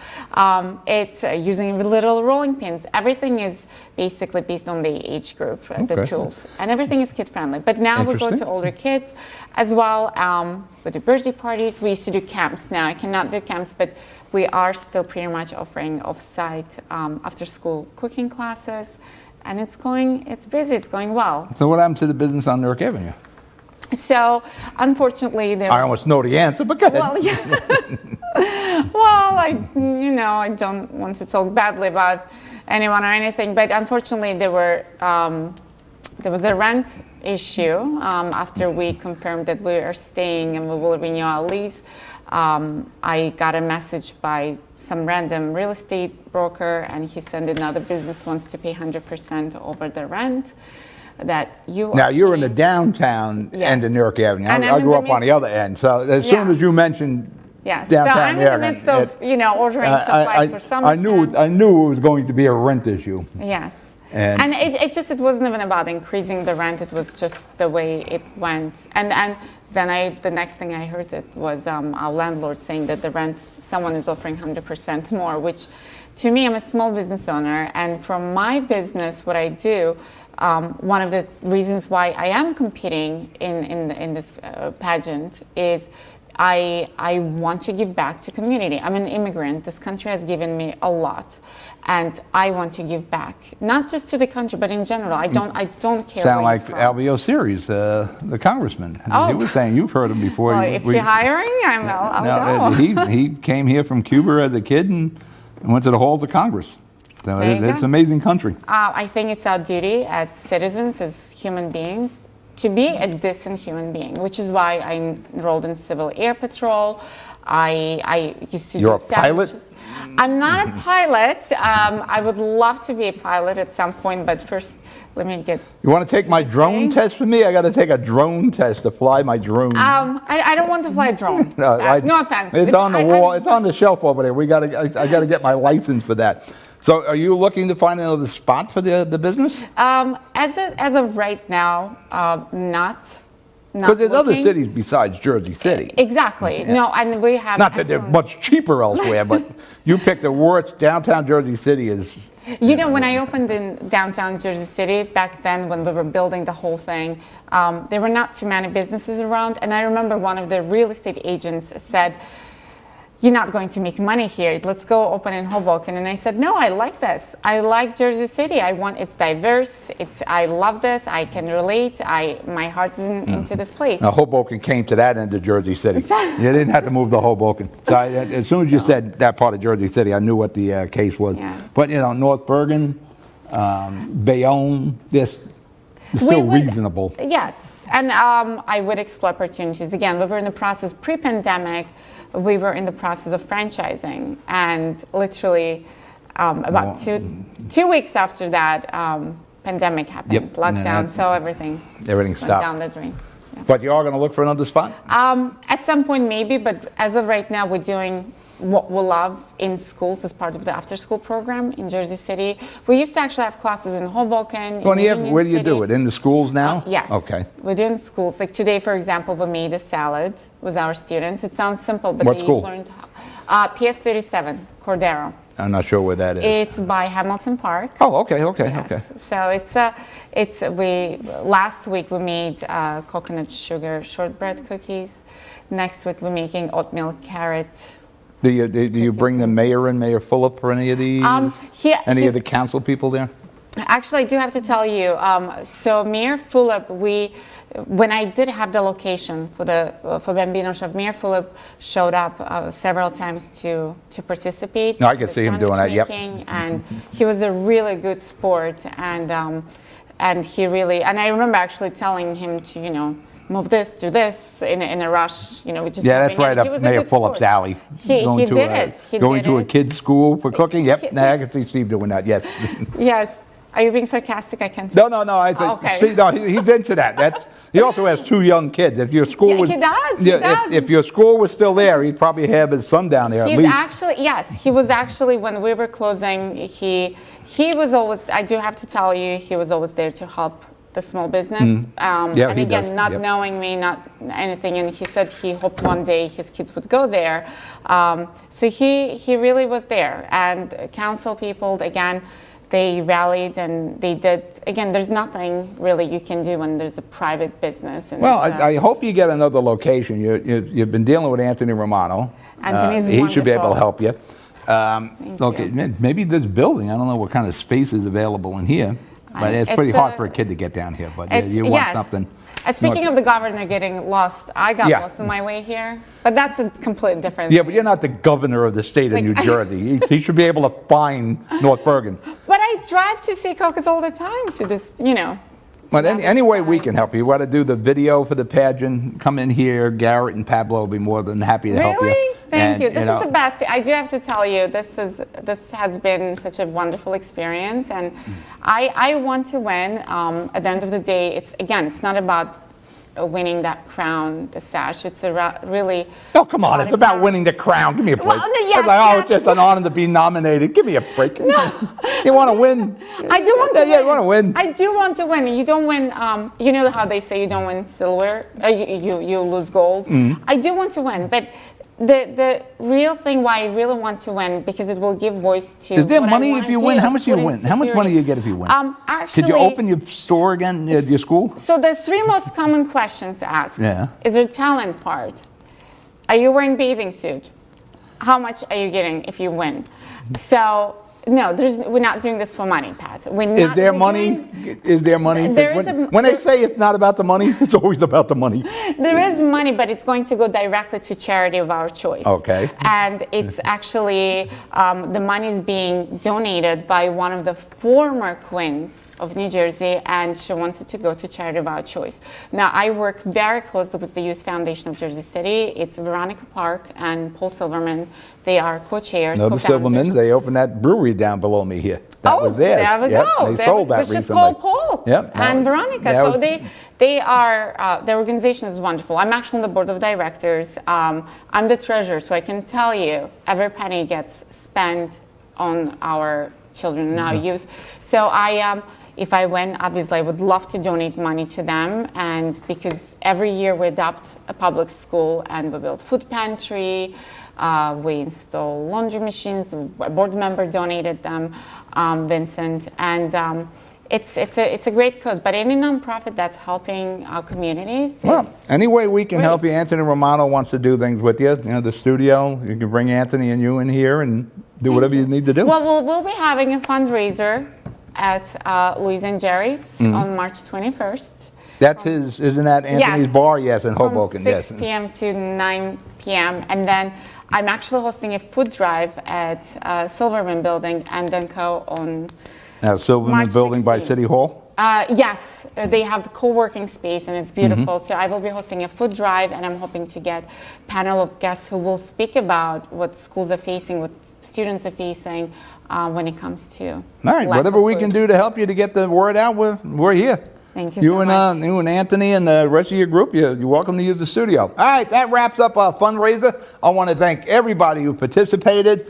It's using little rolling pins. Everything is basically based on the age group, the Okay. tools. And everything is kid-friendly. But now we go to Interesting. older kids as well. We do birthday parties. We used to do camps. Now I cannot do camps, but we are still pretty much offering off-site after-school cooking classes, and it's busy, it's going well. So what happened to the business on Newark Avenue? So unfortunately, there. I almost know the answer, but go ahead. Well, yeah. Well, I don't want to talk badly about anyone or anything, but unfortunately, there was a rent issue after we confirmed that we are staying and we will renew our lease. I got a message by some random real estate broker, and he said another business wants to pay 100% over the rent that you. Now, are you're in the paying. downtown Yes. end of Newark Avenue. And I I'm in grew the up on the other end. So as soon Yeah. as you mentioned Yes. So downtown I'm in Newark, the midst of ordering supplies for some. I knew it was going to be a rent issue. Yes. And- And it wasn't even about increasing the rent. It was just the way it went. And then the next thing I heard it was our landlord saying that the rent, someone is offering 100% more, which to me, I'm a small business owner. And from my business, what I do, one of the reasons why I am competing in this pageant is I want to give back to community. I'm an immigrant. This country has given me a lot, and I want to give back, not just to the country, but in general. I don't care. Sound where like you're from. Albio Series, the congressman. Oh. He was saying you've heard him before. Well, is he hiring? I'll go. He came here from Cuba as a kid and went to the halls of Congress. So There you it's go. an amazing country. I think it's our duty as citizens, as human beings, to be a decent human being, which is why I enrolled in Civil Air Patrol. I used to You're do a pilot? sandwiches. I'm not a pilot. I would love to be a pilot at some point, but first, let me get. You want to take my drone test for me? I got to take a drone test to fly my drone. I don't want to fly a drone. No, No offense. It's on the I- wall. I- It's on the shelf over there. I got to get my license for that. So, are you looking to find another spot for the business? As of right now, not. Because there's other looking. cities besides Jersey City. Exactly. No, and we have. Not that they're excellent- much cheaper elsewhere, but you picked the worst. Downtown Jersey City is. You know, when I opened in downtown Jersey City back then, when we were building the whole thing, there were not too many businesses around. And I remember one of the real estate agents said, "You're not going to make money here. Let's go open in Hoboken." And I said, "No, I like this. I like Jersey City. It's diverse. I love this. I can relate. My heart is into this place." Now, Hoboken came to that end of Jersey City. You didn't have to move to Hoboken. So as soon as you said that part of Jersey City, I knew what the case was. Yeah. But, North Bergen, Bayonne, this is We still would- reasonable. Yes, and I would explore opportunities. Again, we were in the process, pre-pandemic, we were in the process of franchising, and literally about two weeks after that, pandemic happened, Yep, and lockdown, that- so everything Everything went stopped. down the drain. Yeah. But you are going to look for another spot? At some point, maybe, but as of right now, we're doing what we love in schools as part of the after-school program in Jersey City. We used to actually have classes in Hoboken. Where do in you Union do City. it? In the schools now? Yes. Okay. We're doing schools. Like today, for example, we made a salad with our students. It sounds simple, but What they school? learned PS 37, Cordero. I'm not sure where that is. It's by Hamilton Park. Oh, okay. Yes. So last week we made coconut sugar shortbread cookies. Next week we're making oatmeal carrot. Do you bring the mayor in, Mayor Fulop, for any of these? Any he's- of the council people there? Actually, I do have to tell you. So Mayor Fulop, when I did have the location for Bambino Chef, Mayor Fulop showed up several times to participate. No, I could in see him doing that, sandwich yep. making, and he was a really good sport, and he really. And I remember actually telling him to move this, do this in a rush. We just Yeah, that's right He up was a Mayor good sport. Fulop's alley. He Going to did a- it. He Going did to a it. kid's school for cooking? Yep, I can see Steve doing that, yes. Yes. Are you being sarcastic? I can't tell. No. I think, Okay. see, no, he's into that. He also has 2 young kids. If your school Yeah, was, he does, he yeah, does. If your school was still there, he'd probably have his son down there at He's least. actually, yes, he was actually, when we were closing, he was always, I do have to tell you, he was always there to help the small business. Yeah, and he again, does. not Yep. knowing me, not anything, and he said he hoped one day his kids would go there. So he really was there. And council people, again, they rallied and they did, again, there's nothing really you can do when there's a private business. And Well, it's, I hope you get another location. You've been dealing with Anthony Romano. Anthony's He should be able to wonderful. help you. Okay, maybe this building, I don't know what kind of space is available in here, but it's pretty It's hard a- for a kid to get down here. But yeah, It's, you want yes. something. Speaking of the governor getting lost, I got Yeah. lost on my way here, but that's a completely different. Yeah, but you're not the governor of the state of Like- New Jersey. He should be able to find North Bergen. But I drive to Secaucus all the time to this, you know. But to any way that we side. can help you. You want to do the video for the pageant, come in here. Garrett and Pablo will be more than happy to help you. Really? Thank And, you. This know, is the best. I do have to tell you, this has been such a wonderful experience, and I want to win. At the end of the day, it's not about winning that crown, the sash. It's really. Oh, come on. It's about winning the crown. Give me a break. Well, no, yes, it's like, oh, yes. it's just an honor to be nominated. Give me a break. You want to win? I do want to win. Yeah, you want to win. I do want to win. You don't win. You know how they say you don't win silver, you lose gold. Mm-hmm. I do want to win, but the real thing why I really want to win, because it will give voice to. Is there what I money wanna if you win? do, How much do you put win? How much money do you get if you win? Actually, Did you open your store again at your school? So the 3 most common questions asked. Yeah. Is there talent part? Are you wearing bathing suit? How much are you getting if you win? So no, we're not doing this for money, Pat. Is there money? Is there money? There is When they say it's not about the money, it's always about the money. There is money, but it's going to go directly to charity of our choice. Okay. And it's actually, the money is being donated by one of the former queens of New Jersey, and she wants it to go to charity of our choice. Now, I work very closely with the Youth Foundation of Jersey City. It's Veronica Park and Paul Silverman. They are co-chairs, No, the co-founders. Silvermans, they opened that brewery down below me here. That was theirs. There we Yep, go. They There sold we, that we should recently. call Paul Yep. and Veronica. that So was- they are, their organization is wonderful. I'm actually on the board of directors. I'm the treasurer, so I can tell you every penny gets spent on our children and our youth. So if I win, obviously I would love to donate money to them, and because every year we adopt a public school and we build food pantry, we install laundry machines. A board member donated them, Vincent, and it's a great cause. But any nonprofit that's helping our communities, Well, any way we can Great. help you. Anthony Romano wants to do things with you. You know, the studio, you can bring Anthony and you in here and do whatever you need to do. well, we'll be having a fundraiser at Louise and Jerry's Mm-hmm. on March 21st. That's isn't that Anthony's Yes. bar? Yes, in Hoboken, From 6 yes. p.m. to 9 p.m. And then I'm actually hosting a food drive at Silverman Building and Denko on. Now, Silverman March Building by 16th. City Hall? Yes, they have the co-working space and it's beautiful. Mm-hmm. So I will be hosting a food drive, and I'm hoping to get a panel of guests who will speak about what schools are facing, what students are facing when it comes to. All right, lack whatever of we food. can do to help you to get the word out, we're here. Thank you so much. You and Anthony and the rest of your group, you're welcome to use the studio. All right, that wraps up our fundraiser. I want to thank everybody who participated.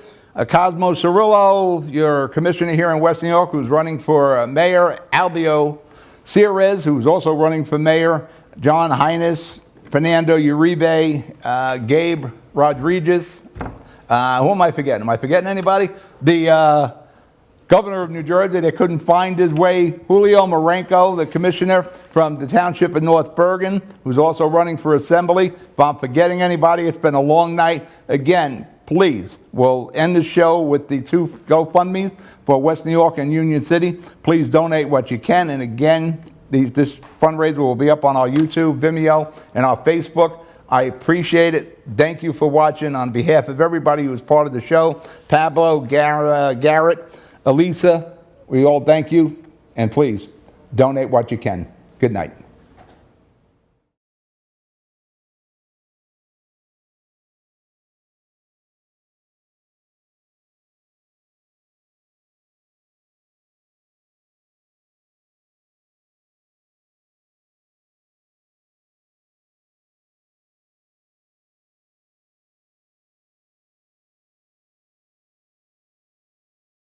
Cosmo Cirillo, your commissioner here in West New York, who's running for mayor. Albio Ceres, who's also running for mayor. John Hines, Fernando Uribe, Gabe Rodriguez. Who am I forgetting? Am I forgetting anybody? The governor of New Jersey that couldn't find his way, Julio Marenco, the commissioner from the township of North Bergen, who's also running for assembly. If I'm forgetting anybody, it's been a long night. Again, please, we'll end the show with the 2 GoFundMes for West New York and Union City. Please donate what you can. And again, this fundraiser will be up on our YouTube, Vimeo, and our Facebook. I appreciate it. Thank you for watching. On behalf of everybody who was part of the show, Pablo, Garrett, Elisa, we all thank you. And please, donate what you can. Good night.